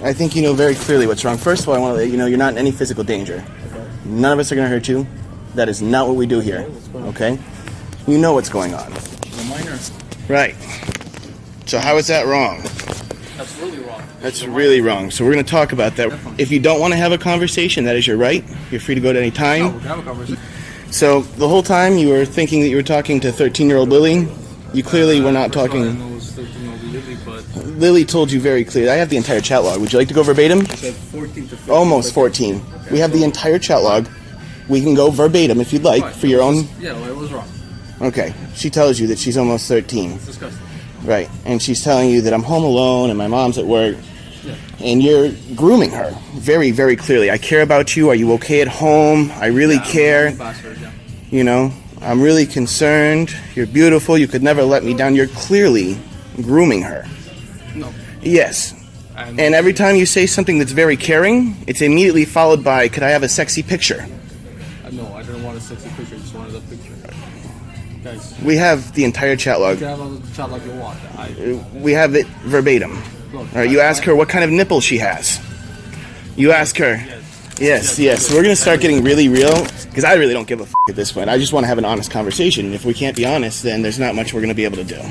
I think you know very clearly what's wrong. First of all, I want to let you know you're not in any physical danger. Okay. None of us are going to hurt you. That is not what we do here. Okay? You know what's going on. The minor. Right. So how is that wrong? That's really wrong. That's really wrong. So we're going to talk about that. If you don't want to have a conversation, that is your right. You're free to go at any time. No, we can have a conversation. So the whole time you were thinking that you were talking to 13-year-old Lily. You clearly were not talking. I know it was 13-year-old Lily, but Lily told you very clearly. I have the entire chat log. Would you like to go verbatim? I said 14 to 15. Almost 14. Okay. We have the entire chat log. We can go verbatim if you'd like Right. for your own. Yeah, well, it was wrong. Okay. She tells you that she's almost 13. It's disgusting. Right. And she's telling you that I'm home alone and my mom's at work. Yeah. And you're grooming her very, very clearly. I care about you. Are you okay at home? I really care. Bastard, yeah. You know, I'm really concerned. You're beautiful. You could never let me down. You're clearly grooming her. No. Yes. And every time you say something that's very caring, it's immediately followed by, could I have a sexy picture? No, I didn't want a sexy picture. I just wanted a picture. Guys. We have the entire chat You log. can have a chat like you want. We have it verbatim. Look, All right, you ask her what kind of nipple she has. You ask her. Yes. So we're going to start getting really real, because I really don't give a f*** at this point. I just want to have an honest conversation, and if we can't be honest, then there's not much we're going to be able to do.